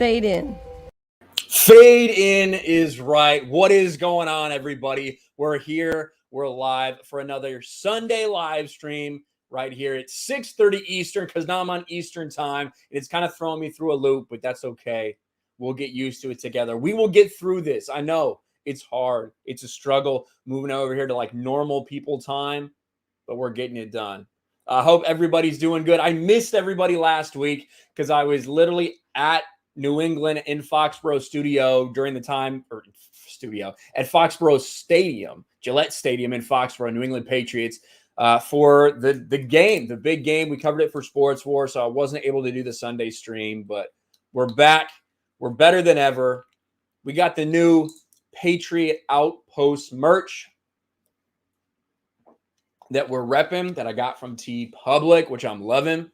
Fade in. Fade in is right. What is going on, everybody? We're here. We're live for another Sunday live stream right here at 6:30 Eastern because now I'm on Eastern time. It's kind of throwing me through a loop, but that's okay. We'll get used to it together. We will get through this. I know it's hard. It's a struggle moving over here to like normal people time, but we're getting it done. I hope everybody's doing good. I missed everybody last week because I was literally at New England in Foxborough studio during the time, or studio at Foxborough Stadium, Gillette Stadium in Foxborough, New England Patriots, for the game, the big game. We covered it for Sports War, so I wasn't able to do the Sunday stream, but we're back. We're better than ever. We got the new Patriot Outpost merch that we're repping that I got from TeePublic, which I'm loving.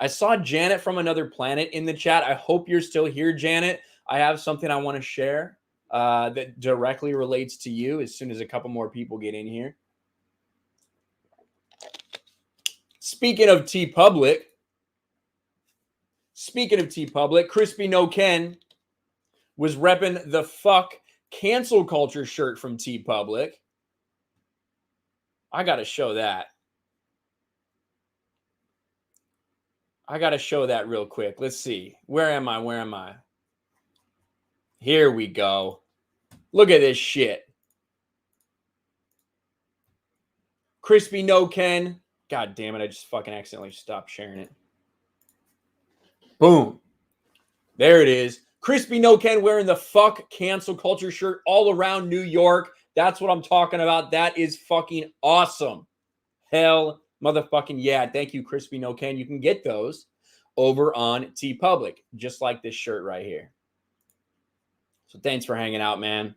I saw Janet from Another Planet in the chat. I hope you're still here, Janet. I have something I want to share that directly relates to you as soon as a couple more people get in here. Speaking of TeePublic, Crispy No Ken was repping the fuck cancel culture shirt from TeePublic. I got to show that. I got to show that real quick. Let's see. Where am I? Here we go. Look at this shit. Crispy No Ken. God damn it. I just fucking accidentally stopped sharing it. Boom. There it is. Crispy No Ken wearing the fuck cancel culture shirt all around New York. That's what I'm talking about. That is fucking awesome. Hell motherfucking yeah. Thank you, Crispy No Ken. You can get those over on TeePublic, just like this shirt right here. So thanks for hanging out, man.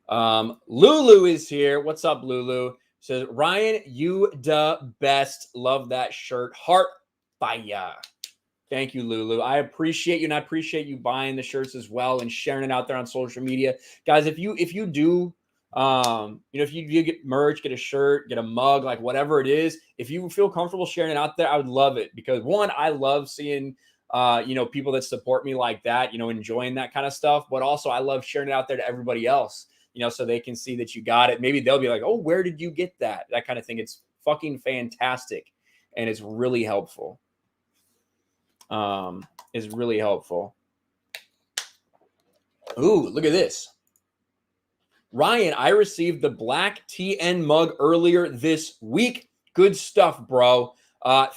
Lulu is here. What's up, Lulu? Says, Ryan, you the best. Love that shirt. Heart fire. Thank you, Lulu. I appreciate you, and I appreciate you buying the shirts as well and sharing it out there on social media. Guys, if you do if you get merch, get a shirt, get a mug, like whatever it is, if you feel comfortable sharing it out there, I would love it because one, I love seeing, people that support me like that, enjoying that kind of stuff, but also I love sharing it out there to everybody else, so they can see that you got it. Maybe they'll be like, oh, where did you get that? That kind of thing. It's fucking fantastic. And it's really helpful. Is really helpful. Ooh, look at this. Ryan, I received the black TN mug earlier this week. Good stuff, bro.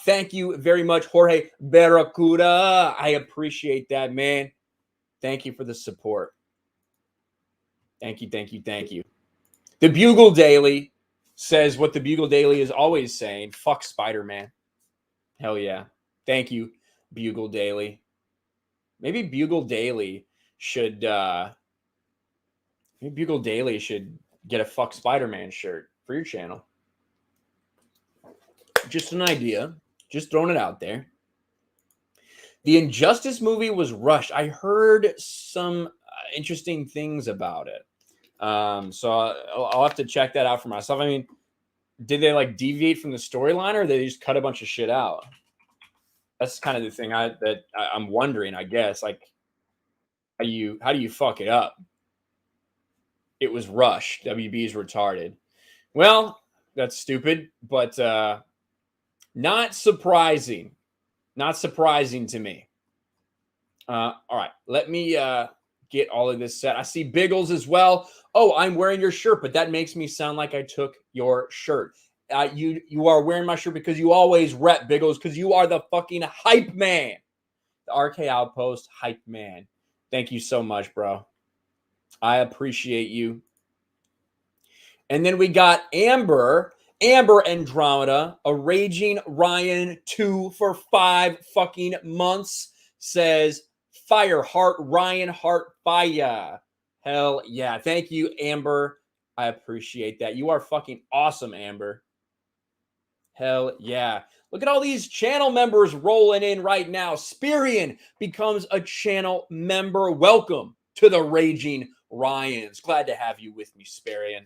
Thank you very much, Jorge Barracuda. I appreciate that, man. Thank you for the support. Thank you. The Bugle Daily says what the Bugle Daily is always saying. Fuck Spider-Man. Hell yeah. Thank you, Bugle Daily. Maybe Bugle Daily should get a fuck Spider-Man shirt for your channel. Just an idea. Just throwing it out there. The Injustice movie was rushed. I heard some interesting things about it. So I'll have to check that out for myself. I mean, did they like deviate from the storyline or did they just cut a bunch of shit out? That's kind of the thing I'm wondering, I guess. Like, how do you fuck it up? It was rushed. WB's retarded. Well, that's stupid, but not surprising. Not surprising to me. All right, let me get all of this set. I see Biggles as well. Oh, I'm wearing your shirt, but that makes me sound like I took your shirt. You are wearing my shirt because you always rep, Biggles, because you are the fucking hype man. The RK Outpost hype man. Thank you so much, bro. I appreciate you. And then we got Amber Andromeda, a Raging Ryan 2 for 5 fucking months, says, fire heart, Ryan heart fire. Hell yeah. Thank you, Amber. I appreciate that. You are fucking awesome, Amber. Hell yeah. Look at all these channel members rolling in right now. Sperian becomes a channel member. Welcome to the Raging Ryans. Glad to have you with me, Sperian.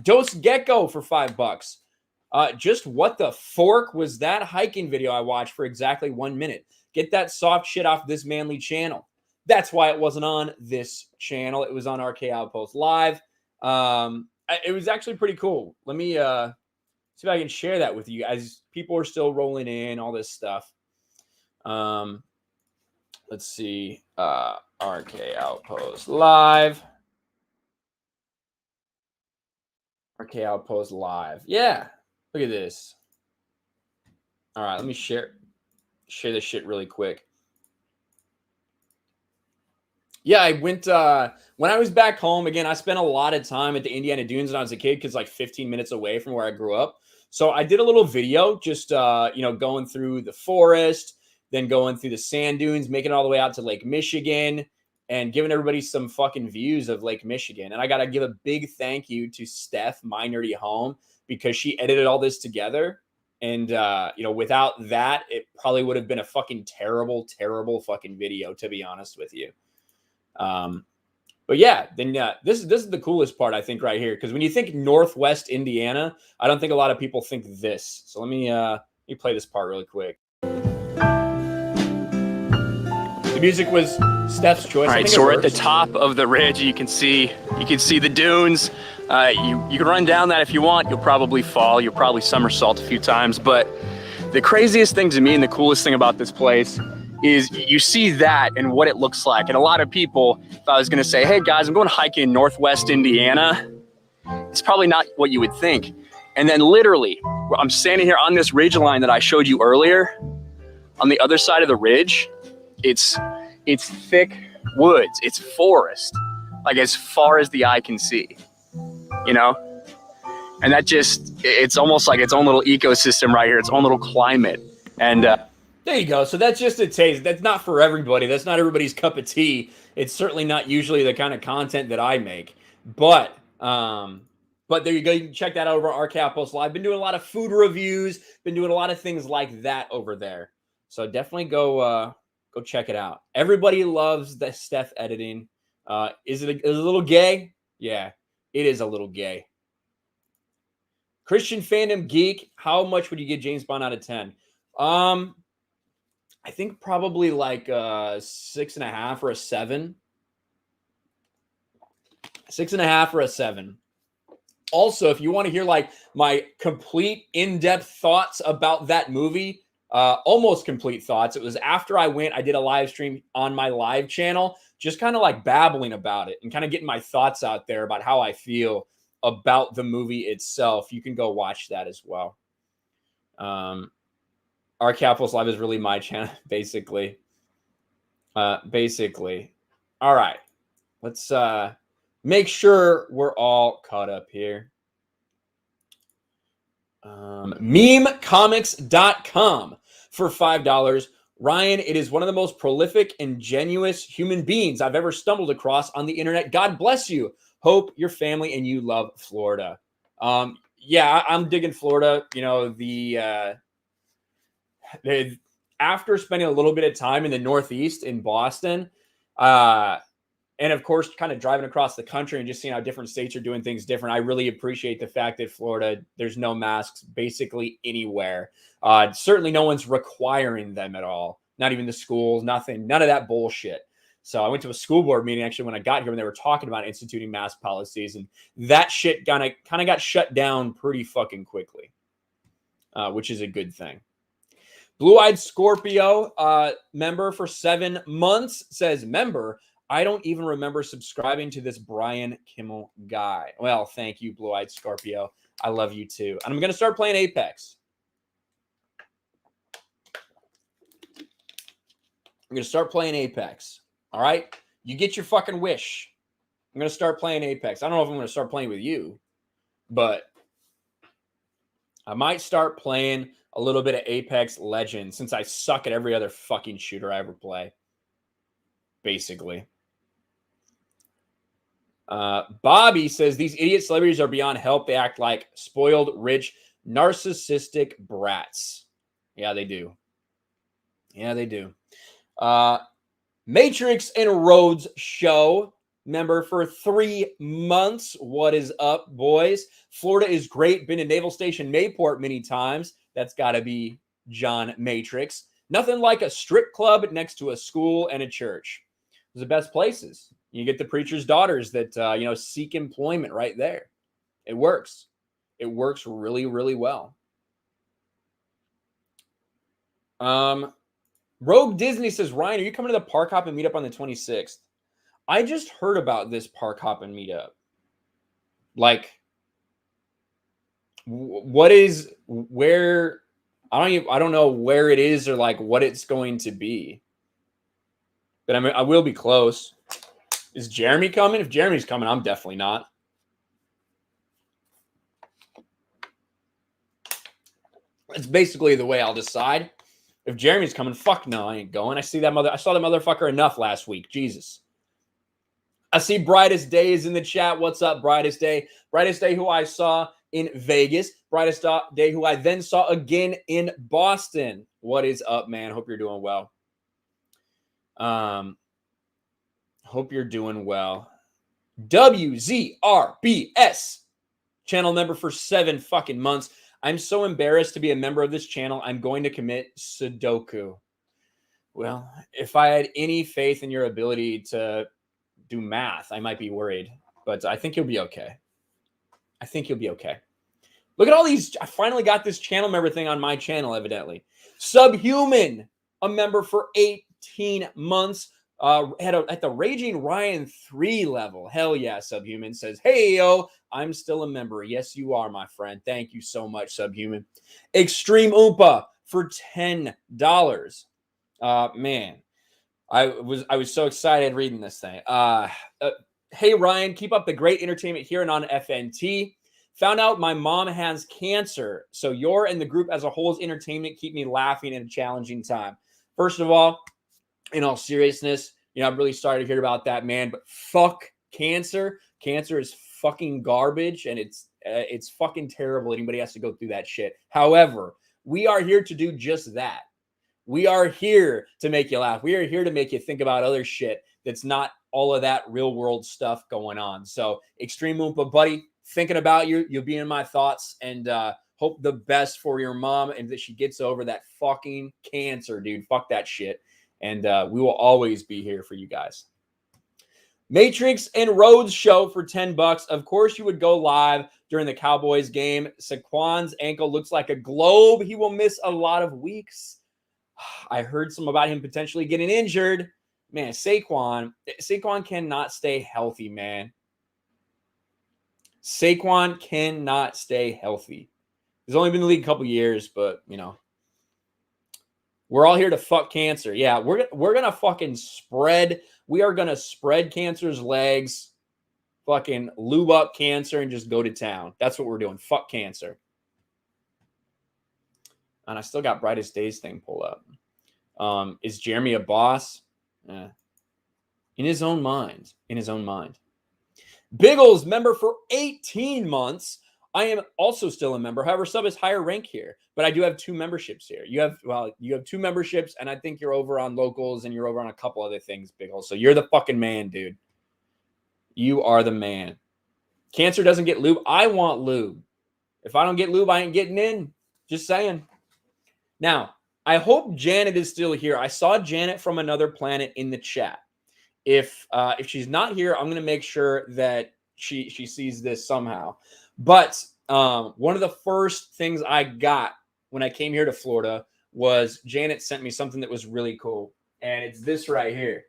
Dose Gecko for $5. Just what the fork was that hiking video I watched for exactly 1 minute? Get that soft shit off this manly channel. That's why it wasn't on this channel. It was on RK Outpost Live. It was actually pretty cool. Let me see if I can share that with you as people are still rolling in, all this stuff. Let's see. RK Outpost Live. RK Outpost Live. Yeah. Look at this. All right, let me share this shit really quick. Yeah, I went when I was back home. Again, I spent a lot of time at the Indiana Dunes when I was a kid because like 15 minutes away from where I grew up. So I did a little video just going through the forest, then going through the sand dunes, making it all the way out to Lake Michigan, and giving everybody some fucking views of Lake Michigan. And I got to give a big thank you to Steph, My Nerdy Home, because she edited all this together. And, without that, it probably would have been a fucking terrible, terrible fucking video, to be honest with you. But yeah, then this is the coolest part, I think, right here. Because when you think Northwest Indiana, I don't think a lot of people think this. So let me play this part really quick. The music was Steph's choice. All right, so we're at the top of the ridge. You can see the dunes. You can run down that if you want. You'll probably fall. You'll probably somersault a few times. But the craziest thing to me and the coolest thing about this place is you see that and what it looks like. And a lot of people, if I was going to say, hey guys, I'm going hiking in Northwest Indiana, it's probably not what you would think. And then literally, I'm standing here on this ridge line that I showed you earlier. On the other side of the ridge, it's thick woods, it's forest, like as far as the eye can see, and that it's almost like its own little ecosystem right here, its own little climate. And there you go. So that's just a taste. That's not for everybody. That's not everybody's cup of tea. It's certainly not usually the kind of content that I make, but there you go. You can check that out over at RK Outpost Live. Been doing a lot of food reviews, been doing a lot of things like that over there. So definitely go check it out. Everybody loves the Steph editing. Is it a little gay? Yeah, it is a little gay. Christian Fandom Geek, how much would you give James Bond out of 10? I think probably like 6.5 or a 7. 6.5 or a 7. Also, if you want to hear like my complete in-depth thoughts about that movie, almost complete thoughts. It was after I went, I did a live stream on my live channel, just kind of like babbling about it and kind of getting my thoughts out there about how I feel about the movie itself. You can go watch that as well. Our Capitals Live is really my channel, basically. All right. Let's make sure we're all caught up here. Memecomics.com for $5. Ryan, it is one of the most prolific and genuine human beings I've ever stumbled across on the internet. God bless you. Hope your family and you love Florida. Yeah, I'm digging Florida. After spending a little bit of time in the Northeast in Boston, and of course, kind of driving across the country and just seeing how different states are doing things different, I really appreciate the fact that Florida, there's no masks basically anywhere. Certainly no one's requiring them at all. Not even the schools, nothing, none of that bullshit. So I went to a school board meeting actually when I got here when they were talking about instituting mask policies, and that shit kind of got shut down pretty fucking quickly, which is a good thing. Blue-Eyed Scorpio, member for 7 months, says, member, I don't even remember subscribing to this Brian Kimmel guy. Well, thank you, Blue-Eyed Scorpio. I love you too. And I'm going to start playing Apex. All right? You get your fucking wish. I'm going to start playing Apex. I don't know if I'm going to start playing with you, but I might start playing a little bit of Apex Legends since I suck at every other fucking shooter I ever play. Basically. Bobby says, these idiot celebrities are beyond help. They act like spoiled, rich, narcissistic brats. Yeah, they do. Matrix and Rhodes Show, member for 3 months. What is up, boys? Florida is great. Been to Naval Station Mayport many times. That's got to be John Matrix. Nothing like a strip club next to a school and a church. Those are the best places. You get the preacher's daughters that, seek employment right there. It works. It works really, really well. Rogue Disney says, Ryan, are you coming to the Park Hop and Meetup on the 26th? I just heard about this Park Hop and Meetup. Like, what is where? I don't know where it is or like what it's going to be. But I will be close. Is Jeremy coming? If Jeremy's coming, I'm definitely not. That's basically the way I'll decide. If Jeremy's coming, fuck no, I ain't going. I saw that motherfucker enough last week. Jesus. I see Brightest Day is in the chat. What's up, Brightest Day? Brightest Day, who I saw in Vegas. Brightest Day, who I then saw again in Boston. What is up, man? Hope you're doing well. Hope you're doing well. WZRBS, channel member for 7 fucking months. I'm so embarrassed to be a member of this channel. I'm going to commit Sudoku. Well, if I had any faith in your ability to do math, I might be worried, but I think you'll be okay. I think you'll be okay. Look at all these. I finally got this channel member thing on my channel, evidently. Subhuman, a member for 18 months. At the Raging Ryan 3 level. Hell yeah, Subhuman says, hey, yo, I'm still a member. Yes, you are, my friend. Thank you so much, Subhuman. Extreme Oompa for $10. Man, I was so excited reading this thing. Hey, Ryan, keep up the great entertainment here and on FNT. Found out my mom has cancer, so your and the group as a whole's entertainment keep me laughing in a challenging time. First of all, in all seriousness, I'm really sorry to hear about that, man, but fuck cancer. Cancer is fucking garbage, and it's fucking terrible anybody has to go through that shit. However, we are here to do just that. We are here to make you laugh. We are here to make you think about other shit that's not all of that real world stuff going on. So, Extreme Oompa, buddy, thinking about you. You'll be in my thoughts, and hope the best for your mom and that she gets over that fucking cancer, dude. Fuck that shit. And we will always be here for you guys. Matrix and Rhodes show for $10. Of course, you would go live during the Cowboys game. Saquon's ankle looks like a globe. He will miss a lot of weeks. I heard some about him potentially getting injured. Man, Saquon cannot stay healthy, man. Saquon cannot stay healthy. He's only been in the league a couple years, but, we're all here to fuck cancer. Yeah, we're gonna fucking spread. We are gonna spread cancer's legs, fucking lube up cancer, and just go to town. That's what we're doing. Fuck cancer. And I still got Brightest Days thing pulled up. Is Jeremy a boss? In his own mind. In his own mind. Biggles, member for 18 months. I am also still a member. However, sub is higher rank here, but I do have 2 memberships here. You have 2 memberships, and I think you're over on locals and you're over on a couple other things, Big Hole. So you're the fucking man, dude. You are the man. Cancer doesn't get lube. I want lube. If I don't get lube, I ain't getting in. Just saying. Now, I hope Janet is still here. I saw Janet from Another Planet in the chat. If she's not here, I'm going to make sure that she sees this somehow. But one of the first things I got when I came here to Florida was Janet sent me something that was really cool. And it's this right here.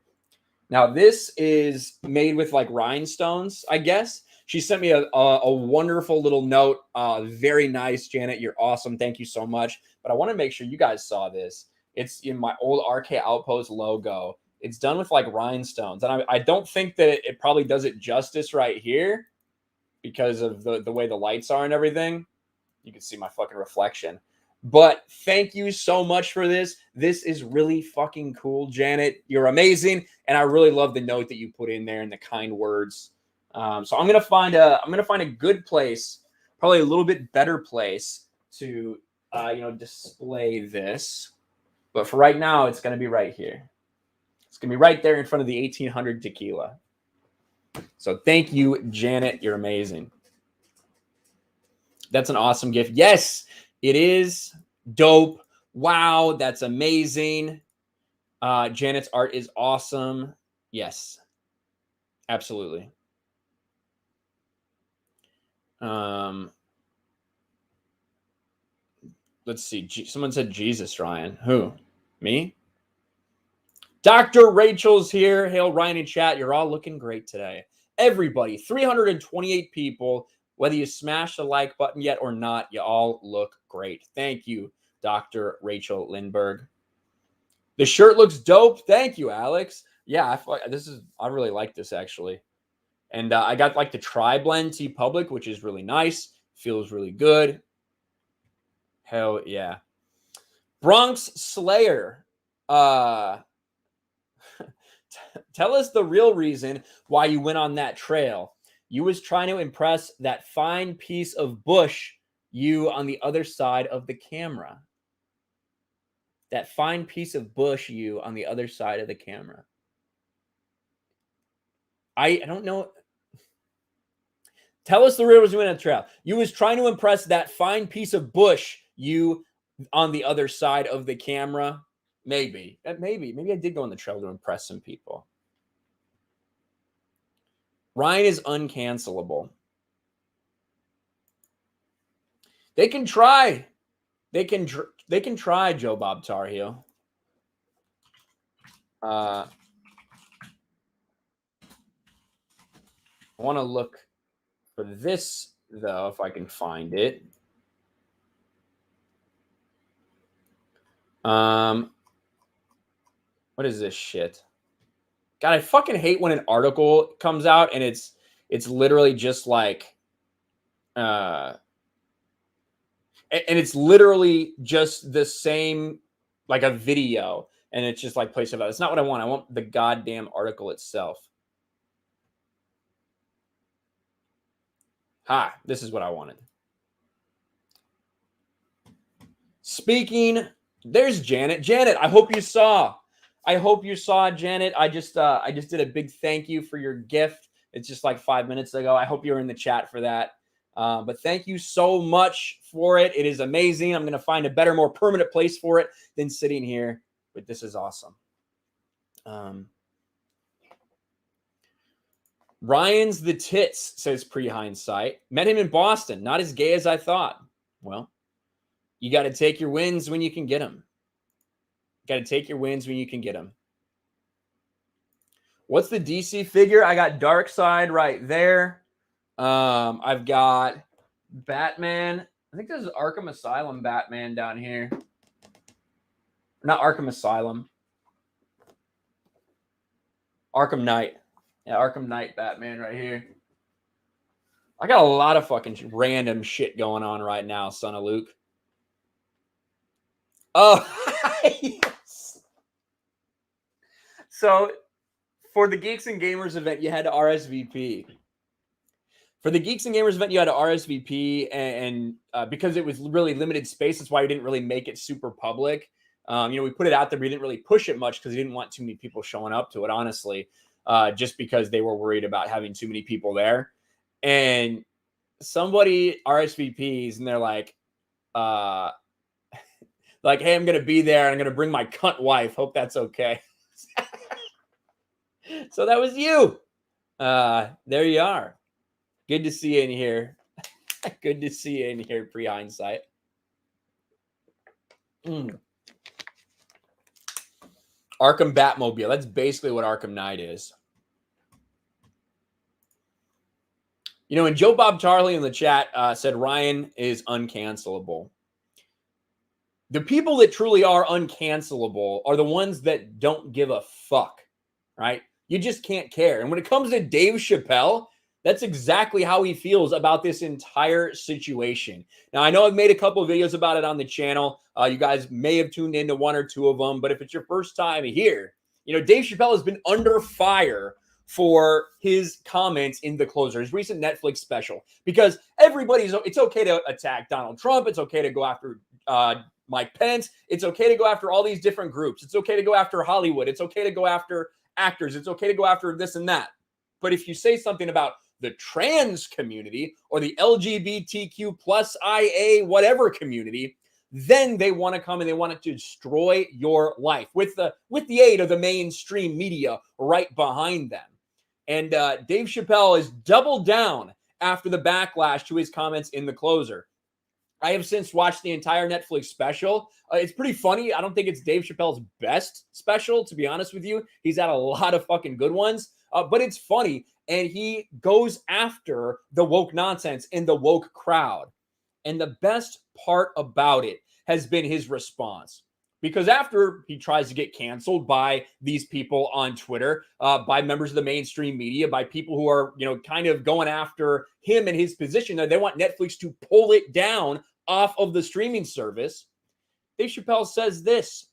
Now, this is made with like rhinestones, I guess. She sent me a wonderful little note. Very nice, Janet. You're awesome. Thank you so much. But I want to make sure you guys saw this. It's in my old RK Outpost logo. It's done with like rhinestones. And I don't think that it probably does it justice right here, because of the way the lights are and everything. You can see my fucking reflection. But thank you so much for this. This is really fucking cool, Janet. You're amazing. And I really love the note that you put in there and the kind words. So I'm gonna find a good place, probably a little bit better place to display this. But for right now, it's gonna be right here. It's gonna be right there in front of the 1800 tequila. So thank you, Janet. You're amazing. That's an awesome gift. Yes, it is dope. Wow, that's amazing. Janet's art is awesome. Yes, absolutely. Let's see. Someone said Jesus, Ryan. Who? Me? Dr. Rachel's here. Hail, Ryan and chat. You're all looking great today. Everybody, 328 people. Whether you smash the like button yet or not, you all look great. Thank you, Dr. Rachel Lindbergh. The shirt looks dope. Thank you, Alex. Yeah, I really like this actually. And I got like the tri-blend TeePublic, which is really nice. Feels really good. Hell yeah. Bronx Slayer. Tell us the real reason why you went on that trail. You was trying to impress that fine piece of bush you on the other side of the camera. That fine piece of bush you on the other side of the camera. I don't know. Tell us the real reason you went on the trail. You was trying to impress that fine piece of bush you on the other side of the camera. Maybe I did go on the trail to impress some people. Ryan is uncancelable. They can try. They can try, Joe Bob Tar Heel. I want to look for this though, if I can find it. What is this shit? God, I fucking hate when an article comes out and it's literally just like, and it's literally just the same, like a video, and it's just like place about. It's not what I want. I want the goddamn article itself. This is what I wanted. Speaking, there's Janet. Janet, I hope you saw. Janet. I just did a big thank you for your gift. It's just like 5 minutes ago. I hope you're in the chat for that. But thank you so much for it. It is amazing. I'm going to find a better, more permanent place for it than sitting here. But this is awesome. Ryan's the tits, says pre-hindsight. Met him in Boston. Not as gay as I thought. Well, you got to take your wins when you can get them. Got to take your wins when you can get them. What's the DC figure? I got Darkseid right there. I've got Batman. I think this is Arkham Asylum Batman down here. Not Arkham Asylum. Arkham Knight. Yeah, Arkham Knight Batman right here. I got a lot of fucking random shit going on right now, son of Luke. Oh, yes. So for the Geeks and Gamers event, you had to RSVP. For the Geeks and Gamers event, you had to RSVP, and because it was really limited space, that's why we didn't really make it super public. We put it out there, but we didn't really push it much because we didn't want too many people showing up to it, honestly, just because they were worried about having too many people there. And somebody RSVPs, and they're like, hey, I'm going to be there. And I'm going to bring my cunt wife. Hope that's okay. So that was you. There you are. Good to see you in here. Good to see you in here, pre-hindsight. Arkham Batmobile. That's basically what Arkham Knight is. And Joe Bob Charlie in the chat said Ryan is uncancelable. The people that truly are uncancelable are the ones that don't give a fuck, right? You just can't care. And when it comes to Dave Chappelle, that's exactly how he feels about this entire situation. Now, I know I've made a couple of videos about it on the channel. You guys may have tuned into one or two of them, but if it's your first time here, Dave Chappelle has been under fire for his comments in The Closer, his recent Netflix special, because it's okay to attack Donald Trump. It's okay to go after Mike Pence. It's okay to go after all these different groups. It's okay to go after Hollywood. It's okay to go after actors. It's okay to go after this and that. But if you say something about the trans community or the LGBTQ plus IA whatever community, then they want to come and they want to destroy your life with the aid of the mainstream media right behind them. And Dave Chappelle has doubled down after the backlash to his comments in The Closer. I have since watched the entire Netflix special. It's pretty funny. I don't think it's Dave Chappelle's best special, to be honest with you. He's had a lot of fucking good ones, but it's funny. And he goes after the woke nonsense in the woke crowd. And the best part about it has been his response. Because after he tries to get canceled by these people on Twitter, by members of the mainstream media, by people who are, kind of going after him and his position, that they want Netflix to pull it down off of the streaming service, Dave Chappelle says this.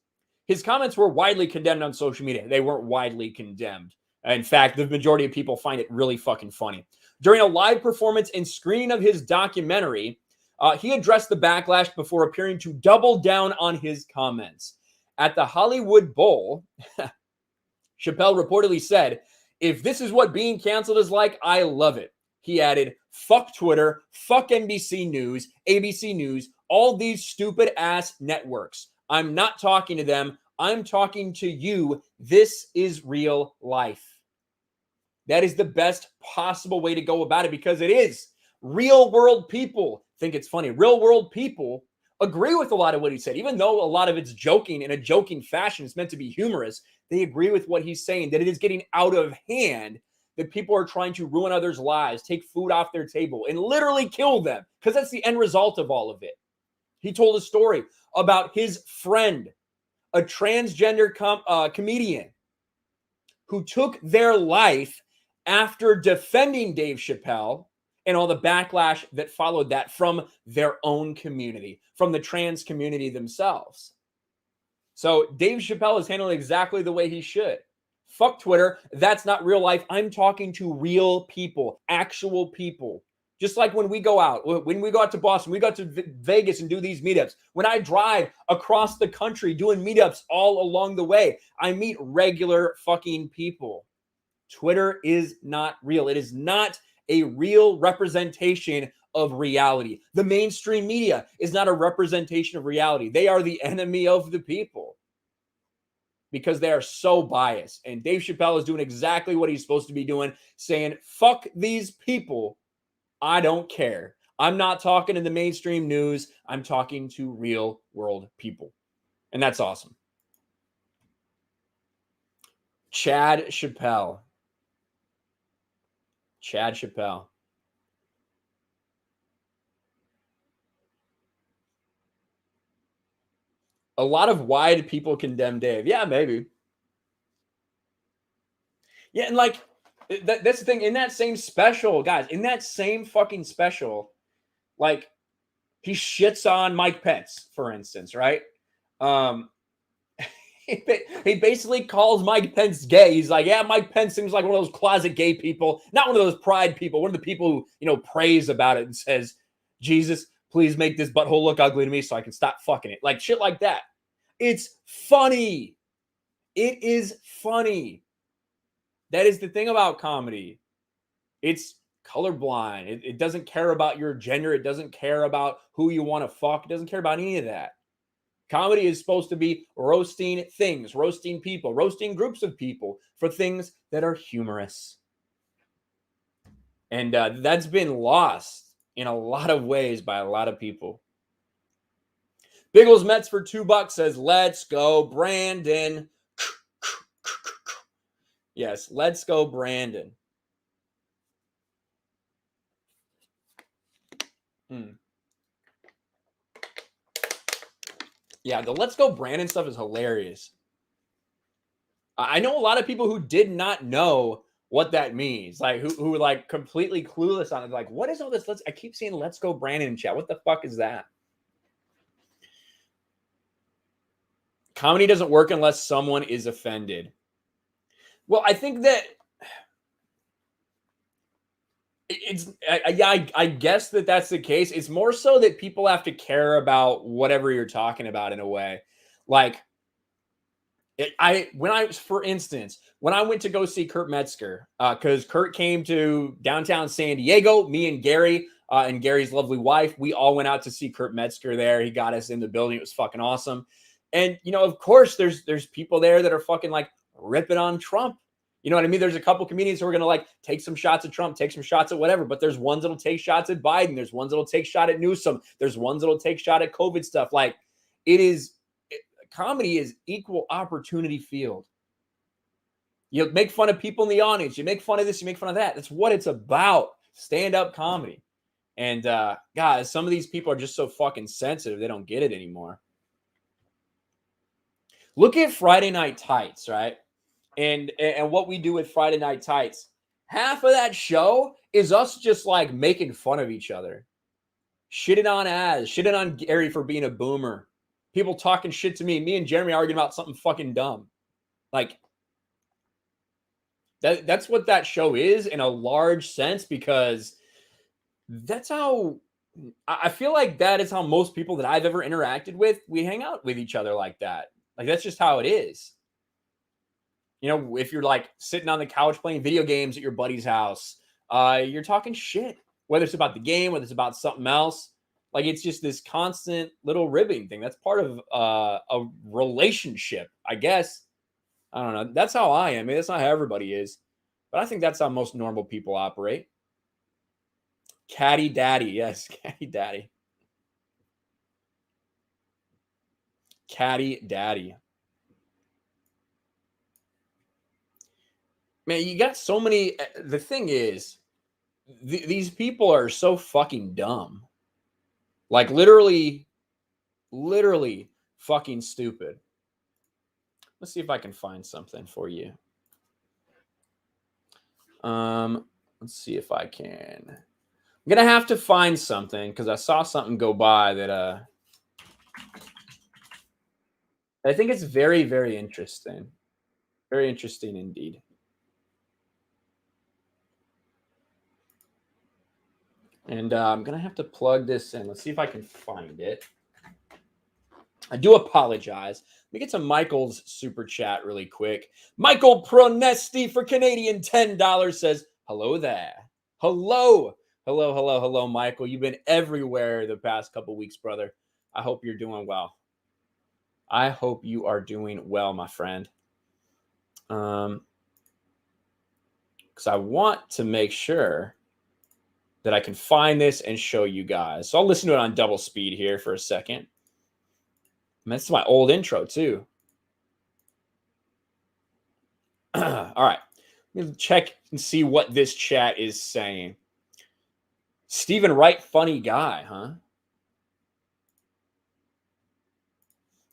His comments were widely condemned on social media. They weren't widely condemned. In fact, the majority of people find it really fucking funny. During a live performance and screening of his documentary, he addressed the backlash before appearing to double down on his comments. At the Hollywood Bowl, Chappelle reportedly said, "If this is what being canceled is like, I love it." He added, "Fuck Twitter, fuck NBC News, ABC News, all these stupid ass networks. I'm not talking to them. I'm talking to you. This is real life." That is the best possible way to go about it, because it is. Real world people think it's funny. Real world people agree with a lot of what he said, even though a lot of it's joking in a joking fashion. It's meant to be humorous. They agree with what he's saying, that it is getting out of hand, that people are trying to ruin others' lives, take food off their table, and literally kill them, because that's the end result of all of it. He told a story about his friend, a transgender comedian, who took their life after defending Dave Chappelle and all the backlash that followed that from their own community, from the trans community themselves. So Dave Chappelle is handling exactly the way he should. Fuck Twitter. That's not real life. I'm talking to real people, actual people. Just like when we go out to Boston, we go to Vegas and do these meetups. When I drive across the country doing meetups all along the way, I meet regular fucking people. Twitter is not real. It is not a real representation of reality. The mainstream media is not a representation of reality. They are the enemy of the people because they are so biased. And Dave Chappelle is doing exactly what he's supposed to be doing, saying, fuck these people. I don't care. I'm not talking to the mainstream news. I'm talking to real world people. And that's awesome. Chad Chappelle. A lot of wide people condemn Dave. Yeah, maybe. Yeah, and like, that's the thing. In that same special, guys, in that same fucking special, like, he shits on Mike Pence, for instance, right? He basically calls Mike Pence gay. He's like, yeah, Mike Pence seems like one of those closet gay people, not one of those pride people, one of the people who, prays about it and says, Jesus, please make this butthole look ugly to me so I can stop fucking it. Like shit like that. It's funny. It is funny. That is the thing about comedy. It's colorblind. It doesn't care about your gender. It doesn't care about who you want to fuck. It doesn't care about any of that. Comedy is supposed to be roasting things, roasting people, roasting groups of people for things that are humorous. And that's been lost in a lot of ways by a lot of people. Biggles Mets for $2 says, let's go, Brandon. Yes, let's go, Brandon. Yeah, the let's go Brandon stuff is hilarious. I know a lot of people who did not know what that means, like who were like completely clueless on it. Like, what is all this? I keep seeing let's go Brandon in chat. What the fuck is that? Comedy doesn't work unless someone is offended. Well, I think that I guess that's the case. It's more so that people have to care about whatever you're talking about in a way. Like, for instance, when I went to go see Kurt Metzger, because Kurt came to downtown San Diego, me and Gary and Gary's lovely wife. We all went out to see Kurt Metzger there. He got us in the building. It was fucking awesome. And, you know, of course, there's people there that are fucking like ripping on Trump. You know what I mean? There's a couple comedians who are going to like take some shots at Trump, take some shots at whatever, but there's ones that'll take shots at Biden. There's ones that'll take shot at Newsom. There's ones that'll take shot at COVID stuff. Like comedy is equal opportunity field. You make fun of people in the audience. You make fun of this, you make fun of that. That's what it's about. Stand-up comedy. And guys, some of these people are just so fucking sensitive, they don't get it anymore. Look at Friday Night Tights, right? And what we do with Friday Night Tights. Half of that show is us just like making fun of each other. Shitting on Az, shitting on Gary for being a boomer. People talking shit to me. Me and Jeremy arguing about something fucking dumb. Like, that's what that show is in a large sense, because that's how I feel like that is how most people that I've ever interacted with, we hang out with each other like that. Like, that's just how it is. You know, if you're like sitting on the couch playing video games at your buddy's house, you're talking shit, whether it's about the game, whether it's about something else. Like, it's just this constant little ribbing thing. That's part of a relationship, I guess. I don't know. That's how I am. I mean, that's not how everybody is. But I think that's how most normal people operate. Caddy Daddy. Yes, Caddy Daddy. Caddy Daddy. Man, you got so many. The thing is, these people are so fucking dumb. Like, literally fucking stupid. Let's see if I can find something for you. Let's see if I can. I'm gonna have to find something because I saw something go by that I think it's very, very interesting. Very interesting indeed. And I'm gonna have to plug this in. Let's see if I can find it. I do apologize. Let me get to Michael's super chat really quick. Michael Pronesti for Canadian $10 says, hello there. Hello, Michael. You've been everywhere the past couple weeks, brother. I hope you're doing well. I hope you are doing well, my friend. Because I want to make sure that I can find this and show you guys. So I'll listen to it on double speed here for a second. That's my old intro, too. All right. Let me check and see what this chat is saying. Stephen Wright, funny guy, huh?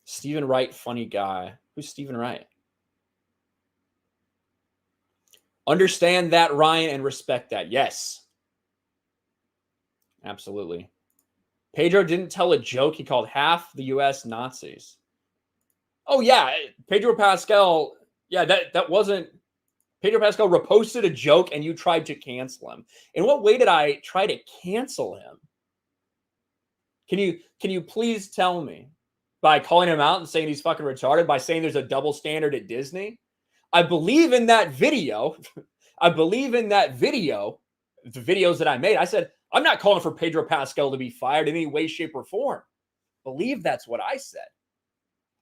Stephen Wright, funny guy. Who's Stephen Wright? Understand that, Ryan, and respect that. Yes. Absolutely. Pedro didn't tell a joke. He called half the U.S. Nazis. Oh, yeah. Pedro Pascal. Yeah, that wasn't. Pedro Pascal reposted a joke and you tried to cancel him. In what way did I try to cancel him? Can you please tell me? By calling him out and saying he's fucking retarded? By saying there's a double standard at Disney? I believe in that video. The videos that I made. I said, I'm not calling for Pedro Pascal to be fired in any way, shape, or form. Believe that's what I said.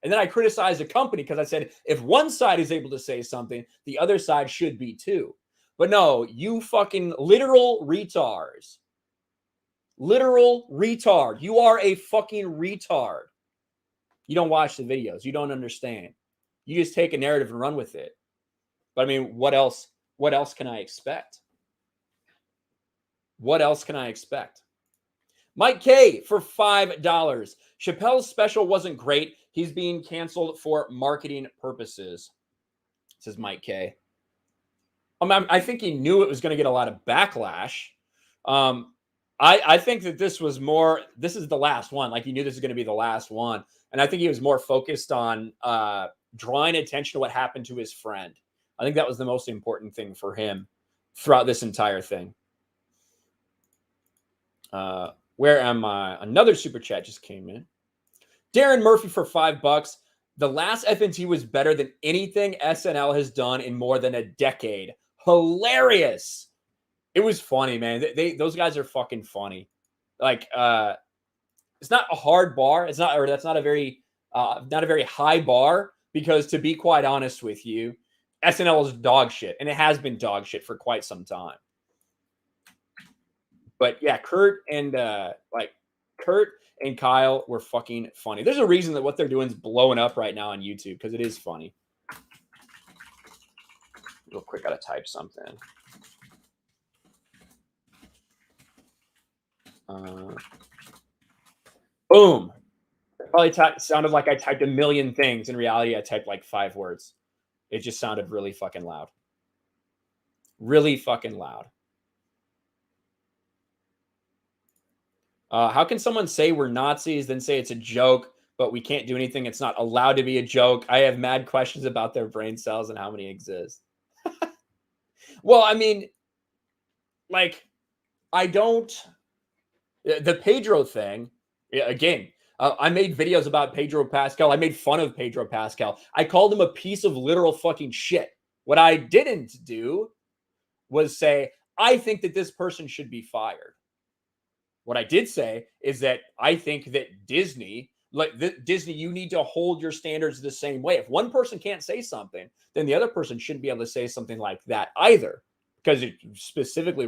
And then I criticized the company because I said, if one side is able to say something, the other side should be too. But no, you fucking literal retards. Literal retard. You are a fucking retard. You don't watch the videos. You don't understand. You just take a narrative and run with it. But I mean, what else can I expect? What else can I expect? Mike K for $5. Chappelle's special wasn't great. He's being canceled for marketing purposes, says Mike K. I think he knew it was going to get a lot of backlash. I think that this is the last one. Like, he knew this was going to be the last one. And I think he was more focused on drawing attention to what happened to his friend. I think that was the most important thing for him throughout this entire thing. Where am I? Another super chat just came in. Darren Murphy for $5. The last FNT was better than anything SNL has done in more than a decade. Hilarious. It was funny, man. Those guys are fucking funny. Like, it's not a hard bar. It's not, or that's not a very high bar, because to be quite honest with you, SNL is dog shit, and it has been dog shit for quite some time. But yeah, Kurt and Kyle were fucking funny. There's a reason that what they're doing is blowing up right now on YouTube, because it is funny. Real quick, gotta type something. Boom. It probably sounded like I typed a million things. In reality, I typed like 5 words. It just sounded really fucking loud. Really fucking loud. How can someone say we're Nazis, then say it's a joke, but we can't do anything? It's not allowed to be a joke. I have mad questions about their brain cells and how many exist. Well, I mean, like, I don't... The Pedro thing, again, I made videos about Pedro Pascal. I made fun of Pedro Pascal. I called him a piece of literal fucking shit. What I didn't do was say, I think that this person should be fired. What I did say is that I think that Disney, Disney, you need to hold your standards the same way. If one person can't say something, then the other person shouldn't be able to say something like that either. Because it specifically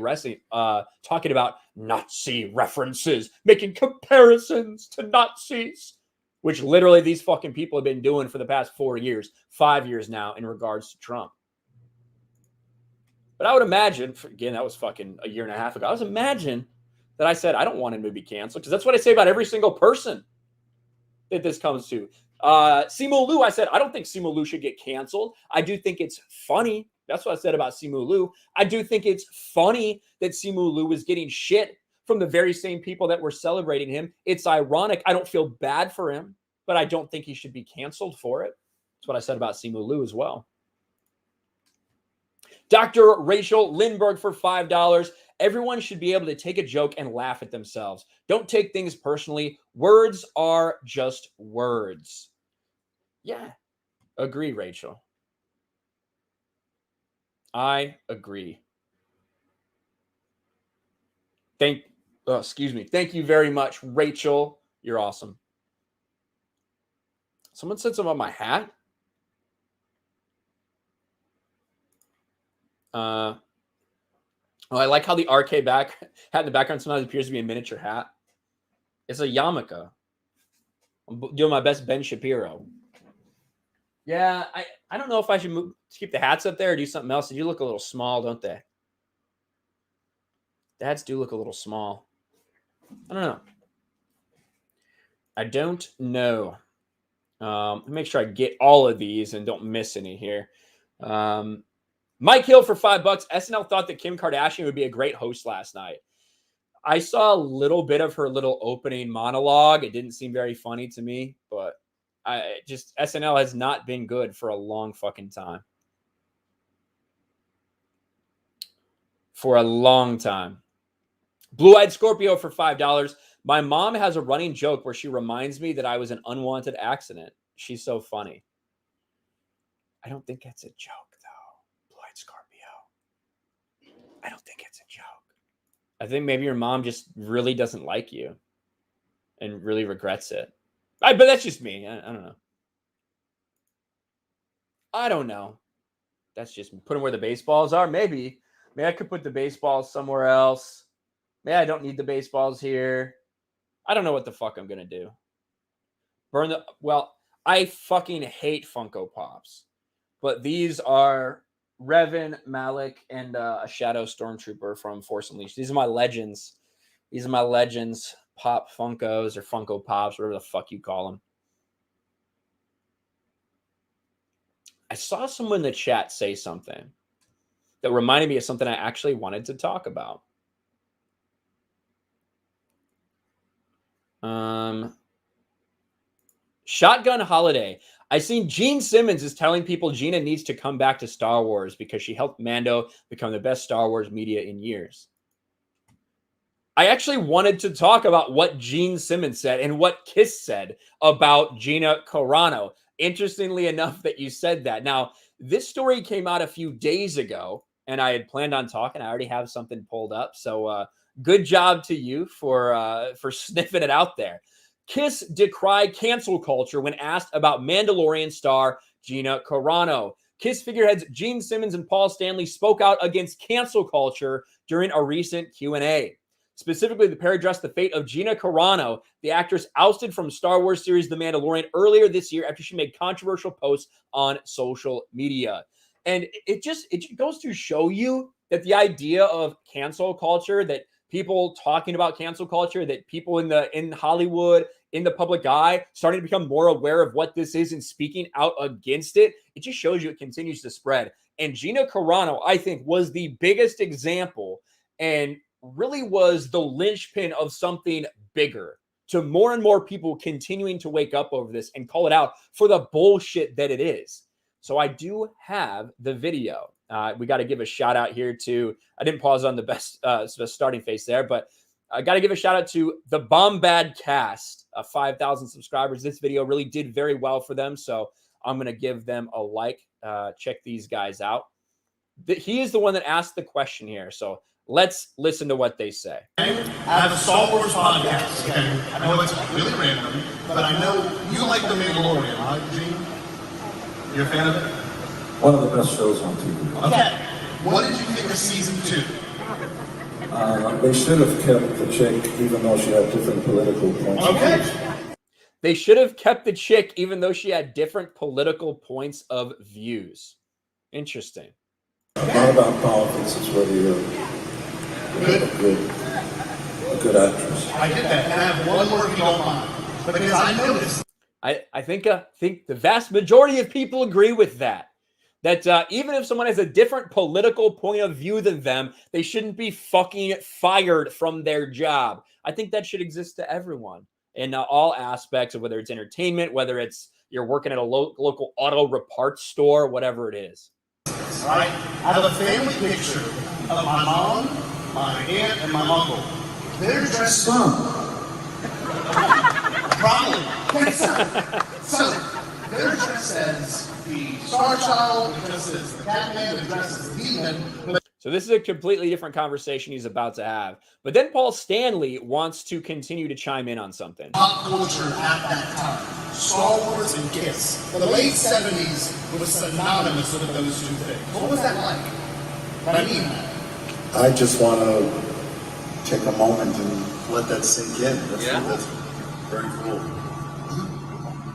talking about Nazi references, making comparisons to Nazis, which literally these fucking people have been doing for the past 4 years, 5 years now in regards to Trump. But I would imagine, again, that was fucking a year and a half ago. I was imagine that I said I don't want him to be canceled, because that's what I say about every single person that this comes to. Simu Liu, I said I don't think Simu Liu should get canceled. I do think it's funny. That's what I said about Simu Liu. I do think it's funny that Simu Liu is getting shit from the very same people that were celebrating him. It's ironic. I don't feel bad for him, but I don't think he should be canceled for it. That's what I said about Simu Liu as well. Dr. Rachel Lindbergh for $5. Everyone should be able to take a joke and laugh at themselves. Don't take things personally. Words are just words. Yeah, agree, Rachel. I agree. Excuse me. Thank you very much, Rachel. You're awesome. Someone said something about my hat. Oh, I like how the RK hat in the background sometimes appears to be a miniature hat. It's a yarmulke. I'm doing my best Ben Shapiro. Yeah, I don't know if I should keep the hats up there or do something else. They do look a little small, don't they? The hats do look a little small. I don't know. I don't know. Make sure I get all of these and don't miss any here. Mike Hill for $5. SNL thought that Kim Kardashian would be a great host last night. I saw a little bit of her little opening monologue. It didn't seem very funny to me, but SNL has not been good for a long fucking time. For a long time. Blue-Eyed Scorpio for $5. My mom has a running joke where she reminds me that I was an unwanted accident. She's so funny. I don't think it's a joke, though. Blue-Eyed Scorpio. I don't think it's a joke. I think maybe your mom just really doesn't like you and really regrets it. But that's just me. I don't know. I don't know. That's just me. Put them where the baseballs are. Maybe I could put the baseballs somewhere else. Maybe I don't need the baseballs here. I don't know what the fuck I'm going to do. Well, I fucking hate Funko Pops. But these are Revan, Malik, and a Shadow Stormtrooper from Force Unleashed. These are my legends. These are my legends Pop Funkos or Funko Pops, whatever the fuck you call them. I saw someone in the chat say something that reminded me of something I actually wanted to talk about. Shotgun Holiday. I seen Gene Simmons is telling people Gina needs to come back to Star Wars because she helped Mando become the best Star Wars media in years. I actually wanted to talk about what Gene Simmons said and what Kiss said about Gina Carano. Interestingly enough that you said that. Now, this story came out a few days ago, and I had planned on talking. I already have something pulled up. So good job to you for sniffing it out there. Kiss decried cancel culture when asked about Mandalorian star Gina Carano. Kiss figureheads Gene Simmons and Paul Stanley spoke out against cancel culture during a recent Q&A. Specifically, the pair addressed the fate of Gina Carano, the actress ousted from Star Wars series The Mandalorian earlier this year after she made controversial posts on social media. And it goes to show you that the idea of cancel culture, that people talking about cancel culture, that people in Hollywood, in the public eye, starting to become more aware of what this is and speaking out against it, it just shows you it continues to spread. And Gina Carano, I think, was the biggest example and really was the linchpin of something bigger, to more and more people continuing to wake up over this and call it out for the bullshit that it is. So I do have the video. We got to give a shout out here to, I didn't pause on the best starting face there, but I got to give a shout out to the Bombad Cast, 5,000 subscribers. This video really did very well for them. So I'm going to give them a like. Check these guys out. He is the one that asked the question here. So let's listen to what they say. I have a Star Wars podcast. Okay? I know it's really random, but I know you like The Mandalorian, right, Gene? You're a fan of it? One of the best shows on TV. Okay. What did you think of season 2? They should have kept the chick, even though she had different political points. Okay. They should have kept the chick, even though she had different political points of views. Interesting. Not about politics. It's whether you're a good actress. I get that. And I have one more if you don't mind. Because I noticed. I think the vast majority of people agree with that. That even if someone has a different political point of view than them, they shouldn't be fucking fired from their job. I think that should exist to everyone in all aspects of whether it's entertainment, whether it's you're working at a local auto parts store, whatever it is. Right? I have a family picture of my mom, my aunt, and my uncle. They're dressed Probably. So, they're dressed as the Star Child, they're dressed as the Catman, they're dressed as the Demon. So this is a completely different conversation he's about to have. But then Paul Stanley wants to continue to chime in on something. Pop culture at that time. Star Wars and Kiss. The late 70s was synonymous with those two things. What was that like? But I mean that. I just want to take a moment and let that sink in. That's very cool.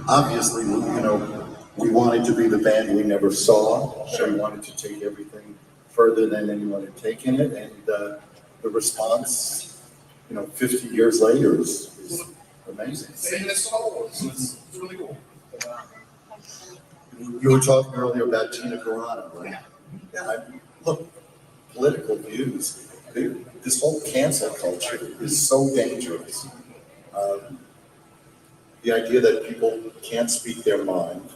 Obviously, we wanted to be the band we never saw, so we wanted to take everything further than anyone had taken it, and the response, 50 years later is amazing. Same as Star Wars. It's really cool. You were talking earlier about Gina Carano, right? Look, political views, this whole cancel culture is so dangerous. The idea that people can't speak their mind,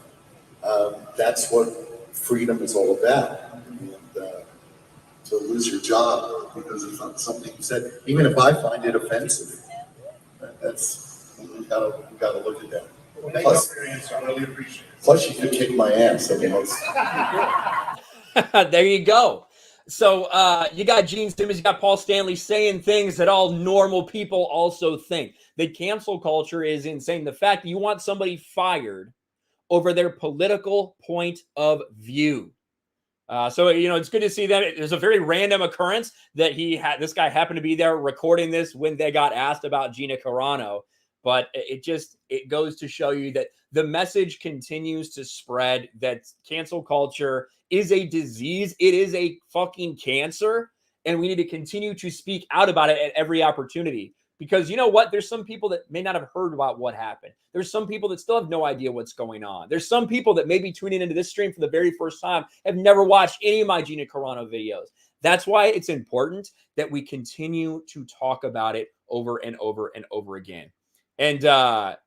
that's what freedom is all about. And, to lose your job because of something you said, even if I find it offensive, we gotta look at that. Well, thank you for your answer. I really appreciate it. Plus, you could kick my ass. There you go. So you got Gene Simmons, you got Paul Stanley saying things that all normal people also think. The cancel culture is insane. The fact that you want somebody fired over their political point of view. So it's good to see that. It was a very random occurrence that this guy happened to be there recording this when they got asked about Gina Carano. But it goes to show you that the message continues to spread, that cancel culture is a disease. It is a fucking cancer. And we need to continue to speak out about it at every opportunity. Because you know what? There's some people that may not have heard about what happened. There's some people that still have no idea what's going on. There's some people that may be tuning into this stream for the very first time, have never watched any of my Gina Carano videos. That's why it's important that we continue to talk about it over and over and over again. And the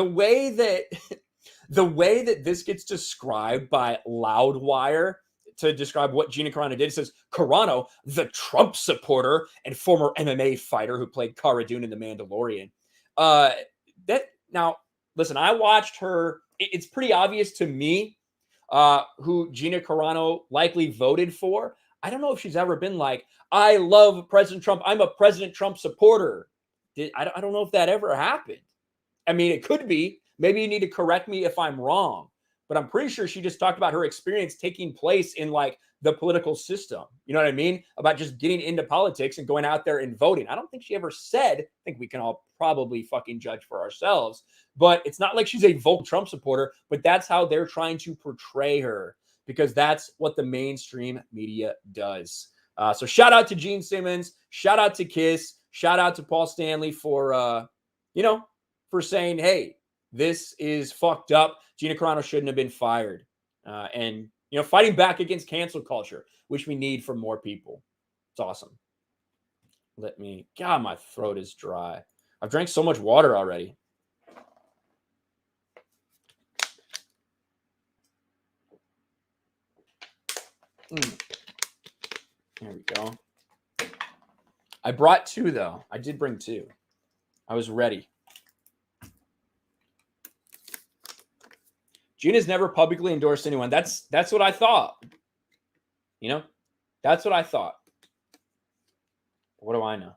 way that this gets described by Loudwire to describe what Gina Carano did, it says Carano, the Trump supporter and former MMA fighter who played Cara Dune in The Mandalorian. Now listen, I watched her. It's pretty obvious to me who Gina Carano likely voted for. I don't know if she's ever been like, I love President Trump. I'm a President Trump supporter. I don't know if that ever happened. I mean, it could be. Maybe you need to correct me if I'm wrong. But I'm pretty sure she just talked about her experience taking place in like the political system. You know what I mean? About just getting into politics and going out there and voting. I don't think she ever said, I think we can all probably fucking judge for ourselves, but it's not like she's a vocal Trump supporter, but that's how they're trying to portray her because that's what the mainstream media does. So shout out to Gene Simmons, shout out to Kiss, shout out to Paul Stanley for, for saying, hey, this is fucked up. Gina Carano shouldn't have been fired. And, fighting back against cancel culture, which we need from more people. It's awesome. God, my throat is dry. I've drank so much water already. There we go. I brought 2, though. I did bring 2. I was ready. Gina's never publicly endorsed anyone. That's what I thought. That's what I thought. What do I know?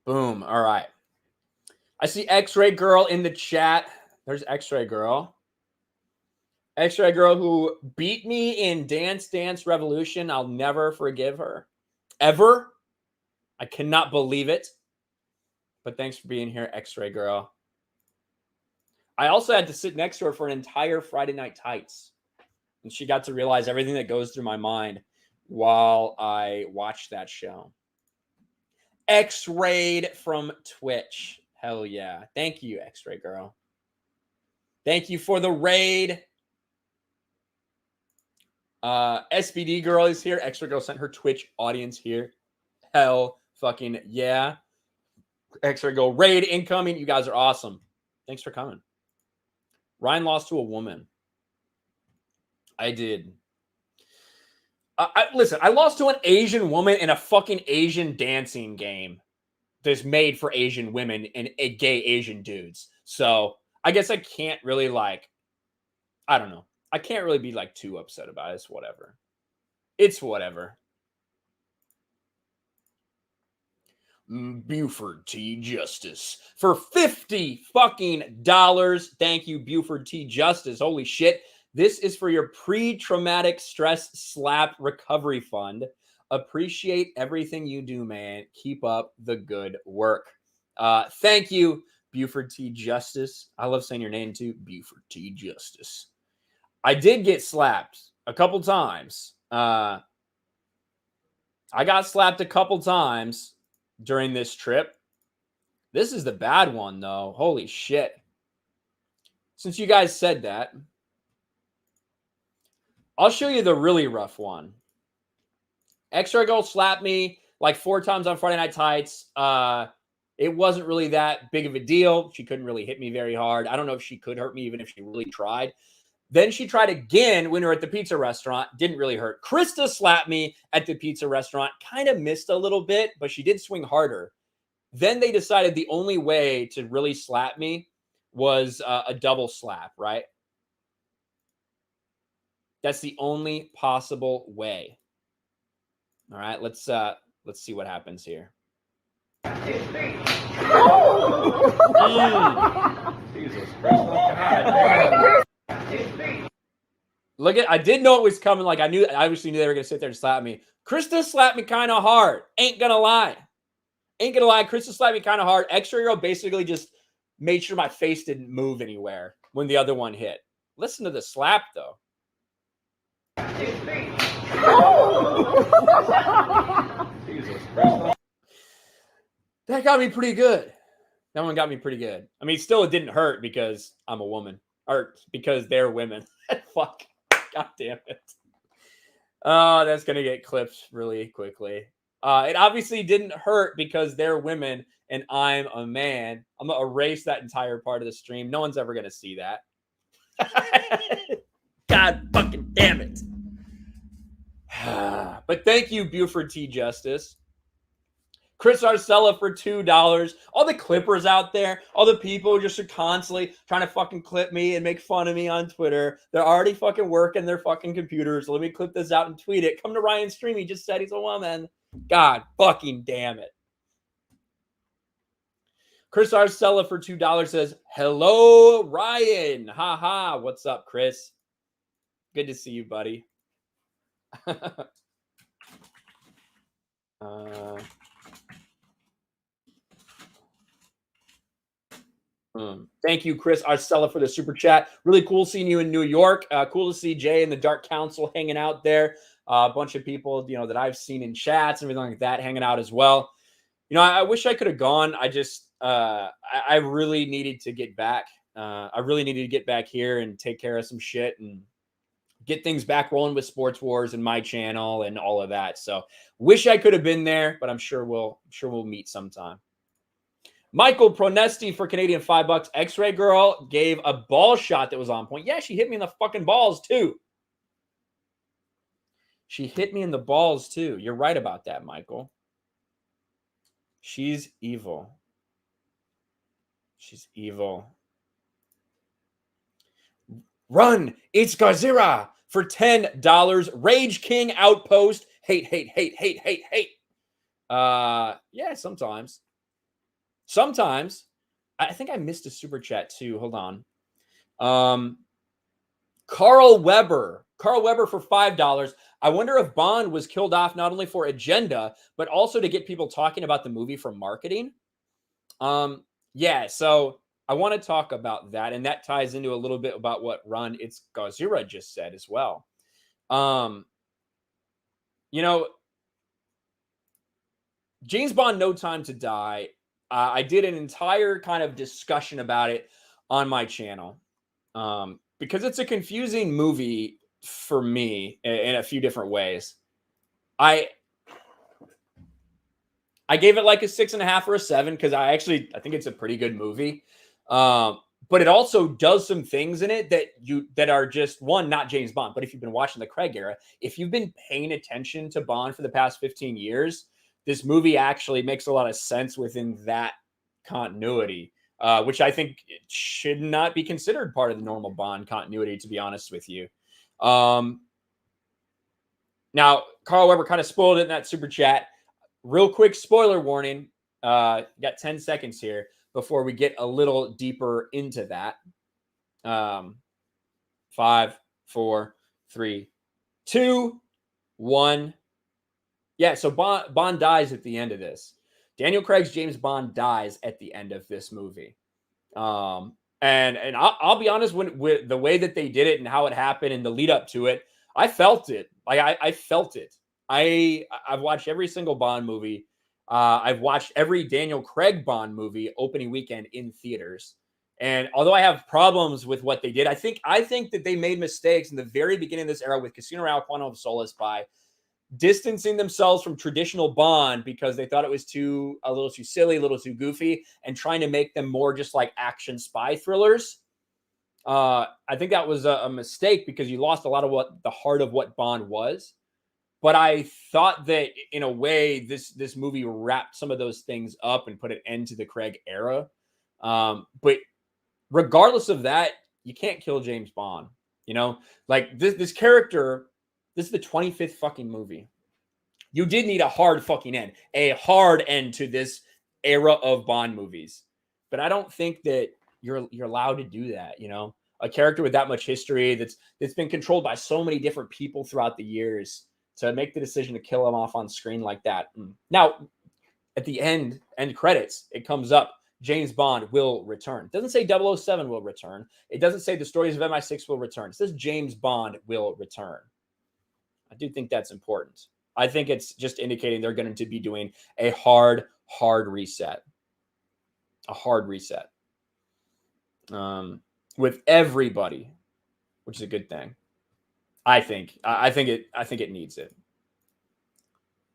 Boom. All right. I see X-Ray Girl in the chat. There's X-Ray Girl. X-Ray Girl who beat me in Dance Dance Revolution. I'll never forgive her. Ever. I cannot believe it. But thanks for being here, X-Ray Girl. I also had to sit next to her for an entire Friday Night Tights. And she got to realize everything that goes through my mind while I watched that show. X-Rayed from Twitch. Hell yeah. Thank you, X-Ray Girl. Thank you for the raid. SPD Girl is here. X-Ray Girl sent her Twitch audience here. Hell fucking yeah. X-Ray Girl raid incoming. You guys are awesome. Thanks for coming. Ryan lost to a woman. I did. Listen, I lost to an Asian woman in a fucking Asian dancing game that's made for Asian women and gay Asian dudes. So I guess I can't really I don't know. I can't really be too upset about it. It's whatever. It's whatever. Buford T. Justice for $50 fucking dollars. Thank you, Buford T. Justice. Holy shit. This is for your pre-traumatic stress slap recovery fund. Appreciate everything you do, man. Keep up the good work. Thank you, Buford T. Justice. I love saying your name too, Buford T. Justice. I did get slapped a couple times. I got slapped a couple times during this trip. This is the bad one, though. Holy shit. Since you guys said that, I'll show you the really rough one. X-Ray Girl slapped me 4 times on Friday Night Tights. It wasn't really that big of a deal. She couldn't really hit me very hard. I don't know if she could hurt me even if she really tried. Then she tried again when we were at the pizza restaurant. Didn't really hurt. Krista slapped me at the pizza restaurant. Kind of missed a little bit, but she did swing harder. Then they decided the only way to really slap me was a double slap, right? That's the only possible way. All right, let's see what happens here. 2, 3. Jesus Christ. Look at, I did know it was coming. I obviously knew they were going to sit there and slap me. Krista slapped me kind of hard. Ain't going to lie. Krista slapped me kind of hard. X-Ray Girl basically just made sure my face didn't move anywhere when the other one hit. Listen to the slap, though. 2, 3. Jesus Christ. That got me pretty good. That one got me pretty good. I mean, still, it didn't hurt because I'm a woman. Or because they're women. Fuck. God damn it. Oh, that's going to get clipped really quickly. It obviously didn't hurt because they're women and I'm a man. I'm going to erase that entire part of the stream. No one's ever going to see that. God fucking damn it. But thank you, Buford T. Justice. Chris Arcella for $2. All the clippers out there, all the people who just are constantly trying to fucking clip me and make fun of me on Twitter. They're already fucking working their fucking computers. So let me clip this out and tweet it. Come to Ryan's stream. He just said he's a woman. God fucking damn it. Chris Arcella for $2 says, hello, Ryan. Ha ha. What's up, Chris? Good to see you, buddy. Thank you, Chris Arcella, for the super chat. Really cool seeing you in New York. Cool to see Jay and the Dark Council hanging out there. A bunch of people, that I've seen in chats and everything like that hanging out as well. I wish I could have gone. I really needed to get back. I really needed to get back here and take care of some shit and get things back rolling with Sports Wars and my channel and all of that. So wish I could have been there, but I'm sure we'll meet sometime. Michael Pronesti for Canadian $5. X-Ray Girl gave a ball shot that was on point. Yeah, she hit me in the fucking balls too. She hit me in the balls too. You're right about that, Michael. She's evil. She's evil. Run! It's Godzilla for $10. Rage King Outpost. Hate. Yeah, sometimes. Sometimes. I think I missed a super chat too. Hold on. Carl Weber for $5. I wonder if Bond was killed off not only for agenda, but also to get people talking about the movie for marketing. Yeah, so I want to talk about that, and that ties into a little bit about what Run It's Godzilla just said as well. James Bond No Time to Die, I did an entire kind of discussion about it on my channel because it's a confusing movie for me in a few different ways. I gave it like a 6.5 or a 7 because I think it's a pretty good movie. But it also does some things in it that are just, one, not James Bond. But if you've been watching the Craig era, if you've been paying attention to Bond for the past 15 years, this movie actually makes a lot of sense within that continuity, which I think should not be considered part of the normal Bond continuity, to be honest with you. Now, Carl Weber kind of spoiled it in that super chat. Real quick spoiler warning. Got 10 seconds here before we get a little deeper into that. 5, 4, 3, 2, 1. Yeah, so Bond dies at the end of this. Daniel Craig's James Bond dies at the end of this movie. And I'll be honest, with the way that they did it and how it happened and the lead up to it, I felt it. Like I felt it. I've watched every single Bond movie. I've watched every Daniel Craig Bond movie opening weekend in theaters. And although I have problems with what they did, I think that they made mistakes in the very beginning of this era with Casino Royale, Quantum of Solace by distancing themselves from traditional Bond because they thought it was a little too silly, a little too goofy, and trying to make them more just like action spy thrillers. I think that was a mistake because you lost a lot of the heart of what Bond was. But I thought that in a way, this movie wrapped some of those things up and put an end to the Craig era. But regardless of that, you can't kill James Bond. Like this character, this is the 25th fucking movie. You did need a hard fucking end, a hard end to this era of Bond movies. But I don't think that you're allowed to do that. A character with that much history that's been controlled by so many different people throughout the years, to make the decision to kill him off on screen like that. Now, at the end credits, it comes up, James Bond will return. It doesn't say 007 will return. It doesn't say the stories of MI6 will return. It says James Bond will return. I do think that's important. I think it's just indicating they're going to be doing a hard reset. A hard reset. With everybody, which is a good thing. I think it needs it.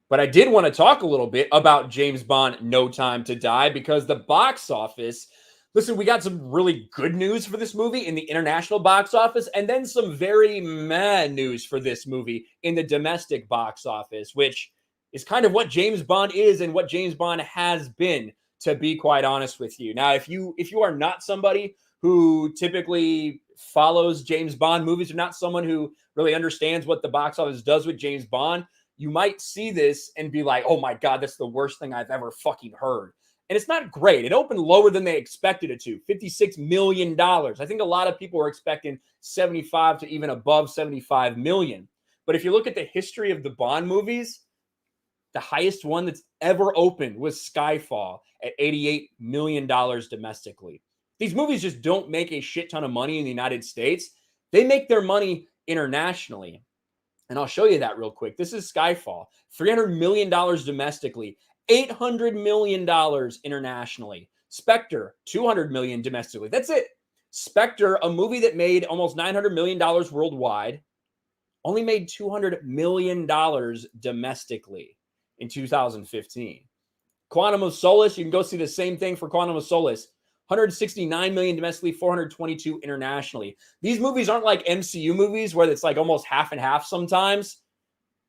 But I did want to talk a little bit about James Bond No Time to Die because the box office, listen, we got some really good news for this movie in the international box office, and then some very mad news for this movie in the domestic box office, which is kind of what James Bond is and what James Bond has been, to be quite honest with you. Now, if you are not somebody who typically follows James Bond movies, or not someone who really understands what the box office does with James Bond, you might see this and be like, oh my God, that's the worst thing I've ever fucking heard. And it's not great. It opened lower than they expected it to, $56 million. I think a lot of people were expecting 75 to even above 75 million. But if you look at the history of the Bond movies, the highest one that's ever opened was Skyfall at $88 million domestically. These movies just don't make a shit ton of money in the United States. They make their money internationally. And I'll show you that real quick. This is Skyfall, $300 million domestically, $800 million internationally. Spectre, $200 million domestically. That's it. Spectre, a movie that made almost $900 million worldwide, only made $200 million domestically in 2015. Quantum of Solace, you can go see the same thing for Quantum of Solace. $169 million domestically, $422 internationally. These movies aren't like MCU movies where it's like almost half and half sometimes.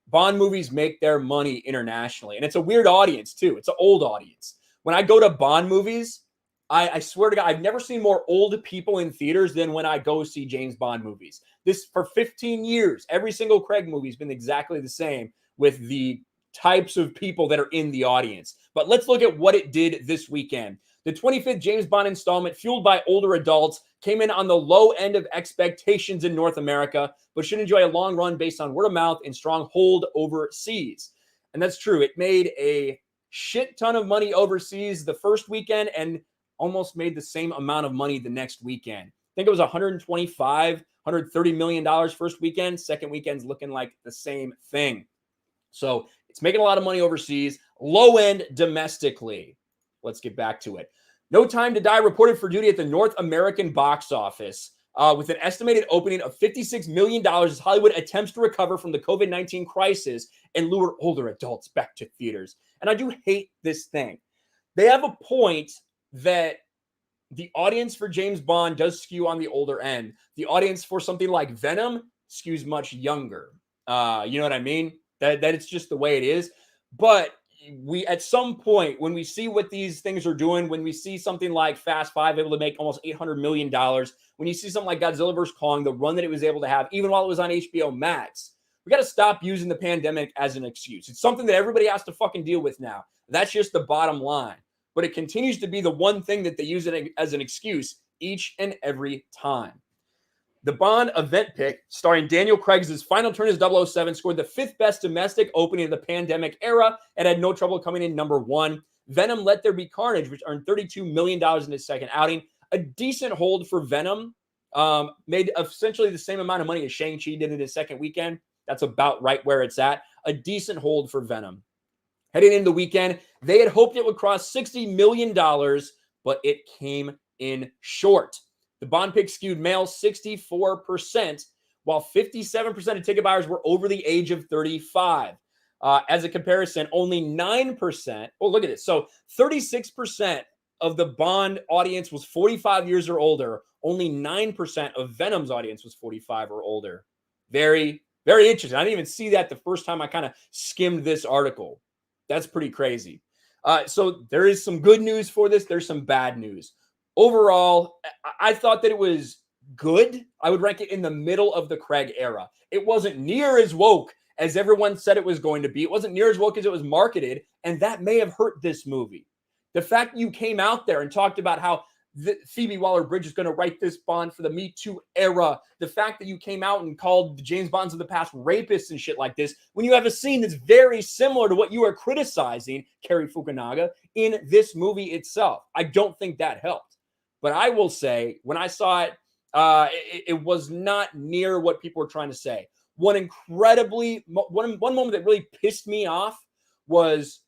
Bond movies make their money internationally. And it's a weird audience too. It's an old audience. When I go to Bond movies, I swear to God, I've never seen more old people in theaters than when I go see James Bond movies. This, for 15 years, every single Craig movie has been exactly the same with the types of people that are in the audience. But let's look at what it did this weekend. The 25th James Bond installment, fueled by older adults, came in on the low end of expectations in North America, but should enjoy a long run based on word of mouth and strong hold overseas. And that's true. It made a shit ton of money overseas the first weekend and almost made the same amount of money the next weekend. I think it was $130 million first weekend. Second weekend's looking like the same thing. So it's making a lot of money overseas, low end domestically. Let's get back to it. No Time to Die reported for duty at the North American box office with an estimated opening of $56 million as Hollywood attempts to recover from the COVID-19 crisis and lure older adults back to theaters. And I do hate this thing. They have a point that the audience for James Bond does skew on the older end. The audience for something like Venom skews much younger. You know what I mean? That it's just the way it is. But we, at some point, when we see what these things are doing, when we see something like Fast Five able to make almost $800 million, when you see something like Godzilla vs. Kong, the run that it was able to have, even while it was on HBO Max, we got to stop using the pandemic as an excuse. It's something that everybody has to fucking deal with now. That's just the bottom line. But it continues to be the one thing that they use it as an excuse each and every time. The Bond event pick, starring Daniel Craig's final turn as 007, scored the 5th best domestic opening of the pandemic era and had no trouble coming in number 1. Venom, Let There Be Carnage, which earned $32 million in his second outing. A decent hold for Venom. Made essentially the same amount of money as Shang-Chi did in his second weekend. That's about right where it's at. A decent hold for Venom. Heading into the weekend, they had hoped it would cross $60 million, but it came in short. The Bond pick skewed male 64%, while 57% of ticket buyers were over the age of 35. As a comparison, only 9%. Oh, look at this. So 36% of the Bond audience was 45 years or older. Only 9% of Venom's audience was 45 or older. Very, very interesting. I didn't even see that the first time I kind of skimmed this article. That's pretty crazy. So there is some good news for this. There's some bad news. Overall, I thought that it was good. I would rank it in the middle of the Craig era. It wasn't near as woke as everyone said it was going to be. It wasn't near as woke as it was marketed, and that may have hurt this movie. The fact that you came out there and talked about how Phoebe Waller-Bridge is going to write this Bond for the Me Too era, the fact that you came out and called the James Bonds of the past rapists and shit like this, when you have a scene that's very similar to what you are criticizing, Cary Fukunaga, in this movie itself. I don't think that helped. But I will say, when I saw it, it was not near what people were trying to say. One moment that really pissed me off was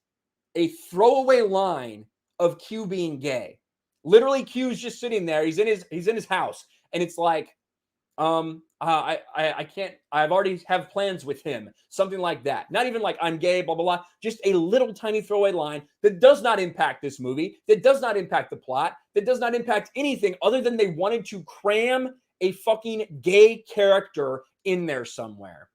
a throwaway line of Q being gay. Literally, Q's just sitting there. He's in his house, and it's like, I can't. I've already have plans with him. Something like that. Not even like I'm gay. Blah blah blah. Just a little tiny throwaway line that does not impact this movie. That does not impact the plot. That does not impact anything other than they wanted to cram a fucking gay character in there somewhere.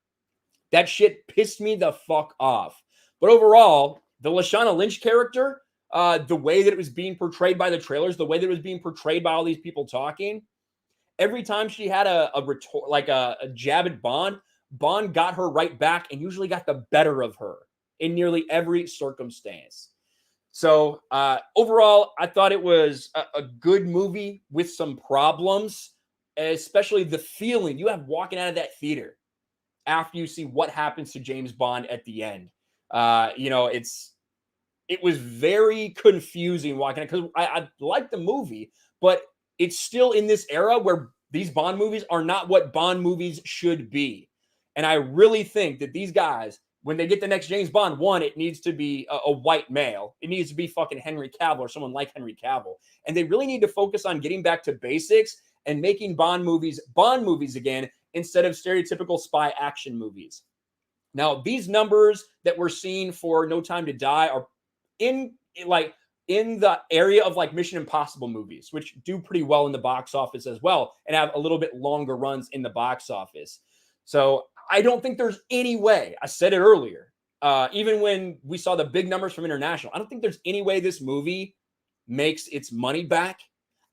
That shit pissed me the fuck off. But overall, the Lashana Lynch character, the way that it was being portrayed by the trailers, the way that it was being portrayed by all these people talking, every time she had a jab at Bond, Bond got her right back and usually got the better of her in nearly every circumstance. So overall, I thought it was a good movie with some problems, especially the feeling you have walking out of that theater after you see what happens to James Bond at the end. It was very confusing walking out because I like the movie, but it's still in this era where these Bond movies are not what Bond movies should be. And I really think that these guys, when they get the next James Bond, one, it needs to be a white male. It needs to be fucking Henry Cavill or someone like Henry Cavill. And they really need to focus on getting back to basics and making Bond movies again instead of stereotypical spy action movies. Now, these numbers that we're seeing for No Time to Die are in the area of like Mission Impossible movies, which do pretty well in the box office as well and have a little bit longer runs in the box office. So I don't think there's any way, I said it earlier, even when we saw the big numbers from international, I don't think there's any way this movie makes its money back.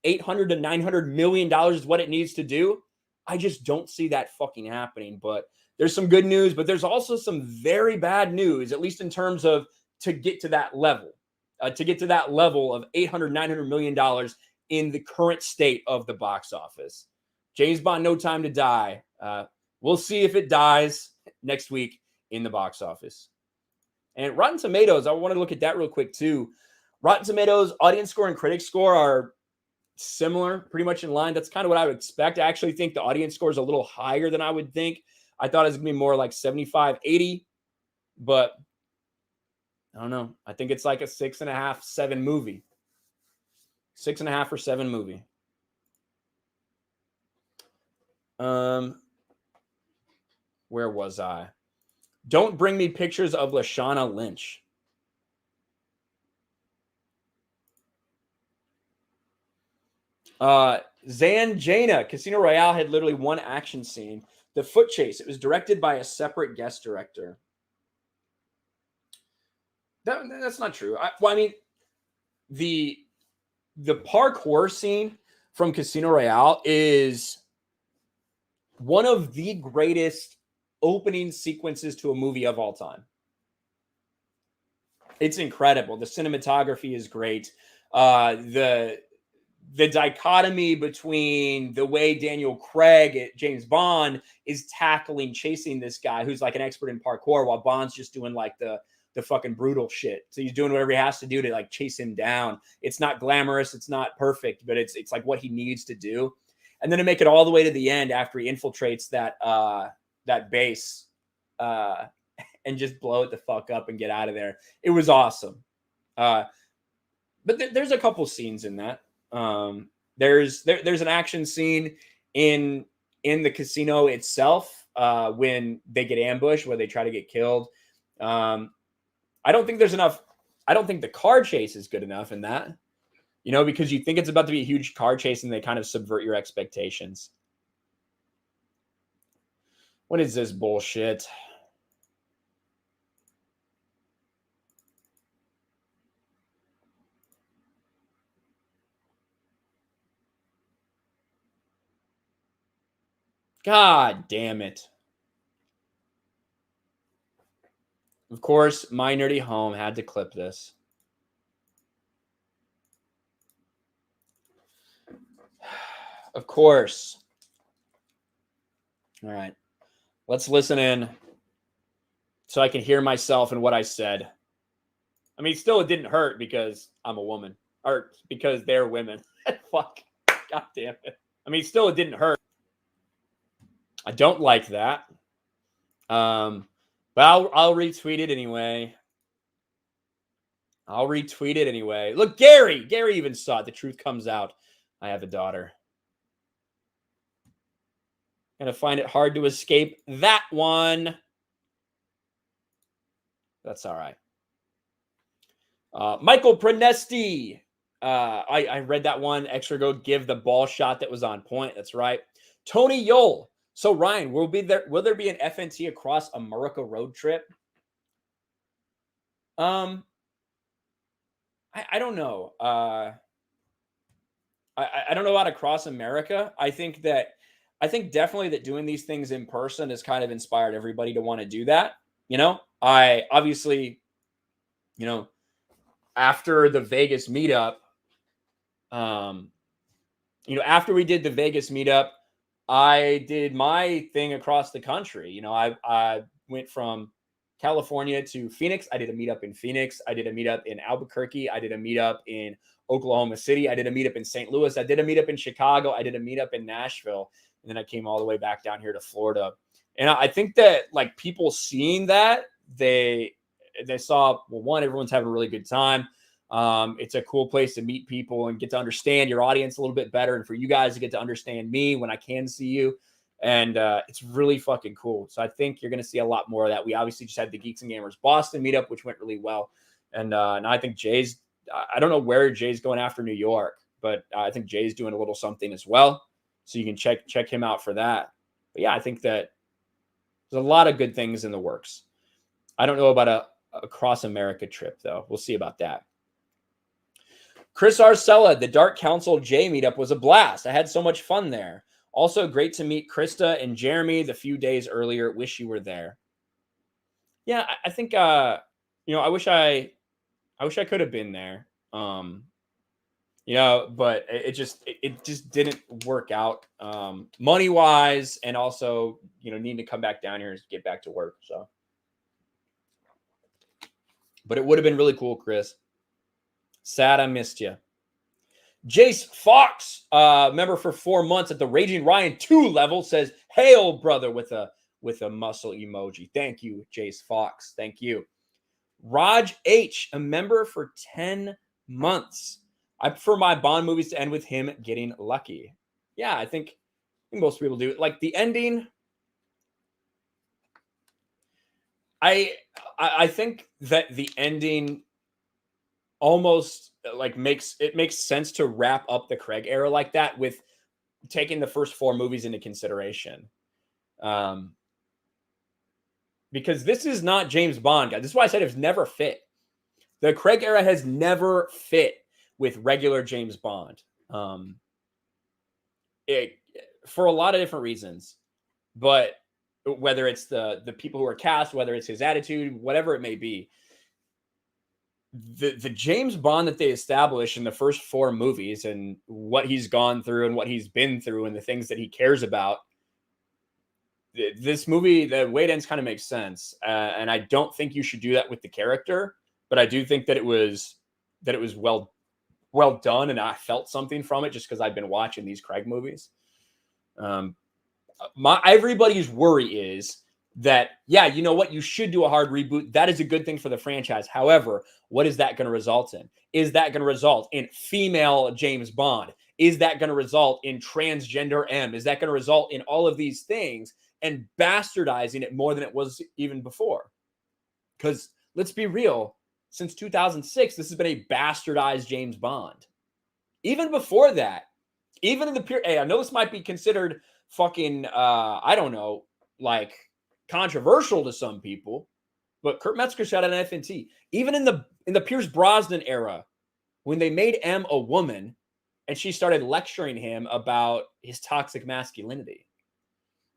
$800 to $900 million is what it needs to do. I just don't see that fucking happening. But there's some good news, but there's also some very bad news, at least in terms of to get to that level of $800, $900 million in the current state of the box office. James Bond, No Time to Die. We'll see if it dies next week in the box office. And Rotten Tomatoes, I want to look at that real quick too. Rotten Tomatoes audience score and critic score are similar, pretty much in line. That's kind of what I would expect. I actually think the audience score is a little higher than I would think. I thought it was going to be more like 75, 80, but I don't know. I think it's like a 6.5, 7 movie. 6.5 or 7 movie. Where was I? Don't bring me pictures of Lashana Lynch. Zanjana, Casino Royale had literally one action scene. The foot chase. It was directed by a separate guest director. That's not true. The parkour scene from Casino Royale is one of the greatest opening sequences to a movie of all time. It's incredible. The cinematography is great. The dichotomy between the way Daniel Craig, James Bond, is chasing this guy who's like an expert in parkour while Bond's just doing like the fucking brutal shit. So he's doing whatever he has to do to like chase him down. It's not glamorous. It's not perfect, but it's like what he needs to do. And then to make it all the way to the end after he infiltrates that base and just blow it the fuck up and get out of there. It was awesome. But there's a couple scenes in that. There's an action scene in the casino itself when they get ambushed, where they try to get killed. I don't think there's enough. I don't think the car chase is good enough in that, because you think it's about to be a huge car chase and they kind of subvert your expectations. What is this bullshit? God damn it. Of course, my nerdy home had to clip this. Of course. All right. Let's listen in so I can hear myself and what I said. I mean, still, it didn't hurt because I'm a woman. Or because they're women. Fuck. God damn it. I mean, still, it didn't hurt. I don't like that. But I'll retweet it anyway. Look, Gary even saw it. The truth comes out. I have a daughter. Gonna find it hard to escape that one. That's all right. Michael Prenesti. I read that one extra ago. Give the ball shot that was on point. That's right. Tony Yole. So Ryan, will there be an FNT across America road trip? I don't know. I don't know about across America. I think definitely that doing these things in person has kind of inspired everybody to want to do that. I obviously, after the Vegas meetup, after we did the Vegas meetup, I did my thing across the country. I went from California to Phoenix. I did a meetup in Phoenix. I did a meetup in Albuquerque. I did a meetup in Oklahoma City. I did a meetup in St. Louis. I did a meetup in Chicago. I did a meetup in Nashville. And then I came all the way back down here to Florida. And I think that like people seeing that, they saw, well, one, everyone's having a really good time. It's a cool place to meet people and get to understand your audience a little bit better. And for you guys to get to understand me when I can see you. And it's really fucking cool. So I think you're going to see a lot more of that. We obviously just had the Geeks and Gamers Boston meetup, which went really well. And now I think I don't know where Jay's going after New York, but I think Jay's doing a little something as well. So you can check him out for that. But yeah, I think that there's a lot of good things in the works. I don't know about a cross America trip though. We'll see about that. Chris Arcella, the Dark Council J meetup was a blast. I had so much fun there. Also great to meet Krista and Jeremy the few days earlier. Wish you were there. Yeah, I think I wish I could have been there. But it just didn't work out money wise, and also needing to come back down here and get back to work. So, but it would have been really cool, Chris. Sad I missed you. Jace Fox, member for 4 months at the Raging Ryan 2 level, says, "Hail, brother," with a muscle emoji. Thank you, Jace Fox. Thank you. Raj H, a member for 10 months. I prefer my Bond movies to end with him getting lucky. Yeah, I think most people do. Like the ending, I think that the ending almost like makes sense to wrap up the Craig era like that with taking the first 4 movies into consideration. Because this is not James Bond, guys. This is why I said it's never fit. The Craig era has never fit with regular James Bond. For a lot of different reasons. But whether it's the people who are cast, whether it's his attitude, whatever it may be, the James Bond that they established in the first 4 movies and what he's gone through and what he's been through and the things that he cares about, this movie, the way it ends kind of makes sense. And I don't think you should do that with the character, but I do think that it was well done. And I felt something from it just because I've been watching these Craig movies. Everybody's worry is that, yeah, you know what? You should do a hard reboot. That is a good thing for the franchise. However, what is that going to result in? Is that going to result in female James Bond? Is that going to result in transgender M? Is that going to result in all of these things and bastardizing it more than it was even before? Because let's be real, since 2006, this has been a bastardized James Bond. Even before that, even in the period, hey, I know this might be considered fucking, I don't know, like controversial to some people, but Kurt Metzger shot an FNT. Even in the Pierce Brosnan era, when they made M a woman and she started lecturing him about his toxic masculinity.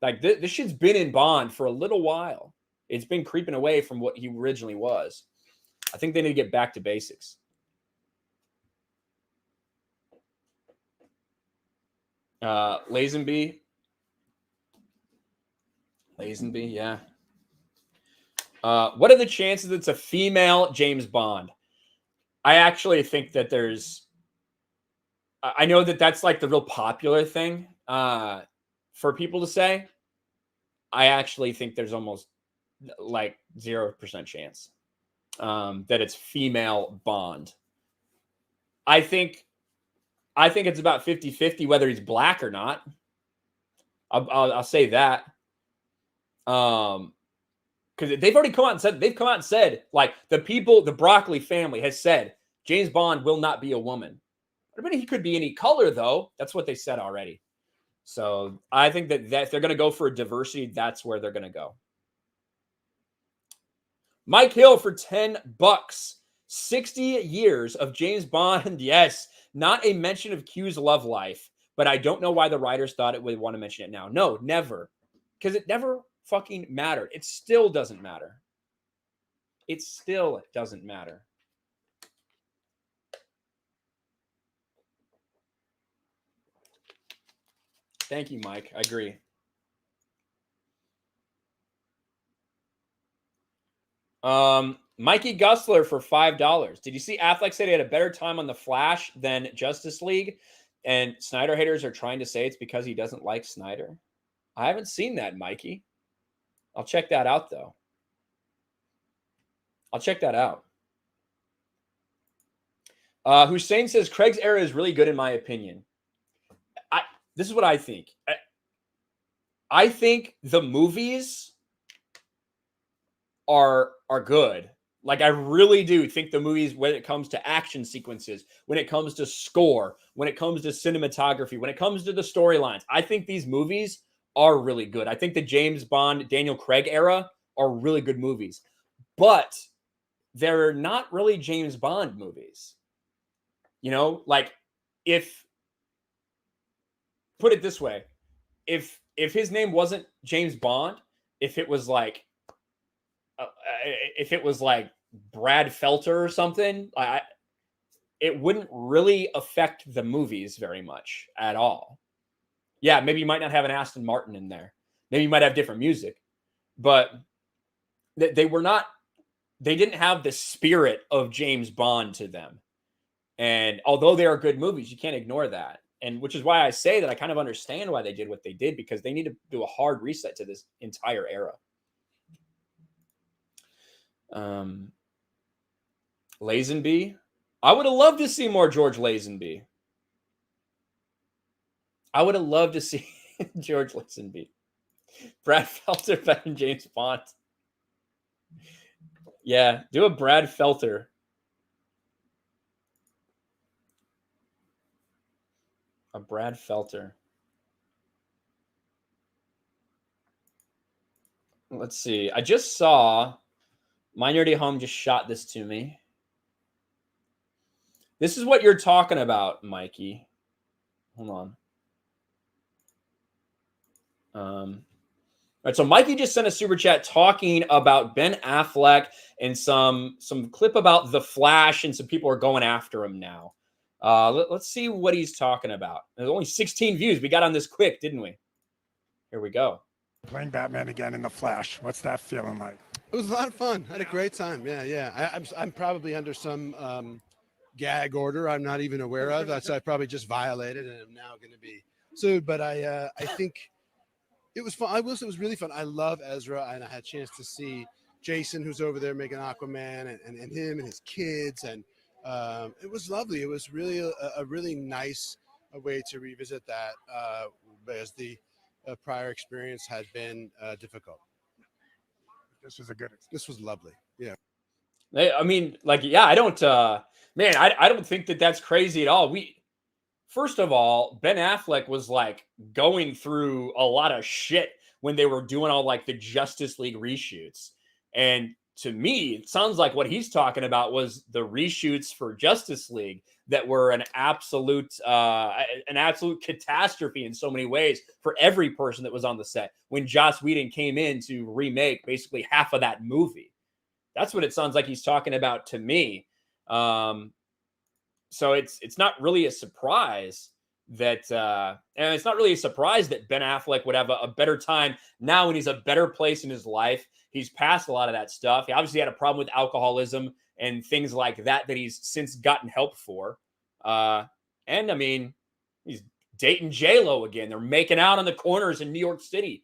Like this shit's been in Bond for a little while. It's been creeping away from what he originally was. I think they need to get back to basics. Lazenby, yeah. What are the chances it's a female James Bond? I actually think that I know that that's like the real popular thing for people to say. I actually think there's almost like 0% chance that it's female Bond. I think it's about 50-50 whether he's black or not. I'll say that. Because they've already come out and said, like the Broccoli family has said, James Bond will not be a woman. I mean, he could be any color though. That's what they said already. So I think that if they're going to go for a diversity, that's where they're going to go. Mike Hill for $10. 60 years of James Bond. Yes. Not a mention of Q's love life, but I don't know why the writers thought it would want to mention it now. No, never. Because it never fucking mattered. It still doesn't matter. It still doesn't matter. Thank you, Mike. I agree. Mikey Gusler for $5. Did you see Affleck said he had a better time on The Flash than Justice League? And Snyder haters are trying to say it's because he doesn't like Snyder. I haven't seen that, Mikey. I'll check that out, though. I'll check that out. Hussein says Craig's era is really good in my opinion. This is what I think. I think the movies are good. Like, I really do think the movies, when it comes to action sequences, when it comes to score, when it comes to cinematography, when it comes to the storylines, I think these movies are really good. I think the James Bond, Daniel Craig era are really good movies. But they're not really James Bond movies. You know, like, put it this way, if his name wasn't James Bond, if it was like Brad Felter or something, it wouldn't really affect the movies very much at all. Yeah, maybe you might not have an Aston Martin in there. Maybe you might have different music, but they didn't have the spirit of James Bond to them. And although they are good movies, you can't ignore that. And which is why I say that I kind of understand why they did what they did, because they need to do a hard reset to this entire era. Lazenby. I would have loved to see more George Lazenby. I would have loved to see George Lazenby. Brad Felter better than James Bond. Yeah, do a Brad Felter. A Brad Felter. Let's see. I just saw Minority Home just shot this to me. This is what you're talking about, Mikey. Hold on. All right, so Mikey just sent a super chat talking about Ben Affleck and some clip about The Flash, and some people are going after him now. Let's see what he's talking about. There's only 16 views. We got on this quick, didn't we? Here we go. Playing Batman again in The Flash. What's that feeling like? It was a lot of fun. I had a great time. Yeah. I'm probably under some gag order I'm not even aware of. So I probably just violated and I'm now going to be sued. But I think it was fun. It was really fun. I love Ezra, and I had a chance to see Jason, who's over there making Aquaman, and him and his kids, and it was lovely. It was really a really nice way to revisit that as the prior experience had been difficult. This was a good experience. This was lovely. Yeah. I mean, like, yeah, I don't, man, I don't think that that's crazy at all. First of all, Ben Affleck was like going through a lot of shit when they were doing all like the Justice League reshoots. And to me, it sounds like what he's talking about was the reshoots for Justice League that were an absolute catastrophe in so many ways for every person that was on the set when Joss Whedon came in to remake basically half of that movie. That's what it sounds like he's talking about to me. So it's not really a surprise that and it's not really a surprise that Ben Affleck would have a better time now when he's a better place in his life. He's past a lot of that stuff. He obviously had a problem with alcoholism and things like that he's since gotten help for. And I mean, he's dating J-Lo again. They're making out on the corners in New York City.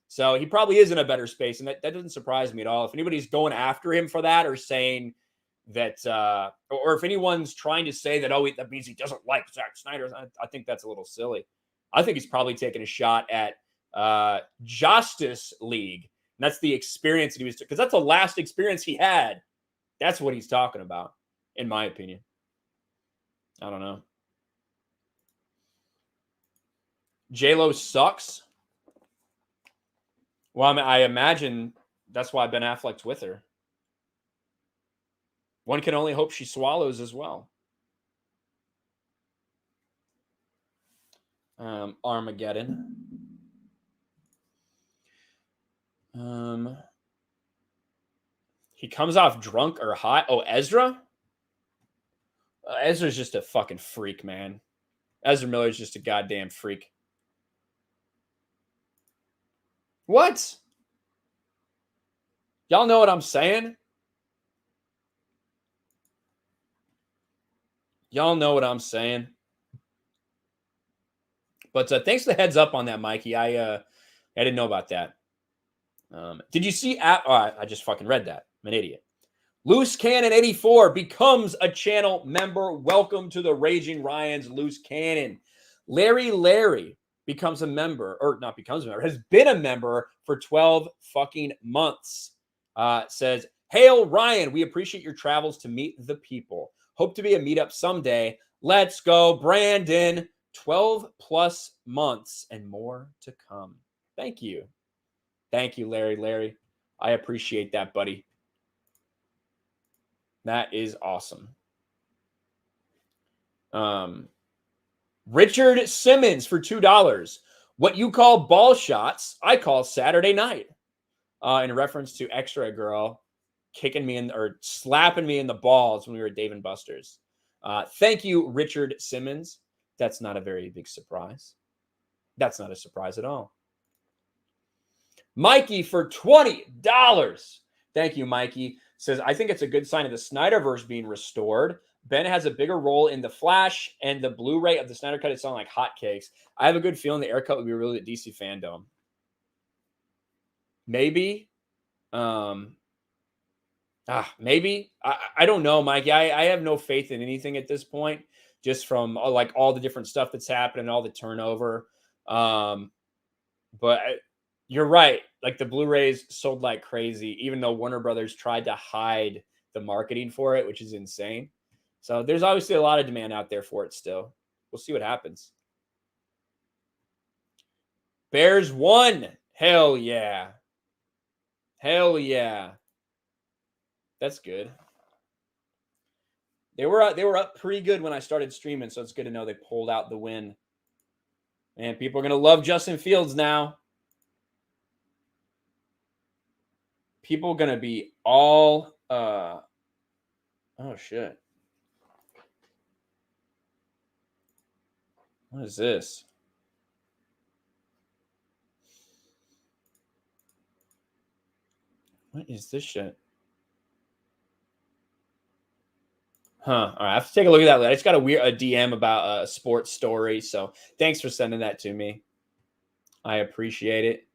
So he probably is in a better space, and that doesn't surprise me at all. If anybody's going after him for that or saying that, or if anyone's trying to say that, oh, that means he doesn't like Zack Snyder, I think that's a little silly. I think he's probably taking a shot at Justice League. And that's the experience that he was, because that's the last experience he had. That's what he's talking about, in my opinion. I don't know. J-Lo sucks. Well, I imagine that's why Ben Affleck's with her. One can only hope she swallows as well. Armageddon. He comes off drunk or high. Oh, Ezra? Ezra's just a fucking freak, man. Ezra Miller's just a goddamn freak. What? Y'all know what I'm saying? Y'all know what I'm saying. But thanks for the heads up on that, Mikey. I didn't know about that. Did you see? I just fucking read that. I'm an idiot. Loose Cannon 84 becomes a channel member. Welcome to the Raging Ryan's Loose Cannon. Larry becomes a member, or not becomes a member, has been a member for 12 fucking months. Says, Hail Ryan, we appreciate your travels to meet the people. Hope to be a meetup someday. Let's go, Brandon. 12 plus months and more to come. Thank you. Thank you, Larry. I appreciate that, buddy. That is awesome. Richard Simmons for $2. What you call ball shots, I call Saturday night. In reference to Extra Girl kicking me in or slapping me in the balls when we were at Dave & Buster's. Thank you, Richard Simmons. That's not a very big surprise. That's not a surprise at all. Mikey for $20. Thank you, Mikey. Says, I think it's a good sign of the Snyderverse being restored. Ben has a bigger role in The Flash, and the Blu-ray of the Snyder Cut is selling like hotcakes. I have a good feeling the Air Cut would be released at DC Fandom. Maybe. Maybe. I don't know, Mikey. I have no faith in anything at this point, just from like all the different stuff that's happening, all the turnover. But you're right. Like the Blu-rays sold like crazy, even though Warner Brothers tried to hide the marketing for it, which is insane. So there's obviously a lot of demand out there for it still. We'll see what happens. Bears won. Hell yeah. Hell yeah. That's good. They were up pretty good when I started streaming, so it's good to know they pulled out the win. And people are going to love Justin Fields now. People are going to be all oh shit. What is this? What is this shit? Huh. All right. I have to take a look at that later. I just got a DM about a sports story. So thanks for sending that to me. I appreciate it.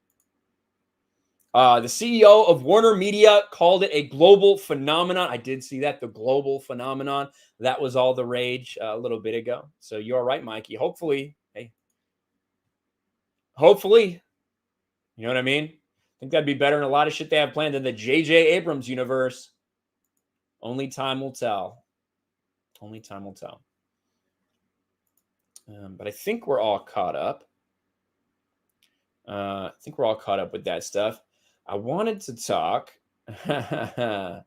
The CEO of Warner Media called it a global phenomenon. I did see that, the global phenomenon. That was all the rage a little bit ago. So you're right, Mikey. Hopefully, hopefully, you know what I mean? I think that'd be better than a lot of shit they have planned in the J.J. Abrams universe. Only time will tell. Only time will tell. But I think we're all caught up. I think we're all caught up with that stuff. I wanted to talk. And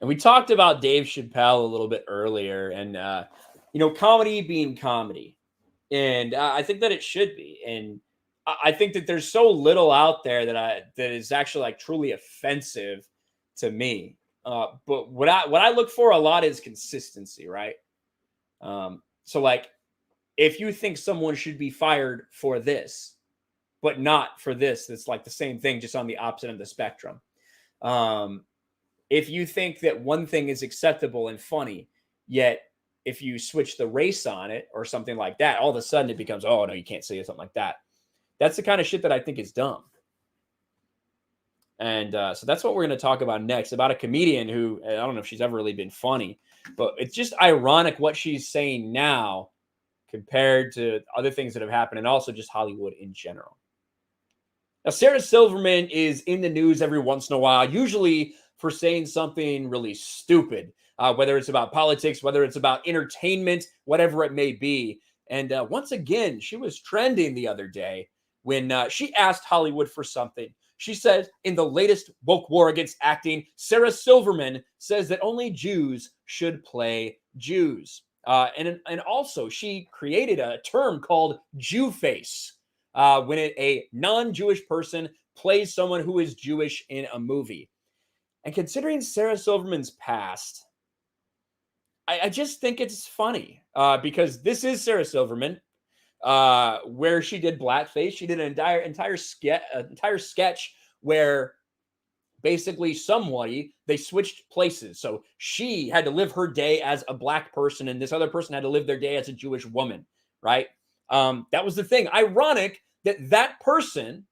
we talked about Dave Chappelle a little bit earlier, and comedy being comedy, and I think that it should be. And I think that there's so little out there that is actually like truly offensive to me. But what I look for a lot is consistency, right? So like, if you think someone should be fired for this, but not for this, that's like the same thing, just on the opposite end of the spectrum. If you think that one thing is acceptable and funny, yet if you switch the race on it or something like that, all of a sudden it becomes, oh, no, you can't say something like that. That's the kind of shit that I think is dumb. And so that's what we're going to talk about next, about a comedian who, I don't know if she's ever really been funny, but it's just ironic what she's saying now compared to other things that have happened, and also just Hollywood in general. Now, Sarah Silverman is in the news every once in a while, usually for saying something really stupid, whether it's about politics, whether it's about entertainment, whatever it may be. And once again, she was trending the other day when she asked Hollywood for something She says in the latest woke war against acting, Sarah Silverman says that only Jews should play Jews. And also, she created a term called Jew face when a non-Jewish person plays someone who is Jewish in a movie. And considering Sarah Silverman's past, I just think it's funny because this is Sarah Silverman, where she did blackface. She did an entire sketch where basically they switched places. So she had to live her day as a black person, and this other person had to live their day as a Jewish woman, right? That was the thing. Ironic that person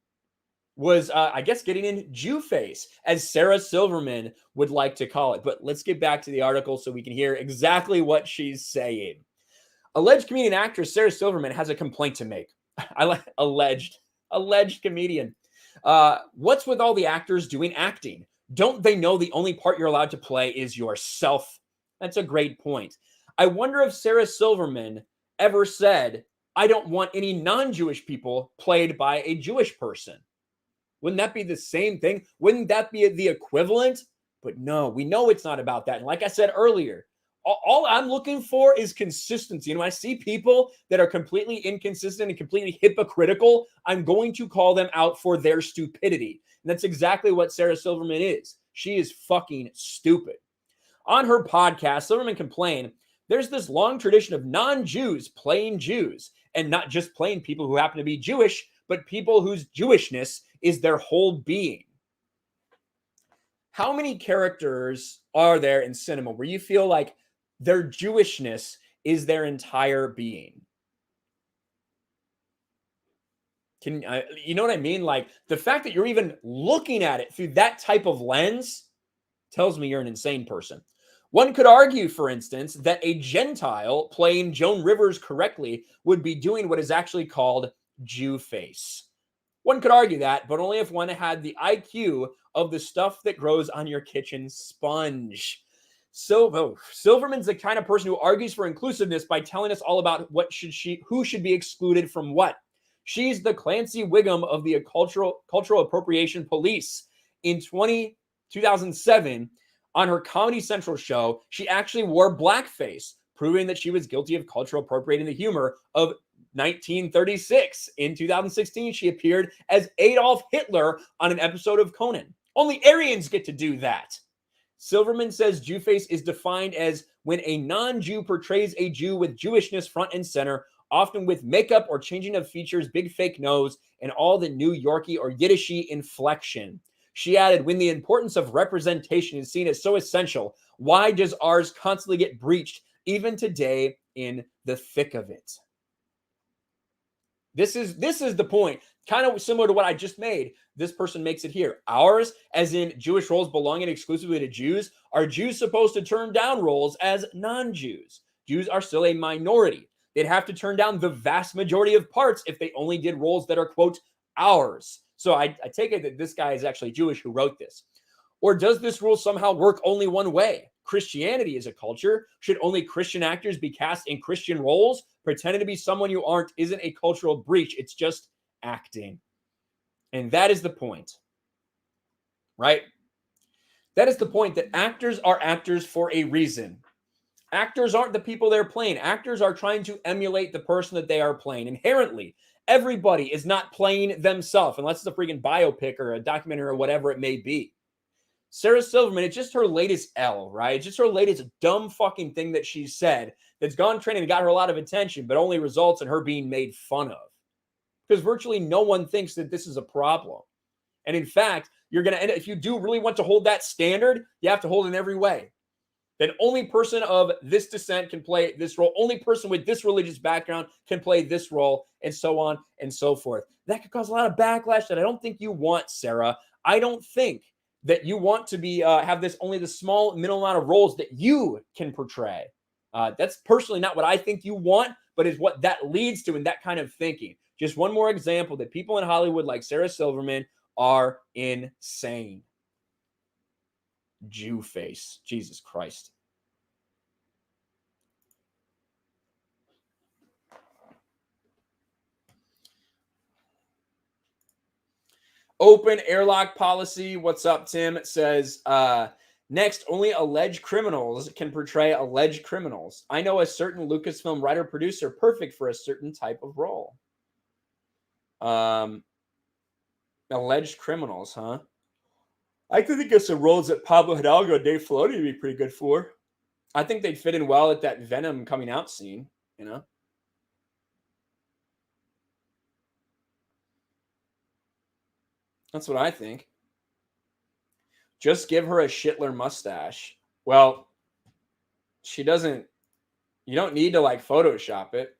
was, I guess, getting in Jew face, as Sarah Silverman would like to call it. But let's get back to the article so we can hear exactly what she's saying. Alleged comedian actress Sarah Silverman has a complaint to make. I like alleged comedian. What's with all the actors doing acting? Don't they know the only part you're allowed to play is yourself? That's a great point. I wonder if Sarah Silverman ever said, I don't want any non-Jewish people played by a Jewish person. Wouldn't that be the same thing? Wouldn't that be the equivalent? But no, we know it's not about that. And like I said earlier, all I'm looking for is consistency. And when I see people that are completely inconsistent and completely hypocritical, I'm going to call them out for their stupidity. And that's exactly what Sarah Silverman is. She is fucking stupid. On her podcast, Silverman complained, there's this long tradition of non-Jews playing Jews, and not just playing people who happen to be Jewish, but people whose Jewishness is their whole being. How many characters are there in cinema where you feel like their Jewishness is their entire being? You know what I mean? Like, the fact that you're even looking at it through that type of lens tells me you're an insane person. One could argue, for instance, that a Gentile playing Joan Rivers correctly would be doing what is actually called Jew face. One could argue that, but only if one had the IQ of the stuff that grows on your kitchen sponge. Silverman's the kind of person who argues for inclusiveness by telling us all about who should be excluded from what. She's the Clancy Wiggum of the cultural appropriation police. In 2007, on her Comedy Central show, she actually wore blackface, proving that she was guilty of cultural appropriating the humor of 1936. In 2016, she appeared as Adolf Hitler on an episode of Conan. Only Aryans get to do that. Silverman says Jewface is defined as when a non-Jew portrays a Jew with Jewishness front and center, often with makeup or changing of features, big fake nose, and all the New Yorkie or Yiddishy inflection. She added, when the importance of representation is seen as so essential, why does ours constantly get breached, even today in the thick of it? This is the point, kind of similar to what I just made. This person makes it here. Ours, as in Jewish roles belonging exclusively to Jews, are Jews supposed to turn down roles as non-Jews? Jews are still a minority. They'd have to turn down the vast majority of parts if they only did roles that are, quote, ours. So I take it that this guy is actually Jewish who wrote this. Or does this rule somehow work only one way? Christianity is a culture. Should only Christian actors be cast in Christian roles? Pretending to be someone you aren't isn't a cultural breach. It's just acting. And that is the point, right? That is the point, that actors are actors for a reason. Actors aren't the people they're playing. Actors are trying to emulate the person that they are playing. Inherently, everybody is not playing themselves, unless it's a freaking biopic or a documentary or whatever it may be. Sarah Silverman, it's just her latest L, right? It's just her latest dumb fucking thing that she said that's gone trending and got her a lot of attention, but only results in her being made fun of. Because virtually no one thinks that this is a problem. And in fact, you're going to end up, if you do really want to hold that standard, you have to hold it in every way. That only person of this descent can play this role. Only person with this religious background can play this role, and so on and so forth. That could cause a lot of backlash that I don't think you want, Sarah. I don't think that you want to be have this only the small minimal amount of roles that you can portray. That's personally not what I think you want, but is what that leads to in that kind of thinking. Just one more example that people in Hollywood like Sarah Silverman are insane. Jew face. Jesus Christ. Open airlock policy. What's up, Tim? It says, next, only alleged criminals can portray alleged criminals. I know a certain Lucasfilm writer-producer perfect for a certain type of role. Alleged criminals, huh? I could think of some roles that Pablo Hidalgo and Dave Filoni would be pretty good for. I think they'd fit in well at that Venom coming out scene, you know? That's what I think. Just give her a Shitler mustache. Well, she doesn't. You don't need to like Photoshop it.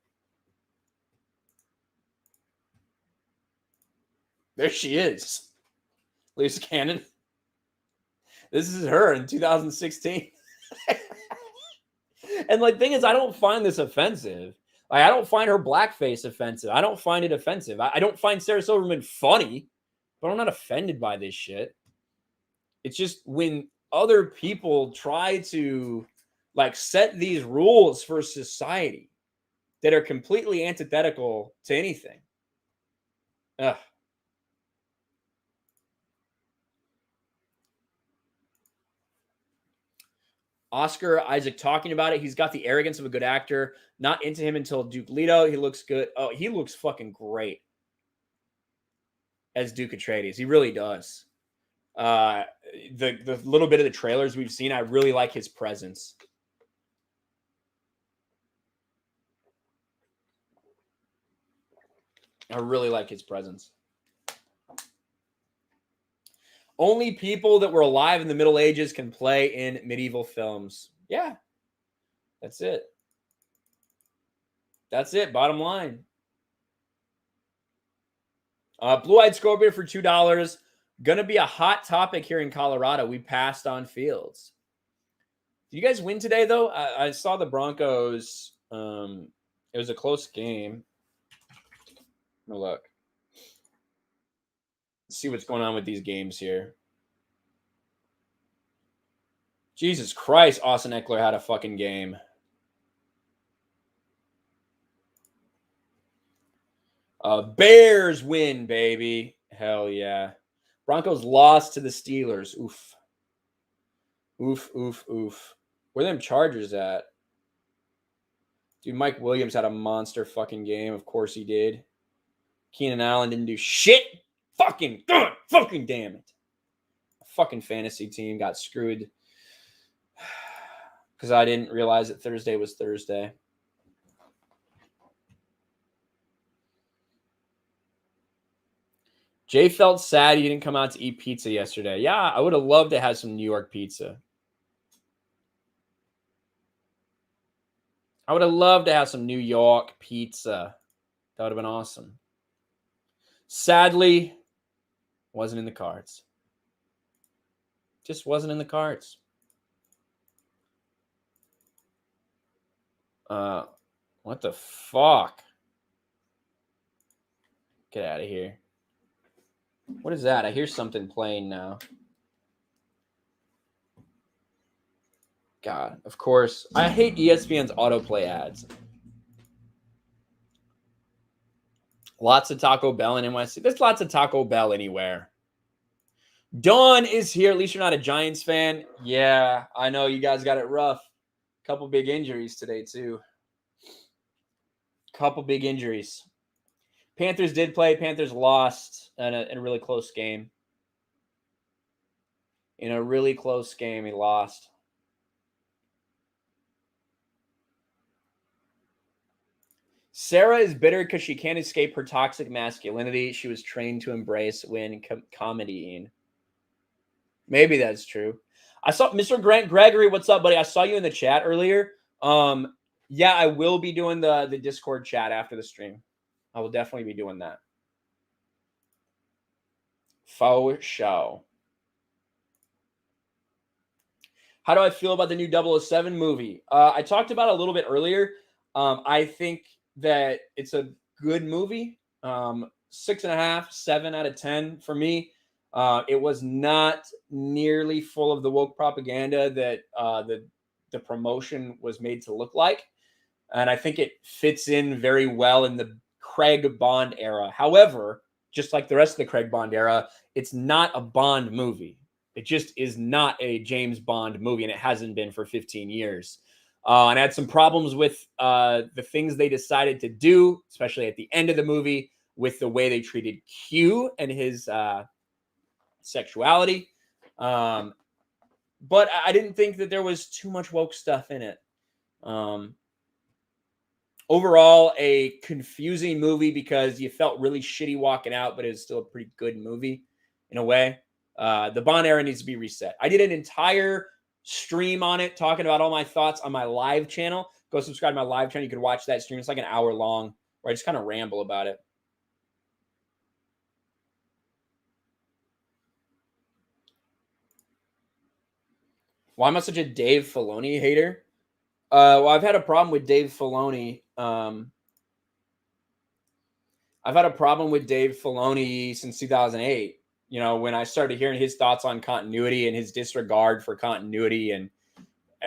There she is. Lisa Cannon. This is her in 2016. And like, thing is, I don't find this offensive. Like, I don't find her blackface offensive. I don't find it offensive. I don't find Sarah Silverman funny, but I'm not offended by this shit. It's just when other people try to like set these rules for society that are completely antithetical to anything. Ugh. Oscar Isaac talking about it. He's got the arrogance of a good actor. Not into him until Duke Leto. He looks good. Oh, he looks fucking great as Duke Atreides. He really does. The little bit of the trailers we've seen, I really like his presence. I really like his presence. Only people that were alive in the Middle Ages can play in medieval films. Yeah. That's it. That's it. Bottom line. Blue-eyed scorpion for $2. Gonna be a hot topic here in Colorado. We passed on Fields. Did you guys win today, though? I saw the Broncos. It was a close game. No look. Let's see what's going on with these games here. Jesus Christ, Austin Eckler had a fucking game. Bears win, baby. Hell yeah. Broncos lost to the Steelers. Oof. Oof, oof, oof. Where them Chargers at? Dude, Mike Williams had a monster fucking game. Of course he did. Keenan Allen didn't do shit. Fucking God, fucking damn it. A fucking fantasy team got screwed because I didn't realize that Thursday was Thursday. Jay felt sad he didn't come out to eat pizza yesterday. Yeah, I would have loved to have some New York pizza. I would have loved to have some New York pizza. That would have been awesome. Sadly, wasn't in the cards. Just wasn't in the cards. What the fuck? Get out of here. What is that? I hear something playing now. God, of course. I hate ESPN's autoplay ads. Lots of Taco Bell in NYC. There's lots of Taco Bell anywhere. Dawn is here. At least you're not a Giants fan. Yeah, I know you guys got it rough. Couple big injuries today, too. Couple big injuries. Panthers did play. Panthers lost in a really close game. In a really close game, he lost. Sarah is bitter because she can't escape her toxic masculinity she was trained to embrace when comedying. Maybe that's true. I saw Mr. Grant Gregory. What's up, buddy? I saw you in the chat earlier. Yeah, I will be doing the Discord chat after the stream. I will definitely be doing that. Faux show. How do I feel about the new 007 movie? I talked about it a little bit earlier. I think that it's a good movie. 6.5, 7 out of 10 for me. It was not nearly full of the woke propaganda that the promotion was made to look like. And I think it fits in very well in the Craig Bond era. However, just like the rest of the Craig Bond era, it's not a Bond movie. It just is not a James Bond movie, and it hasn't been for 15 years. And I had some problems with the things they decided to do, especially at the end of the movie, with the way they treated Q and his sexuality. But I didn't think that there was too much woke stuff in it. Overall, a confusing movie because you felt really shitty walking out, but it was still a pretty good movie in a way. The Bond era needs to be reset. I did an entire stream on it, talking about all my thoughts on my live channel. Go subscribe to my live channel. You can watch that stream. It's like an hour long where I just kind of ramble about it. Why am I such a Dave Filoni hater? Well, I've had a problem with Dave Filoni. I've had a problem with Dave Filoni since 2008. You know, when I started hearing his thoughts on continuity and his disregard for continuity. And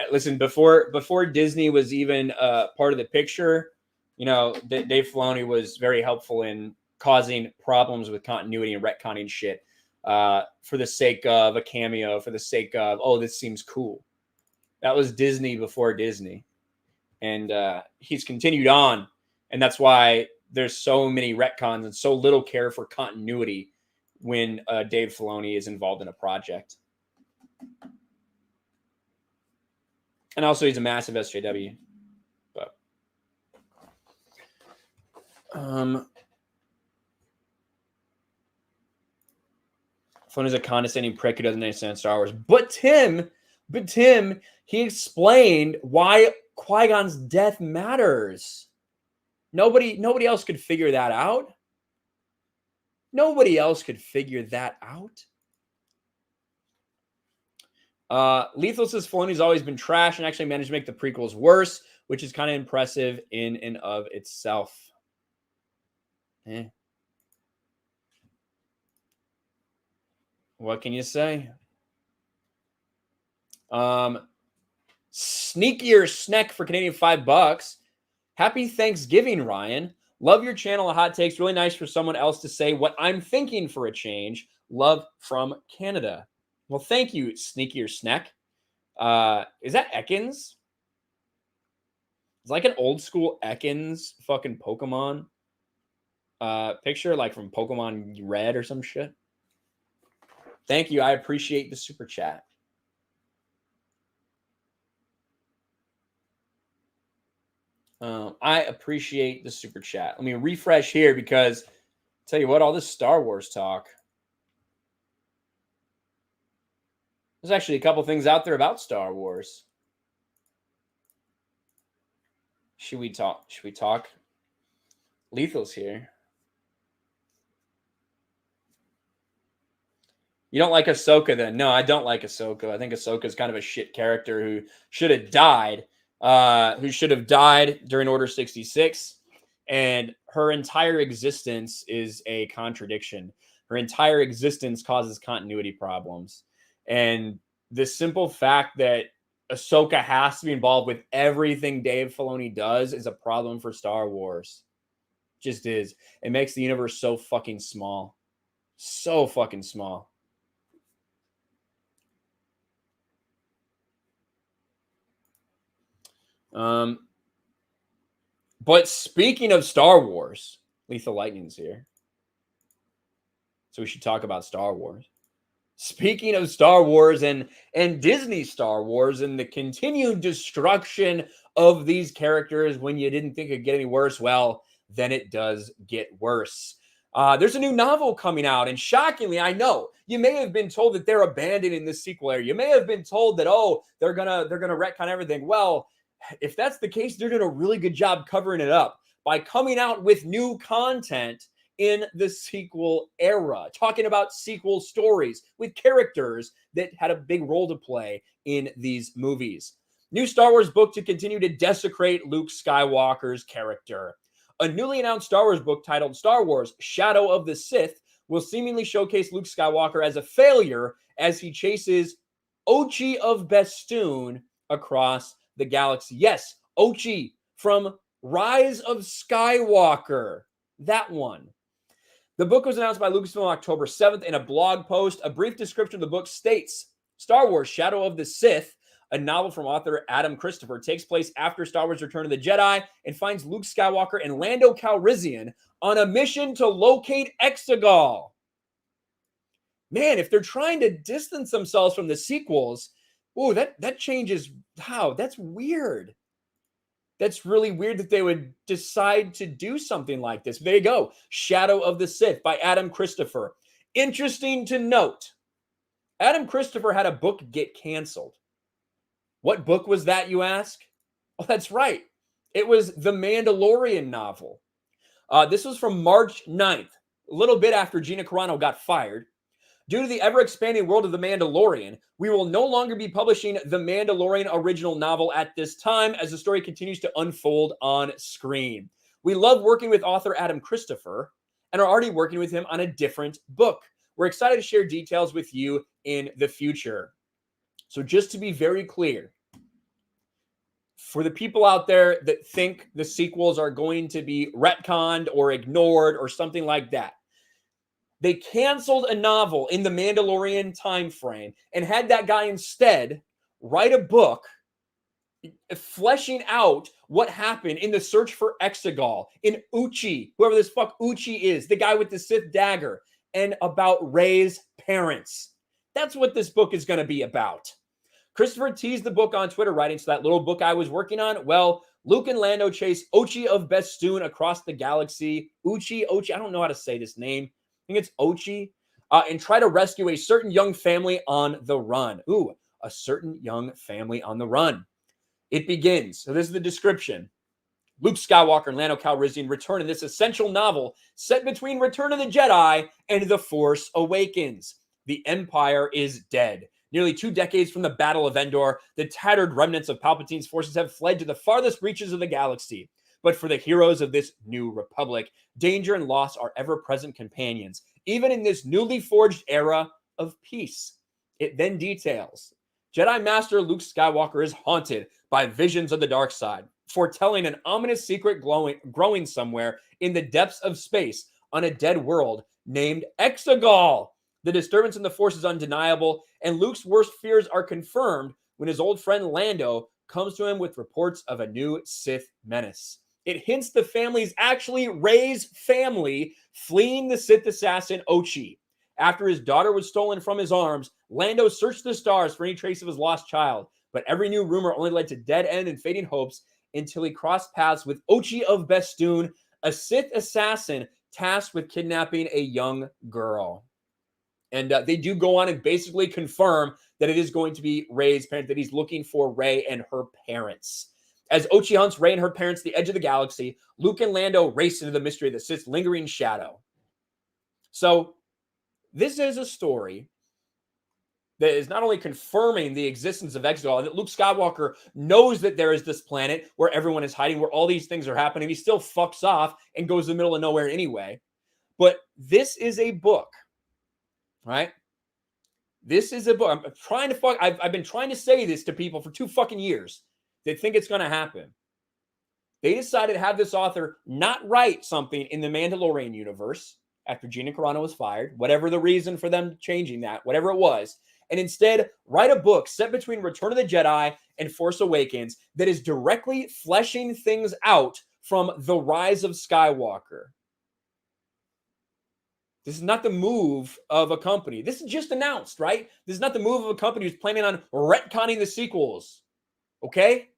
listen, before Disney was even part of the picture, you know, Dave Filoni was very helpful in causing problems with continuity and retconning shit for the sake of a cameo, for the sake of, oh, this seems cool. That was Disney before Disney. And he's continued on. And that's why there's so many retcons and so little care for continuity when Dave Filoni is involved in a project. And also he's a massive SJW. But Filoni is a condescending prick who doesn't understand Star Wars. But Tim, he explained why Qui-Gon's death matters. Nobody else could figure that out. Nobody else could figure that out. Lethal says Filoni's always been trash and actually managed to make the prequels worse, which is kind of impressive in and of itself. What can you say? Sneakier Snack for Canadian $5. Happy Thanksgiving, Ryan. Love your channel of hot takes. Really nice for someone else to say what I'm thinking for a change. Love from Canada. Well, thank you, Sneakier Snack. Is that Ekans? It's like an old school Ekans fucking Pokemon picture, like from Pokemon Red or some shit. Thank you. I appreciate the super chat. I appreciate the super chat. Let me refresh here because tell you what, all this Star Wars talk. There's actually a couple things out there about Star Wars. Should we talk? Lethal's here. You don't like Ahsoka then? No, I don't like Ahsoka. I think Ahsoka is kind of a shit character who should have died. During Order 66. And her entire existence is a contradiction. Her entire existence causes continuity problems. And the simple fact that Ahsoka has to be involved with everything Dave Filoni does is a problem for Star Wars. Just is. It makes the universe so fucking small. So fucking small. But speaking of Star Wars, Lethal Lightning's here. So we should talk about Star Wars. Speaking of Star Wars and Disney Star Wars and the continued destruction of these characters when you didn't think it'd get any worse, well, then it does get worse. There's a new novel coming out, and shockingly, I know you may have been told that they're abandoning the sequel area. You may have been told that, oh, they're gonna retcon everything. Well, if that's the case, they're doing a really good job covering it up by coming out with new content in the sequel era, talking about sequel stories with characters that had a big role to play in these movies. New Star Wars book to continue to desecrate Luke Skywalker's character. A newly announced Star Wars book titled Star Wars Shadow of the Sith will seemingly showcase Luke Skywalker as a failure as he chases Ochi of Bestoon across the galaxy. Yes, Ochi from Rise of Skywalker. That one. The book was announced by Lucasfilm on October 7th in a blog post. A brief description of the book states, Star Wars Shadow of the Sith, a novel from author Adam Christopher, takes place after Star Wars Return of the Jedi and finds Luke Skywalker and Lando Calrissian on a mission to locate Exegol. Man, if they're trying to distance themselves from the sequels, oh, that changes how. That's weird. That's really weird that they would decide to do something like this. There you go. Shadow of the Sith by Adam Christopher. Interesting to note, Adam Christopher had a book get canceled. What book was that, you ask? Oh, that's right. It was the Mandalorian novel. This was from March 9th, a little bit after Gina Carano got fired. Due to the ever-expanding world of The Mandalorian, we will no longer be publishing The Mandalorian original novel at this time as the story continues to unfold on screen. We love working with author Adam Christopher and are already working with him on a different book. We're excited to share details with you in the future. So just to be very clear, for the people out there that think the sequels are going to be retconned or ignored or something like that, they canceled a novel in the Mandalorian time frame and had that guy instead write a book fleshing out what happened in the search for Exegol, in Uchi, whoever this fuck Uchi is, the guy with the Sith dagger, and about Rey's parents. That's what this book is going to be about. Christopher teased the book on Twitter, writing, so that little book I was working on, well, Luke and Lando chase Ochi of Bestoon across the galaxy. Ochi, I don't know how to say this name. I think it's Ochi, and try to rescue a certain young family on the run. Ooh, a certain young family on the run. It begins. So this is the description. Luke Skywalker and Lando Calrissian return in this essential novel set between Return of the Jedi and The Force Awakens. The Empire is dead. Nearly 2 decades from the Battle of Endor, the tattered remnants of Palpatine's forces have fled to the farthest reaches of the galaxy. But for the heroes of this new republic, danger and loss are ever-present companions, even in this newly forged era of peace. It then details, Jedi Master Luke Skywalker is haunted by visions of the dark side, foretelling an ominous secret growing somewhere in the depths of space on a dead world named Exegol. The disturbance in the Force is undeniable, and Luke's worst fears are confirmed when his old friend Lando comes to him with reports of a new Sith menace. It hints the family is actually Rey's family fleeing the Sith assassin Ochi. After his daughter was stolen from his arms, Lando searched the stars for any trace of his lost child, but every new rumor only led to dead end and fading hopes until he crossed paths with Ochi of Bestoon, a Sith assassin tasked with kidnapping a young girl. And they do go on and basically confirm that it is going to be Rey's parents, that he's looking for Rey and her parents. As Ochi hunts Rey and her parents to the edge of the galaxy, Luke and Lando race into the mystery of the Sith's lingering shadow. So this is a story that is not only confirming the existence of Exegol, that Luke Skywalker knows that there is this planet where everyone is hiding, where all these things are happening. He still fucks off and goes to the middle of nowhere anyway. But this is a book, right? This is a book. I've been trying to say this to people for 2 fucking years. They think it's going to happen. They decided to have this author not write something in the Mandalorian universe after Gina Carano was fired, whatever the reason for them changing that, whatever it was, and instead write a book set between Return of the Jedi and Force Awakens that is directly fleshing things out from the rise of Skywalker. This is not the move of a company. This is just announced, right? This is not the move of a company who's planning on retconning the sequels. Okay?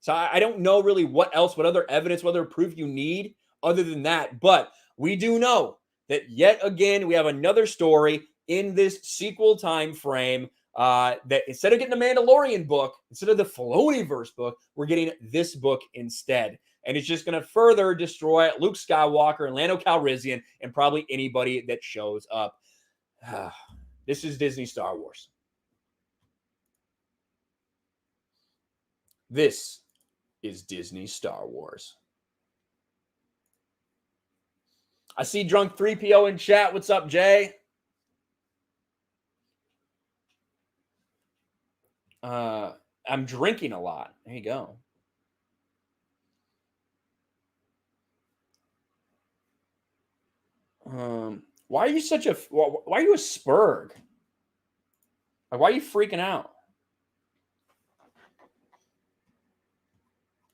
So I don't know really what other evidence, what other proof you need other than that. But we do know that yet again, we have another story in this sequel time frame that instead of getting the Mandalorian book, instead of the Filoniverse book, we're getting this book instead. And it's just going to further destroy Luke Skywalker and Lando Calrissian and probably anybody that shows up. This is Disney Star Wars. This is Disney Star Wars. I see Drunk 3PO in chat. What's up, Jay? I'm drinking a lot. There you go. Why are you such a? Why are you a spurg? Like, why are you freaking out?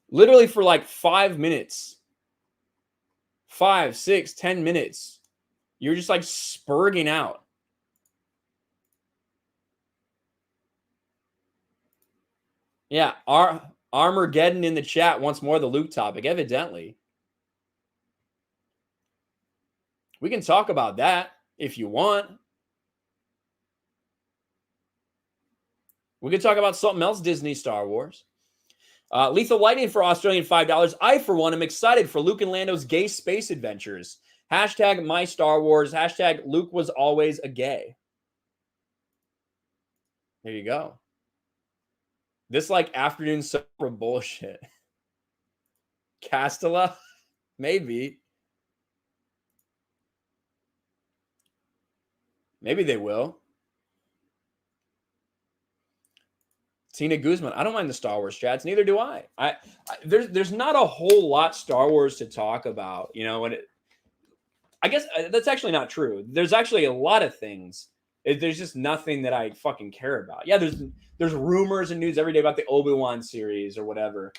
Literally for like 5 minutes, 5, 6, 10 minutes, you're just like spurging out. Yeah, Armageddon in the chat wants more of the Luke topic, evidently. We can talk about that if you want. We could talk about something else Disney Star Wars. Lethal Lightning for Australian $5. I, for one, am excited for Luke and Lando's gay space adventures. Hashtag my Star Wars. Hashtag Luke was always a gay. There you go. This like afternoon soap for bullshit. Castella? Maybe. Maybe they will. Tina Guzman. I don't mind the Star Wars chats. Neither do I. There's not a whole lot Star Wars to talk about, you know. And I guess that's actually not true. There's actually a lot of things. There's just nothing that I fucking care about. Yeah, there's rumors and news every day about the Obi-Wan series or whatever.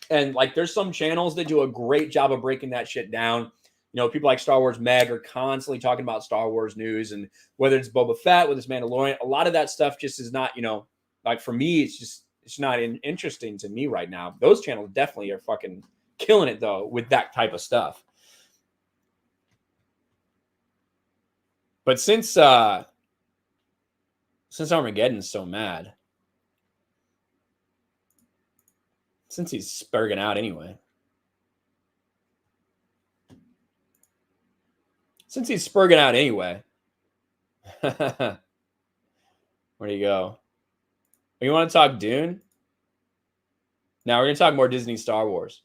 And like, there's some channels that do a great job of breaking that shit down. You know, people like Star Wars Meg are constantly talking about Star Wars news, and whether it's Boba Fett, whether it's Mandalorian, a lot of that stuff just is not, you know, like for me, it's not interesting to me right now. Those channels definitely are fucking killing it though with that type of stuff. But since Armageddon's so mad, since he's spurging out anyway. Since he's spurging out anyway. Where do you go? You want to talk Dune? Now we're going to talk more Disney Star Wars.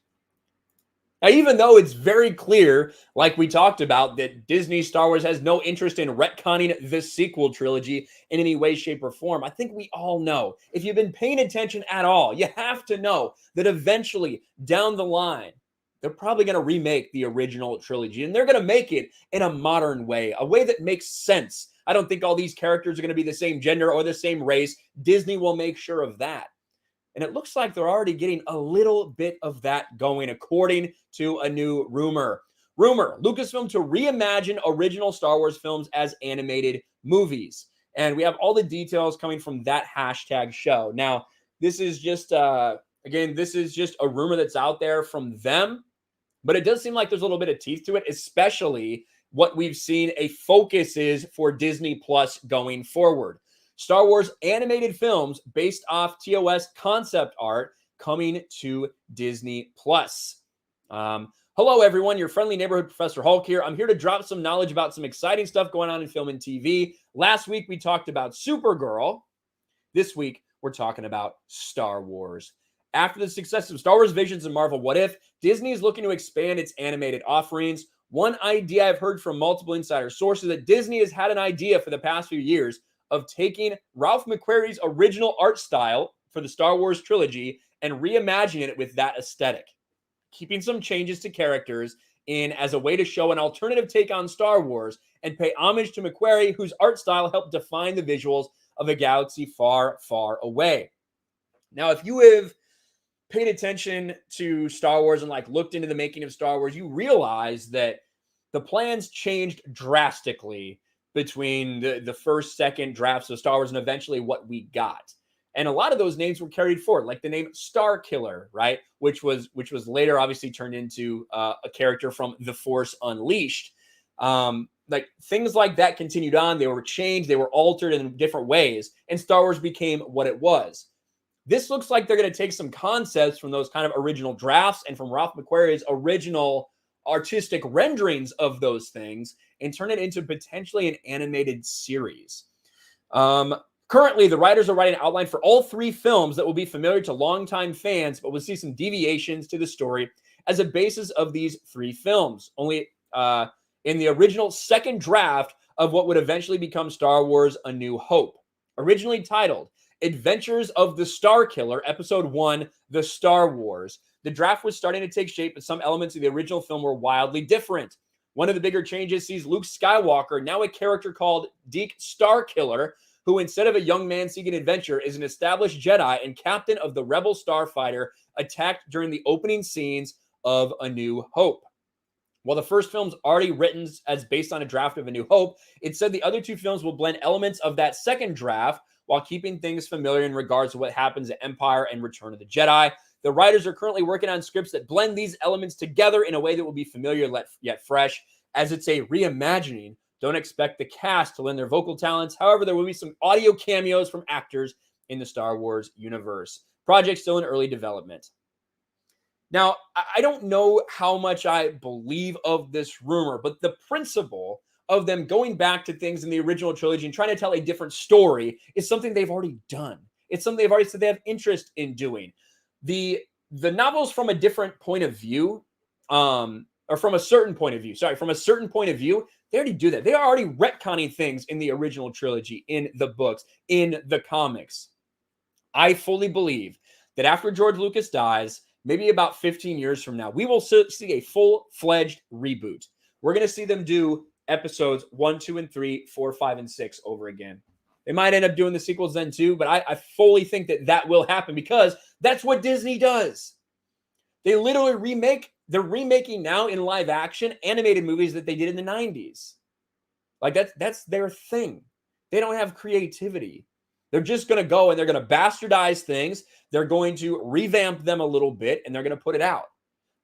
Now, even though it's very clear, like we talked about, that Disney Star Wars has no interest in retconning the sequel trilogy in any way, shape, or form, I think we all know, if you've been paying attention at all, you have to know that eventually down the line, they're probably going to remake the original trilogy, and they're going to make it in a modern way, a way that makes sense. I don't think all these characters are going to be the same gender or the same race. Disney will make sure of that. And it looks like they're already getting a little bit of that going, according to a new rumor. Lucasfilm to reimagine original Star Wars films as animated movies. And we have all the details coming from that hashtag show. Now, this is just, again, this is just a rumor that's out there from them. But it does seem like there's a little bit of teeth to it, especially what we've seen a focus is for Disney Plus going forward. Star Wars animated films based off TOS concept art coming to Disney Plus. Hello, everyone. Your friendly neighborhood Professor Hulk here. I'm here to drop some knowledge about some exciting stuff going on in film and TV. Last week, we talked about Supergirl. This week, we're talking about Star Wars. After the success of Star Wars Visions and Marvel What If, Disney is looking to expand its animated offerings. One idea I've heard from multiple insider sources that Disney has had an idea for the past few years of taking Ralph McQuarrie's original art style for the Star Wars trilogy and reimagining it with that aesthetic, keeping some changes to characters in as a way to show an alternative take on Star Wars and pay homage to McQuarrie, whose art style helped define the visuals of a galaxy far, far away. Now, if you have paid attention to Star Wars and like looked into the making of Star Wars, you realize that the plans changed drastically between the first, second drafts of Star Wars and eventually what we got. And a lot of those names were carried forward, like the name Star Killer, right? Which was later obviously turned into a character from The Force Unleashed. Like things like that continued on. They were changed. They were altered in different ways. And Star Wars became what it was. This looks like they're going to take some concepts from those kind of original drafts and from Ralph McQuarrie's original artistic renderings of those things and turn it into potentially an animated series. Currently, the writers are writing an outline for all three films that will be familiar to longtime fans, but we'll see some deviations to the story as a basis of these three films. Only in the original second draft of what would eventually become Star Wars A New Hope. Originally titled Adventures of the Star Killer, Episode 1, The Star Wars. The draft was starting to take shape, but some elements of the original film were wildly different. One of the bigger changes sees Luke Skywalker, now a character called Deke Starkiller, who instead of a young man seeking adventure is an established Jedi and captain of the Rebel starfighter attacked during the opening scenes of A New Hope. While the first film's already written as based on a draft of A New Hope, it said the other two films will blend elements of that second draft while keeping things familiar in regards to what happens at Empire and Return of the Jedi. The writers are currently working on scripts that blend these elements together in a way that will be familiar yet fresh. As it's a reimagining, don't expect the cast to lend their vocal talents. However, there will be some audio cameos from actors in the Star Wars universe. Project still in early development. Now, I don't know how much I believe of this rumor, but the principle of them going back to things in the original trilogy and trying to tell a different story is something they've already done. It's something they've already said they have interest in doing. The novels from a different point of view, or from a certain point of view, from a certain point of view, they already do that. They are already retconning things in the original trilogy, in the books, in the comics. I fully believe that after George Lucas dies, maybe about 15 years from now, we will see a full-fledged reboot. We're going to see them do episodes 1, 2, and 3, 4, 5, and 6 over again. They might end up doing the sequels then too, but I fully think that will happen because that's what Disney does. They literally they're remaking now in live action animated movies that they did in the 90s. Like that's their thing. They don't have creativity. They're just going to go and they're going to bastardize things. They're going to revamp them a little bit and they're going to put it out.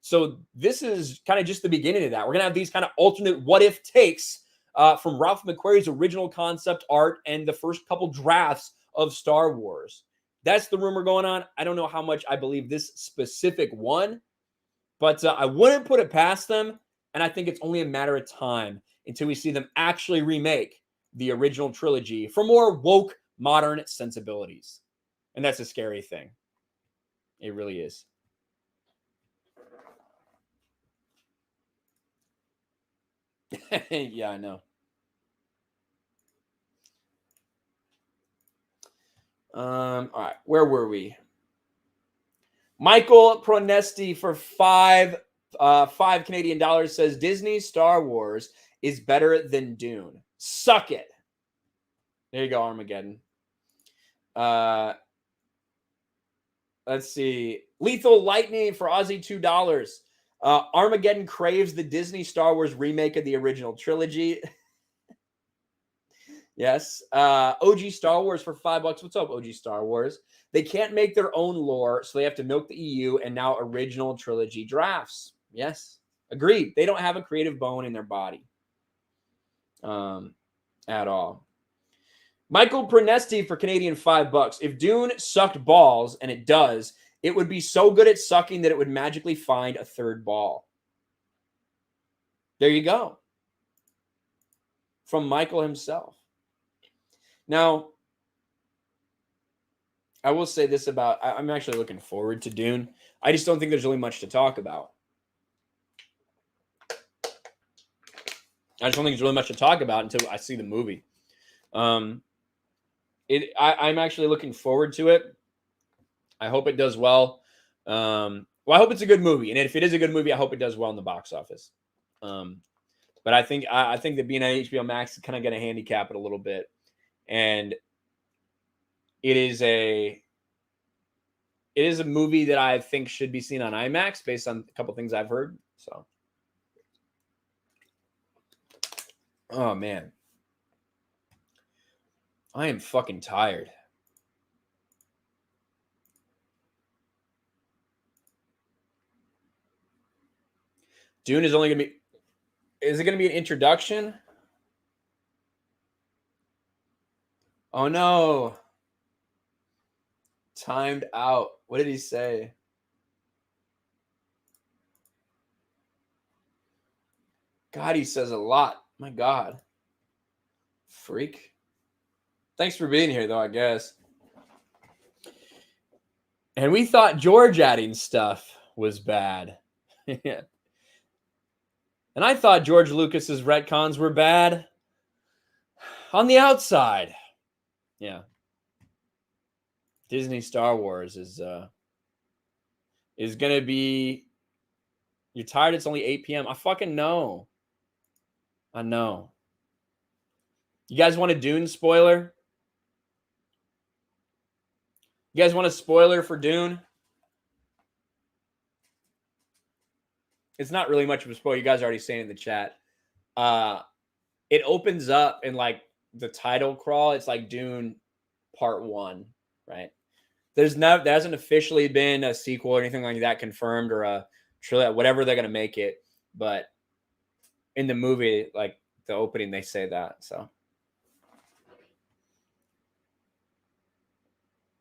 So this is kind of just the beginning of that. We're going to have these kind of alternate what if takes from Ralph McQuarrie's original concept art and the first couple drafts of Star Wars. That's the rumor going on. I don't know how much I believe this specific one, but I wouldn't put it past them. And I think it's only a matter of time until we see them actually remake the original trilogy for more woke, modern sensibilities. And that's a scary thing. It really is. Yeah, I know. All right, where were we? Michael Pronesti for five Canadian dollars says Disney Star Wars is better than Dune. Suck it. There you go, Armageddon. Let's see. Lethal Lightning for Aussie $2. Armageddon craves the Disney Star Wars remake of the original trilogy. Yes. OG Star Wars for $5. What's up, OG Star Wars? They can't make their own lore, so they have to milk the EU and now original trilogy drafts. Yes. Agreed. They don't have a creative bone in their body. At all. Michael Pronesti for Canadian $5. If Dune sucked balls, and it does, it would be so good at sucking that it would magically find a third ball. There you go. From Michael himself. Now, I will say this about, I'm actually looking forward to Dune. I just don't think there's really much to talk about. I just don't think there's really much to talk about until I see the movie. I'm actually looking forward to it. I hope it does well. I hope it's a good movie, and if it is a good movie, I hope it does well in the box office. But I think that being on HBO Max is kind of going to handicap it a little bit, and it is a movie that I think should be seen on IMAX based on a couple things I've heard. So, oh man. I am fucking tired. Dune is only going to be... Is it going to be an introduction? Oh, no. Timed out. What did he say? God, he says a lot. My God. Freak. Thanks for being here, though, I guess. And we thought George adding stuff was bad. Yeah. And I thought George Lucas's retcons were bad on the outside. Yeah. Disney Star Wars is going to be... You're tired? It's only 8 p.m. I fucking know. I know. You guys want a Dune spoiler? You guys want a spoiler for Dune? It's not really much of a spoiler. You guys are already saying in the chat. It opens up in like the title crawl. It's like Dune Part 1, right? There hasn't officially been a sequel or anything like that confirmed, or a trilogy, whatever they're gonna make it. But in the movie, like the opening, they say that. So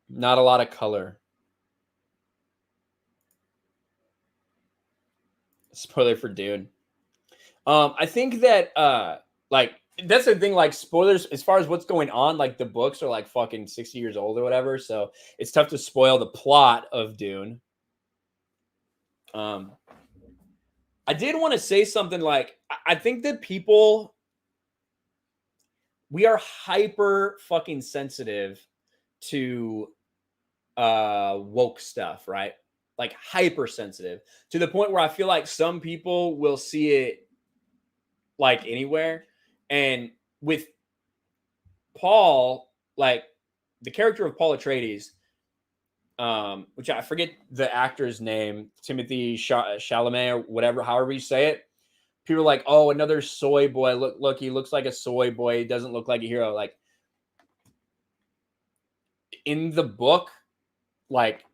not a lot of color. Spoiler for Dune. I think that like that's the thing, like spoilers as far as what's going on, like the books are like fucking 60 years old or whatever, so it's tough to spoil the plot of Dune. I did want to say something, like I think that we are hyper fucking sensitive to woke stuff, right? Like hypersensitive to the point where I feel like some people will see it like anywhere. And with Paul, like the character of Paul Atreides, which I forget the actor's name, Timothy Chalamet or whatever, however you say it. People are like, oh, another soy boy. Look, he looks like a soy boy. He doesn't look like a hero. Like in the book, like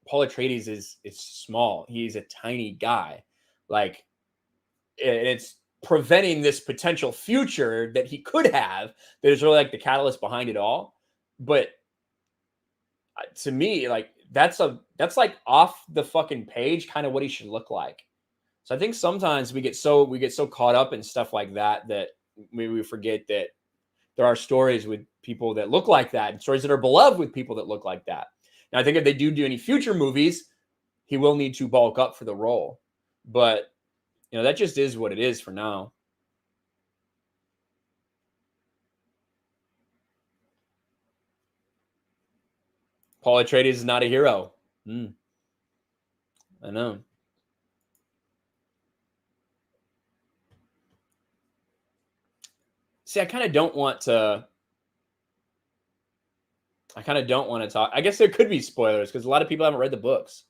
Paul Atreides is small. He's a tiny guy. Like it's preventing this potential future that he could have. That is really like the catalyst behind it all. But to me, like that's like off the fucking page, kind of what he should look like. So I think sometimes we get so caught up in stuff like that maybe we forget that there are stories with people that look like that, and stories that are beloved with people that look like that. Now, I think if they do any future movies, he will need to bulk up for the role. But, you know, that just is what it is for now. Paul Atreides is not a hero. I know. See, I kind of don't want to talk. I guess there could be spoilers because a lot of people haven't read the books.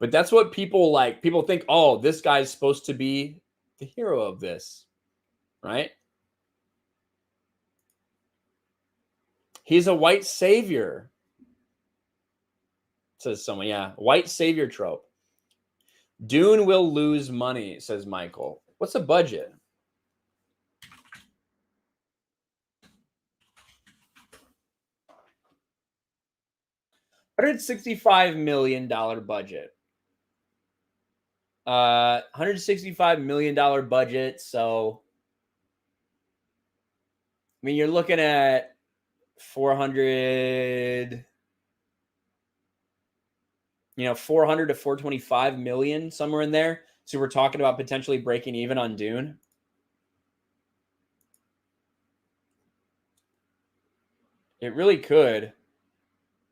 But that's what people like. People think, oh, this guy's supposed to be the hero of this, right? He's a white savior, says someone. Yeah, white savior trope. Dune will lose money, says Michael. What's the budget? $165 million budget. $165 million budget. So, I mean, you're looking at 400 to 425 million, somewhere in there. So we're talking about potentially breaking even on Dune. It really could.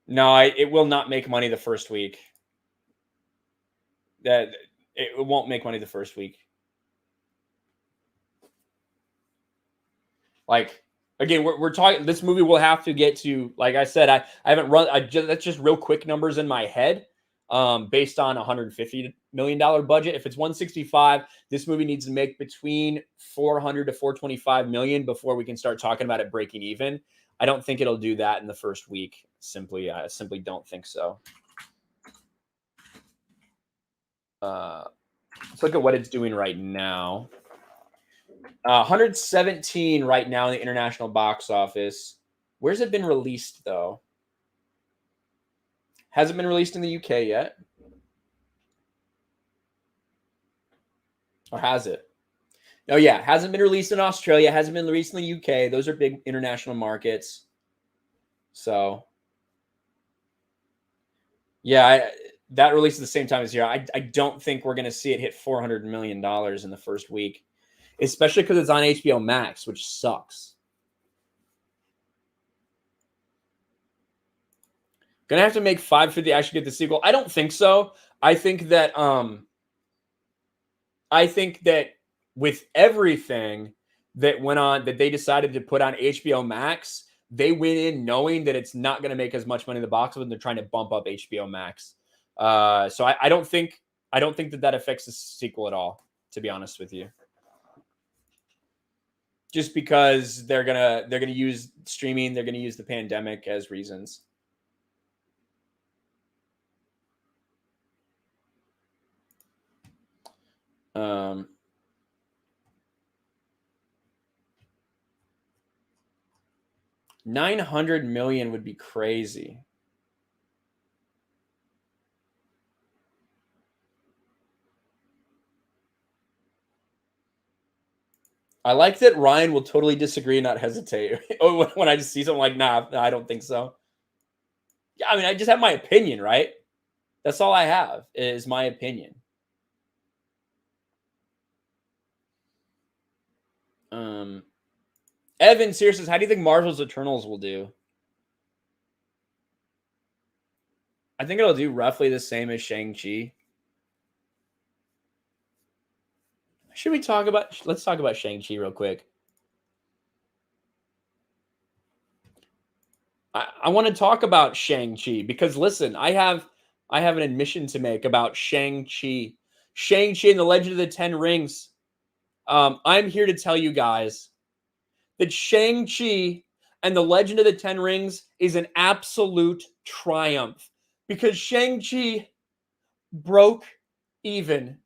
No, it will not make money the first week. That it won't make money the first week. Like, again, we're talking. This movie will have to get to, like I said, I haven't run. That's just real quick numbers in my head, based on $150 million budget. If it's 165, this movie needs to make between 400 to 425 million before we can start talking about it breaking even. I don't think it'll do that in the first week. I simply don't think so. Let's look at what it's doing right now. 117 right now in the international box office. Where's it been released, though? Hasn't been released in the UK yet. Or has it? Oh, yeah. Hasn't been released in Australia. Hasn't been released in the UK. Those are big international markets. So, yeah, that released at the same time as here. I don't think we're going to see it hit $400 million in the first week, especially because it's on HBO Max, which sucks. Gonna have to make 550 actually get the sequel. I don't think so. I think that I think that with everything that went on, that they decided to put on HBO Max, they went in knowing that it's not going to make as much money in the box office, and they're trying to bump up HBO Max. So I don't think that affects the sequel at all, to be honest with you. Just because they're gonna use streaming, they're gonna use the pandemic as reasons. $900 million would be crazy. I like that Ryan will totally disagree and not hesitate when I just see something like, nah, I don't think so. Yeah, I mean, I just have my opinion, right? That's all I have is my opinion. Evan Sears says, how do you think Marvel's Eternals will do? I think it'll do roughly the same as Shang-Chi. Should we talk about, let's talk about Shang-Chi real quick. I want to talk about Shang-Chi because listen, I have an admission to make about Shang-Chi. Shang-Chi and the Legend of the Ten Rings. I'm here to tell you guys that Shang-Chi and the Legend of the Ten Rings is an absolute triumph because Shang-Chi broke even.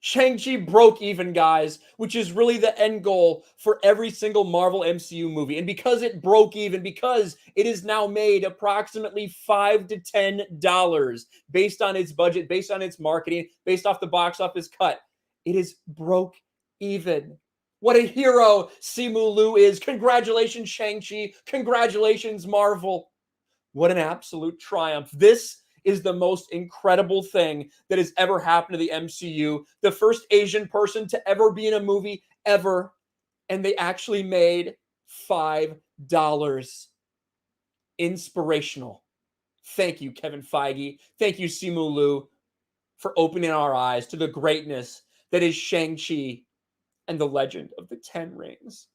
Shang-Chi broke even, guys, which is really the end goal for every single Marvel MCU movie. And because it broke even, because it is now made approximately $5 to $10 based on its budget, based on its marketing, based off the box office cut, it is broke even. What a hero Simu Liu is. Congratulations, Shang-Chi. Congratulations, Marvel. What an absolute triumph. This is the most incredible thing that has ever happened to the MCU. The first Asian person to ever be in a movie ever. And they actually made $5. Inspirational. Thank you, Kevin Feige. Thank you, Simu Liu, for opening our eyes to the greatness that is Shang-Chi and the Legend of the Ten Rings.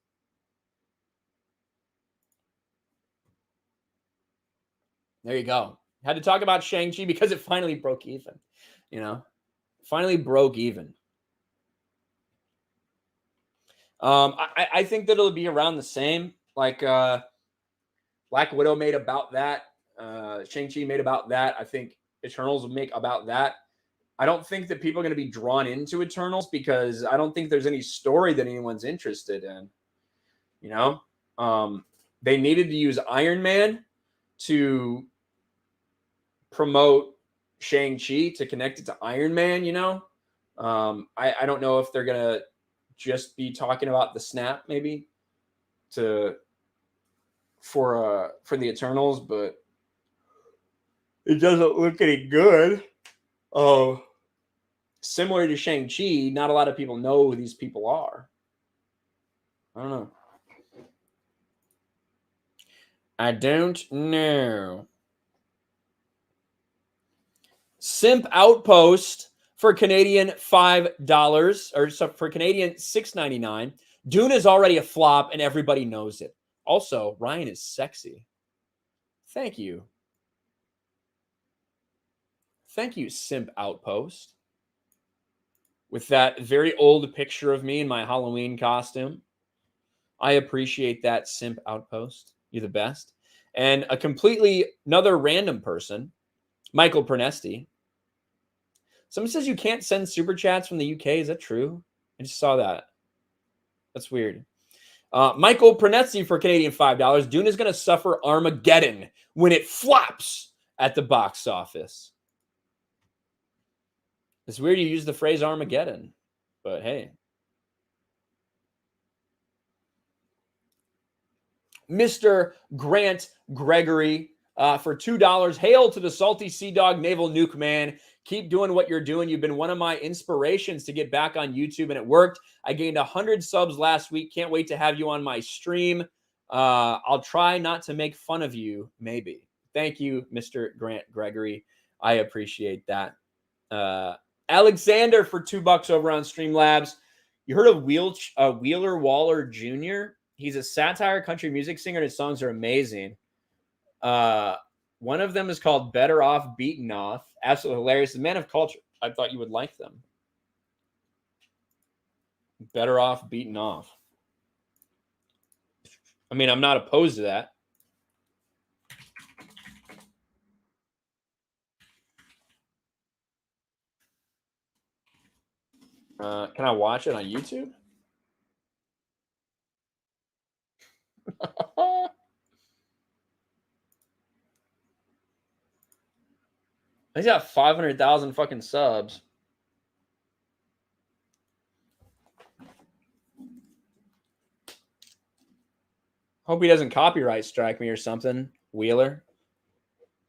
There you go. Had to talk about Shang-Chi because it finally broke even. You know, finally broke even. I think that it'll be around the same. Like Black Widow made about that. Shang-Chi made about that. I think Eternals will make about that. I don't think that people are going to be drawn into Eternals because I don't think there's any story that anyone's interested in. You know, they needed to use Iron Man to promote Shang-Chi, to connect it to Iron Man, you know. I don't know if they're going to just be talking about the snap maybe for the Eternals, but it doesn't look any good. Similar to Shang-Chi, not a lot of people know who these people are. I don't know. I don't know. Simp Outpost for Canadian $5, or so for Canadian $6.99. Dune is already a flop and everybody knows it. Also, Ryan is sexy. Thank you. Thank you, Simp Outpost. With that very old picture of me in my Halloween costume. I appreciate that, Simp Outpost. You're the best. And another random person, Michael Pernesti. Someone says you can't send super chats from the UK. Is that true? I just saw that. That's weird. Michael Pernesti for Canadian $5. Dune is going to suffer Armageddon when it flops at the box office. It's weird you use the phrase Armageddon, but hey. Mr. Grant Gregory for $2. Hail to the salty sea dog naval nuke man. Keep doing what you're doing. You've been one of my inspirations to get back on YouTube, and it worked. I gained 100 subs last week. Can't wait to have you on my stream. I'll try not to make fun of you, maybe. Thank you, Mr. Grant Gregory. I appreciate that. Alexander for $2 over on Streamlabs. You heard of Wheeler Waller Jr.? He's a satire country music singer, and his songs are amazing. One of them is called Better Off Beaten Off. Absolutely hilarious. The man of culture. I thought you would like them. Better Off Beaten Off. I mean, I'm not opposed to that. Can I watch it on YouTube? He's got 500,000 fucking subs. Hope he doesn't copyright strike me or something, Wheeler.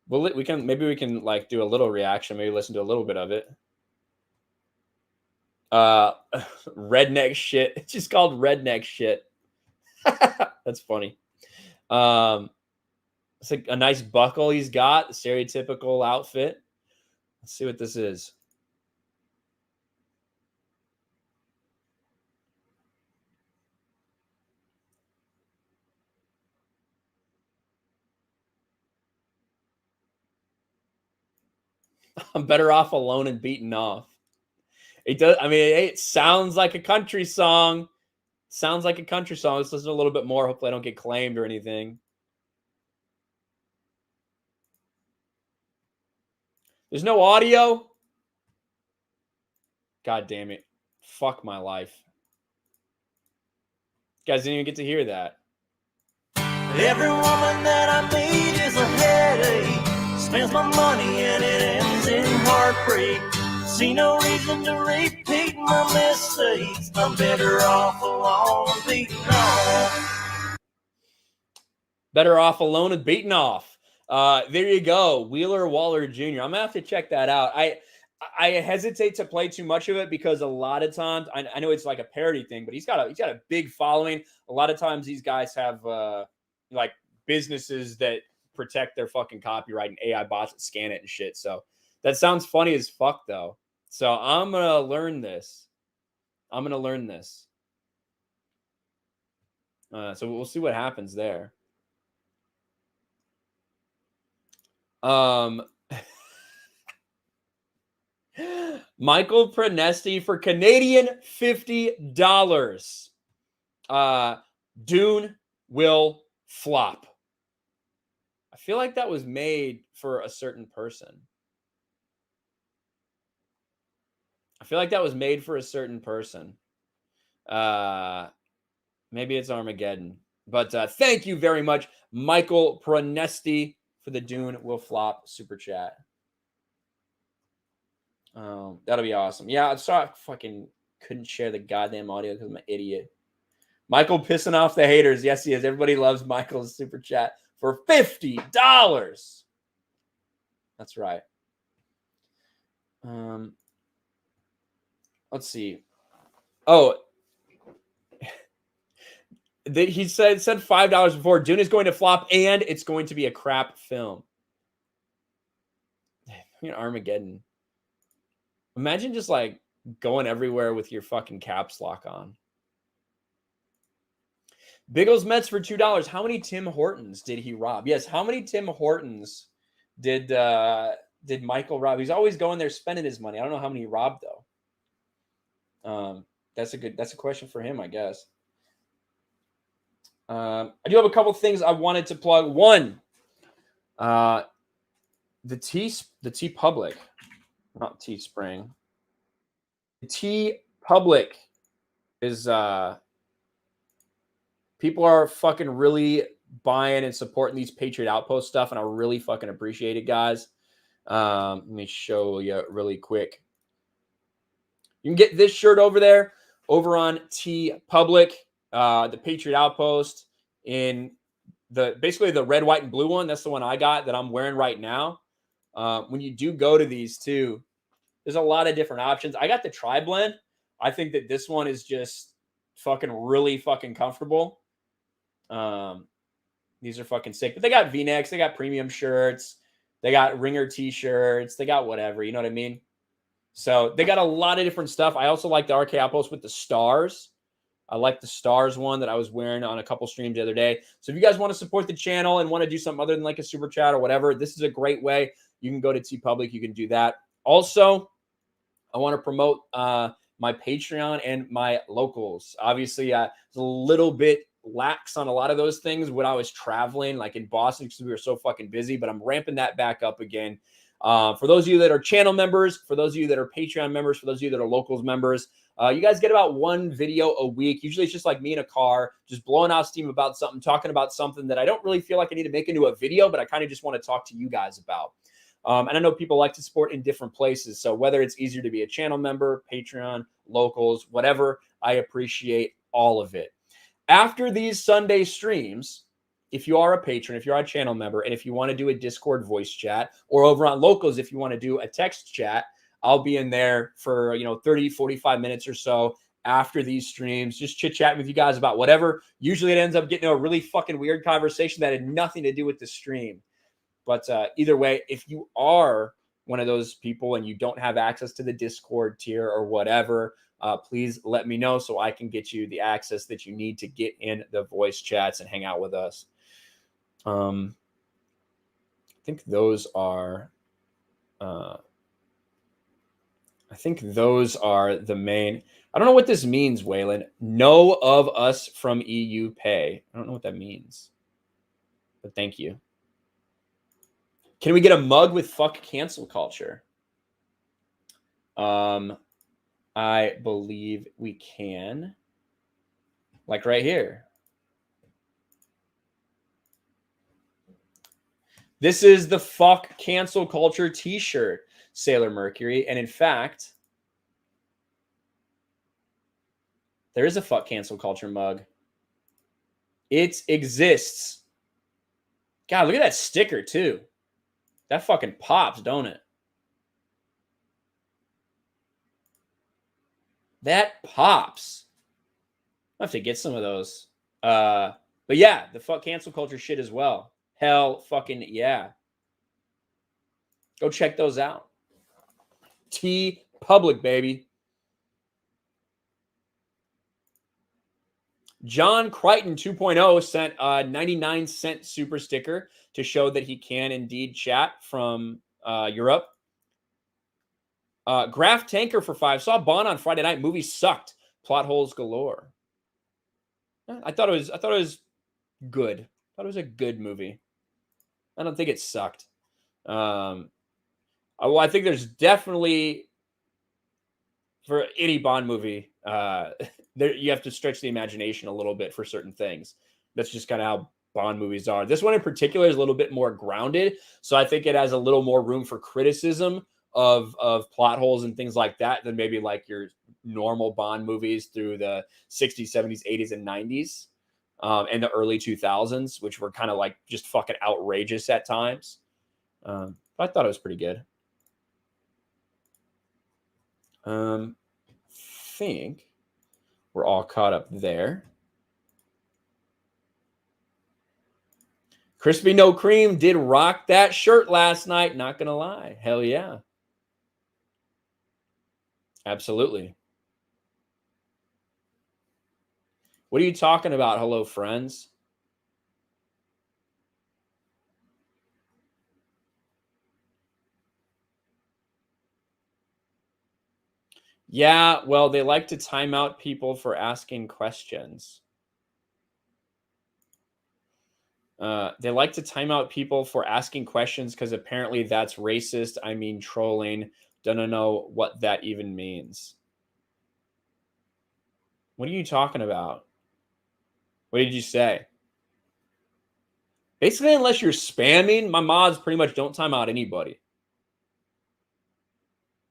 We can like do a little reaction, maybe listen to a little bit of it. Redneck shit. It's just called redneck shit. That's funny. It's like a nice buckle he's got, the stereotypical outfit. Let's see what this is. I'm better off alone and beaten off. It does. I mean, it sounds like a country song. Sounds like a country song. Let's listen a little bit more. Hopefully I don't get claimed or anything. There's no audio. God damn it. Fuck my life. You guys didn't even get to hear that. Every woman that I meet is a headache. Spends my money and it ends in heartbreak. See no reason to repeat my mistakes. I'm better off alone and beaten off. Better off alone and beaten off. There you go. Wheeler Waller Jr. I'm going to have to check that out. I hesitate to play too much of it because a lot of times, I know it's like a parody thing, but he's got a big following. A lot of times these guys have like businesses that protect their fucking copyright and AI bots that scan it and shit. So that sounds funny as fuck though. So I'm going to learn this. So we'll see what happens there. Michael Prenesti for Canadian $50. Dune will flop. I feel like that was made for a certain person. Maybe it's Armageddon. But thank you very much, Michael Prenesti, for the Dune will flop super chat. That'll be awesome. Yeah, sorry, I fucking couldn't share the goddamn audio because I'm an idiot. Michael pissing off the haters. Yes, he is. Everybody loves Michael's super chat for $50. That's right. Let's see. Oh, he said $5 before. Dune is going to flop and it's going to be a crap film. Armageddon. Imagine just like going everywhere with your fucking caps lock on. Biggles Mets for $2. How many Tim Hortons did he rob? Yes, how many Tim Hortons did Michael rob? He's always going there spending his money. I don't know how many he robbed though. That's a question for him, I guess. I do have a couple things I wanted to plug. One, the T Public, not Teespring. The T Public is people are fucking really buying and supporting these Patriot Outpost stuff, and I really fucking appreciate it, guys. Let me show you really quick. You can get this shirt over there, over on T Public, the Patriot Outpost in basically the red, white, and blue one. That's the one I got that I'm wearing right now. When you do go to these too, there's a lot of different options. I got the tri-blend. I think that this one is just fucking really fucking comfortable. These are fucking sick. But they got V-necks. They got premium shirts. They got ringer T-shirts. They got whatever. You know what I mean? So they got a lot of different stuff. I also like the RK Outpost with the stars. I like the stars one that I was wearing on a couple streams the other day. So if you guys want to support the channel and want to do something other than like a super chat or whatever, this is a great way. You can go to TeePublic. You can do that. Also, I want to promote my Patreon and my locals. Obviously, I was a little bit lax on a lot of those things when I was traveling, like in Boston, because we were so fucking busy. But I'm ramping that back up again. For those of you that are channel members, for those of you that are Patreon members, for those of you that are locals members, you guys get about one video a week. Usually it's just like me in a car, just blowing out steam about something, talking about something that I don't really feel like I need to make into a video, but I kind of just want to talk to you guys about. And I know people like to support in different places. So whether it's easier to be a channel member, Patreon, locals, whatever, I appreciate all of it. After these Sunday streams, if you are a patron, if you're a channel member, and if you want to do a Discord voice chat, or over on locals, if you want to do a text chat, I'll be in there for, 30, 45 minutes or so after these streams, just chit-chatting with you guys about whatever. Usually it ends up getting a really fucking weird conversation that had nothing to do with the stream. But either way, if you are one of those people and you don't have access to the Discord tier or whatever, please let me know so I can get you the access that you need to get in the voice chats and hang out with us. I think those are the main. I don't know what this means, Waylon. Know of us from EU pay. I don't know what that means, but thank you. Can we get a mug with fuck cancel culture? I believe we can. Like right here. This is the fuck cancel culture t-shirt, Sailor Mercury. And in fact, there is a fuck cancel culture mug. It exists. God, look at that sticker too. That fucking pops, don't it? That pops. I have to get some of those. But yeah, the fuck cancel culture shit as well. Hell fucking yeah. Go check those out. TeePublic, baby. John Crichton 2.0 sent a 99-cent super sticker to show that he can indeed chat from Europe. Graph Tanker for 5. Saw Bond on Friday night. Movie sucked. Plot holes galore. I thought it was good. I thought it was a good movie. I don't think it sucked. Well, I think there's definitely, for any Bond movie, there you have to stretch the imagination a little bit for certain things. That's just kind of how Bond movies are. This one in particular is a little bit more grounded, so I think it has a little more room for criticism of plot holes and things like that than maybe like your normal Bond movies through the 60s, 70s, 80s, and 90s. And the early 2000s, which were kind of like just fucking outrageous at times. But I thought it was pretty good. Think we're all caught up there. Crispy No Cream did rock that shirt last night. Not going to lie. Hell yeah. Absolutely. What are you talking about? Hello, friends. Yeah, well, they like to time out people for asking questions. They like to time out people for asking questions because apparently that's racist. I mean, trolling. Don't know what that even means. What are you talking about? What did you say? Basically, unless you're spamming, my mods pretty much don't time out anybody.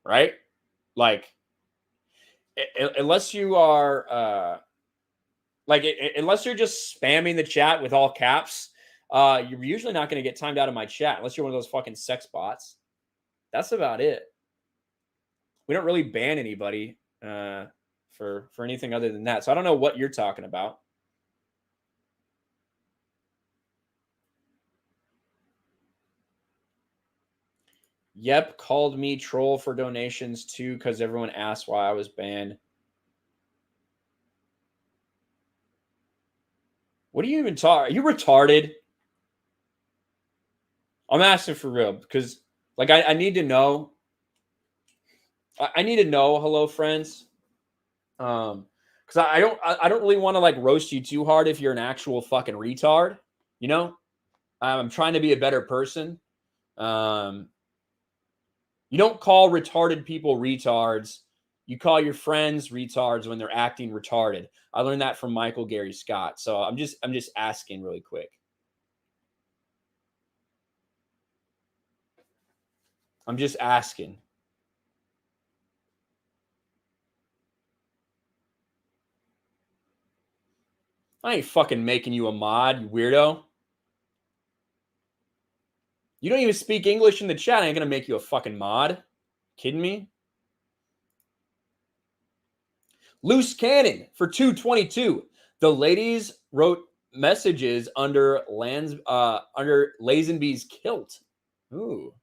Right? Like, unless you are, unless you're just spamming the chat with all caps, you're usually not going to get timed out of my chat unless you're one of those fucking sex bots. That's about it. We don't really ban anybody for anything other than that. So I don't know what you're talking about. Yep, called me troll for donations too because everyone asked why I was banned. What are you even talking? Are you retarded? I'm asking for real because, like, I need to know. I need to know. Hello, friends. Because I don't really want to like roast you too hard if you're an actual fucking retard. You know, I'm trying to be a better person. You don't call retarded people retards. You call your friends retards when they're acting retarded. I learned that from Michael Gary Scott. So I'm just asking really quick. I'm just asking. I ain't fucking making you a mod, you weirdo. You don't even speak English in the chat. I ain't gonna make you a fucking mod. Kidding me? Loose Cannon for 222. The ladies wrote messages under Lazenby's kilt. Ooh.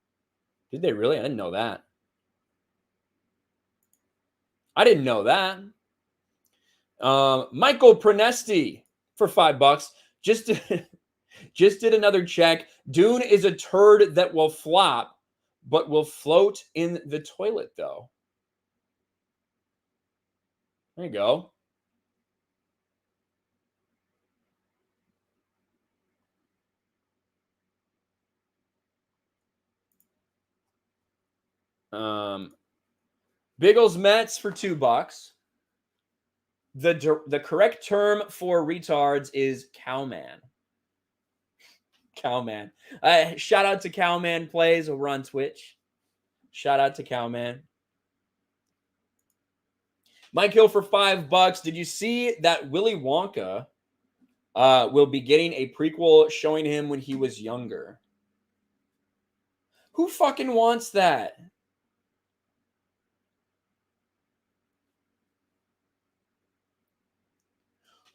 Did they really? I didn't know that. I didn't know that. Michael Pronesti for $5. Just did another check. Dune is a turd that will flop, but will float in the toilet, though. There you go. Biggles Mets for $2. The correct term for retards is cowman. Cowman. Shout out to Cowman Plays over on Twitch. Shout out to Cowman. Mike Hill for $5. Did you see that Willy Wonka will be getting a prequel showing him when he was younger? Who fucking wants that?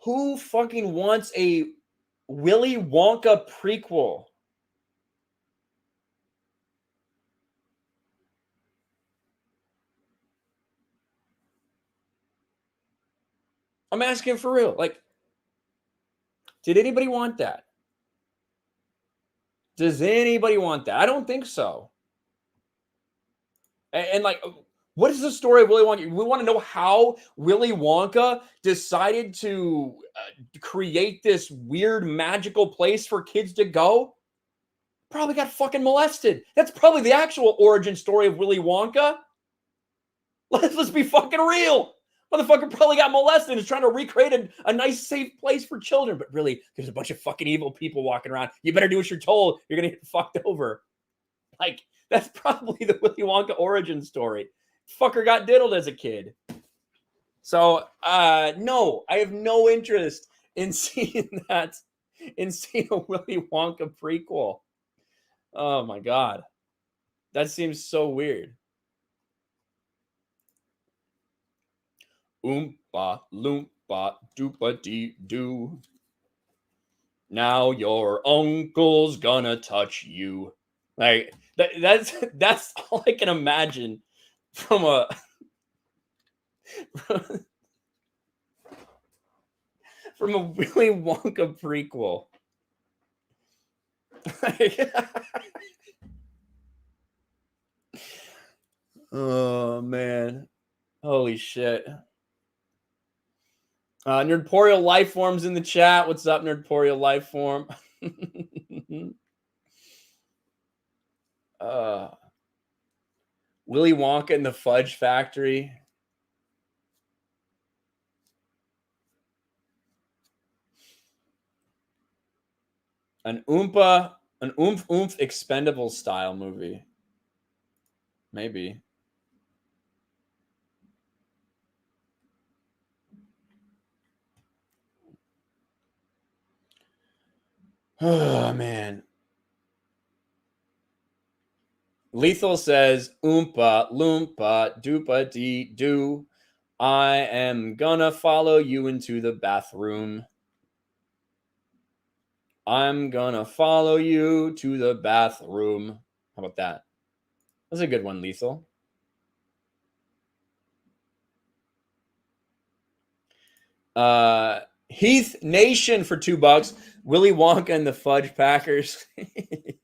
Who fucking wants a Willy Wonka prequel? I'm asking for real. Like, did anybody want that? Does anybody want that? I don't think so. And like, what is the story of Willy Wonka? We want to know how Willy Wonka decided to create this weird magical place for kids to go. Probably got fucking molested. That's probably the actual origin story of Willy Wonka. Let's be fucking real. Motherfucker probably got molested and is trying to recreate a nice, safe place for children. But really, there's a bunch of fucking evil people walking around. You better do what you're told. You're going to get fucked over. Like, that's probably the Willy Wonka origin story. Fucker got diddled as a kid. So, no, I have no interest in seeing that, in seeing a Willy Wonka prequel. Oh my God. That seems so weird. Oompa loompa doopa dee doo. Now your uncle's gonna touch you. Like that's all I can imagine from a from a Willy Wonka prequel. Oh man. Holy shit. Nerdporial Lifeform's in the chat. What's up, Nerdporial Lifeform? Willy Wonka and the Fudge Factory. An Oomph Oomph Expendable style movie. Maybe. Oh, man. Lethal says, Oompa, Loompa, Doopa, Dee, Doo. I am gonna follow you into the bathroom. I'm gonna follow you to the bathroom. How about that? That's a good one, Lethal. Heath Nation for $2. Willy Wonka and the Fudge Packers.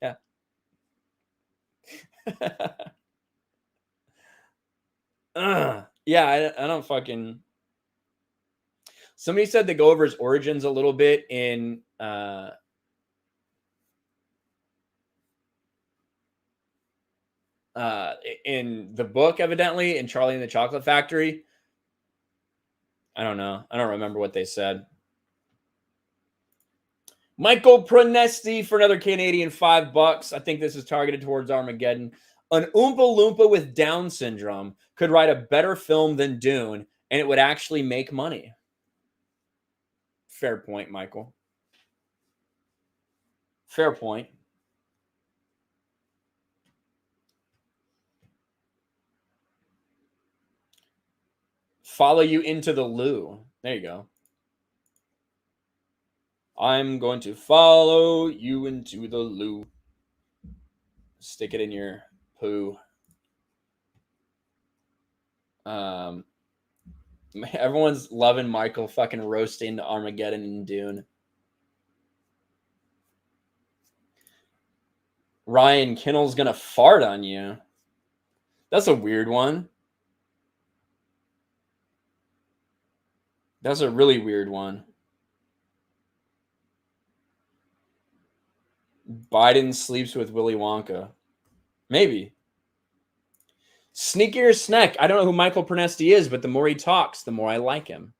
Yeah. Yeah, I don't fucking. Somebody said to go over his origins a little bit in the book, evidently, in Charlie and the Chocolate Factory. I don't know. I don't remember what they said. Michael Pronesti for another Canadian $5. I think this is targeted towards Armageddon. An Oompa Loompa with Down syndrome could write a better film than Dune, and it would actually make money. Fair point, Michael. Fair point. Follow you into the loo. There you go. I'm going to follow you into the loo. Stick it in your poo. Everyone's loving Michael fucking roasting Armageddon and Dune. Ryan, Kinel's gonna fart on you. That's a weird one. That's a really weird one. Biden sleeps with Willy Wonka. Maybe. Sneakier Snack. I don't know who Michael Pronesti is, but the more he talks, the more I like him.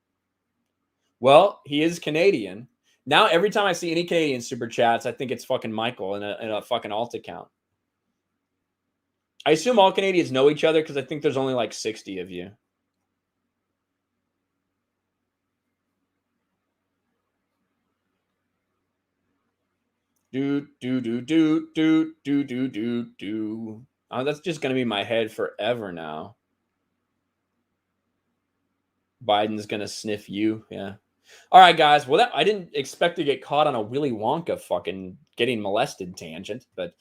Well, he is Canadian. Now, every time I see any Canadian super chats, I think it's fucking Michael in a fucking alt account. I assume all Canadians know each other because I think there's only like 60 of you. Do. Oh, that's just going to be my head forever now. Biden's going to sniff you. Yeah. All right, guys. Well, I didn't expect to get caught on a Willy Wonka fucking getting molested tangent, but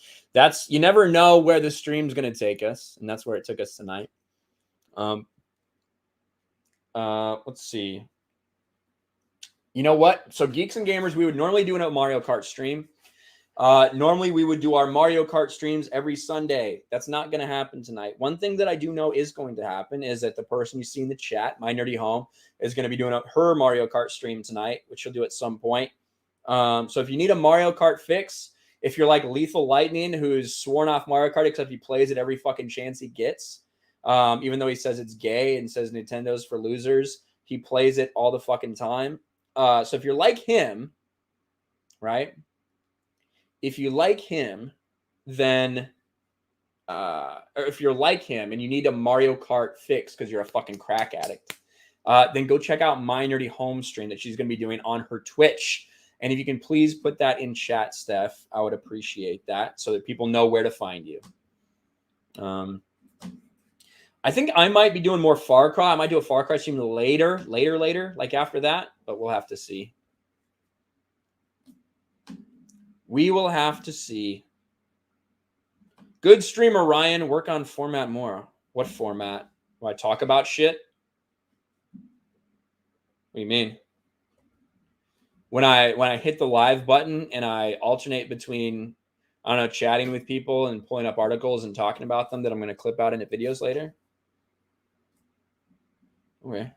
you never know where the stream's going to take us, and that's where it took us tonight. Let's see. You know what? So Geeks and Gamers, we would normally do a Mario Kart stream. Normally we would do our Mario Kart streams every Sunday. That's not going to happen tonight. One thing that I do know is going to happen is that the person you see in the chat, My Nerdy Home, is going to be doing her Mario Kart stream tonight, which she'll do at some point. So if you need a Mario Kart fix, if you're like Lethal Lightning, who's sworn off Mario Kart, except he plays it every fucking chance he gets, even though he says it's gay and says Nintendo's for losers, he plays it all the fucking time. So if you're like him, right? If you like him, then, or if you're like him and you need a Mario Kart fix because you're a fucking crack addict, then go check out My Nerdy Home stream that she's going to be doing on her Twitch. And if you can please put that in chat, Steph, I would appreciate that so that people know where to find you. I think I might be doing more Far Cry. I might do a Far Cry stream later, like after that, but we'll have to see. We will have to see. Good streamer, Ryan. Work on format more. What format? Do I talk about shit? What do you mean? When I hit the live button and I alternate between, I don't know, chatting with people and pulling up articles and talking about them that I'm going to clip out into videos later? Okay.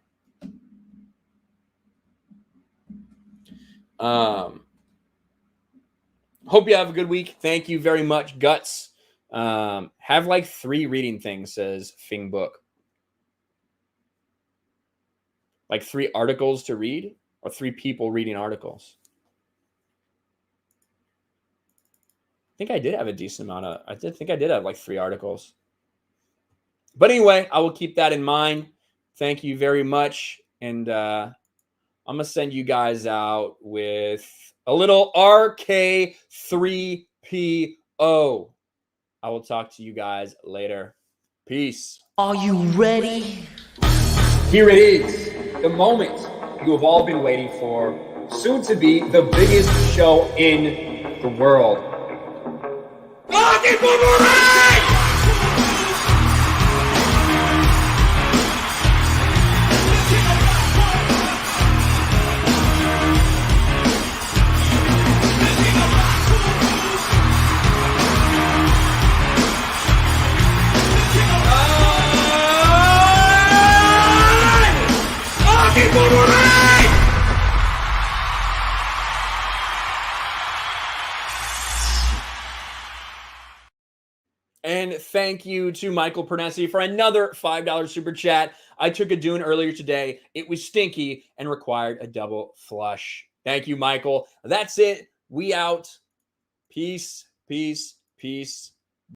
Hope you have a good week. Thank you very much, Guts. Have like 3 reading things, says Fing Book. Like 3 articles to read or 3 people reading articles? I think I did have a decent amount of, I did have like 3 articles. But anyway, I will keep that in mind. Thank you very much. And I'm going to send you guys out with a little RK3PO. I will talk to you guys later. Peace. Are you ready? Here it is, the moment you have all been waiting for, soon to be the biggest show in the world. Fucking Boomerang! And thank you to Michael Pernesi for another $5 super chat. I took a Dune earlier today. It was stinky and required a double flush. Thank you, Michael. That's it. We out. Peace, peace, peace.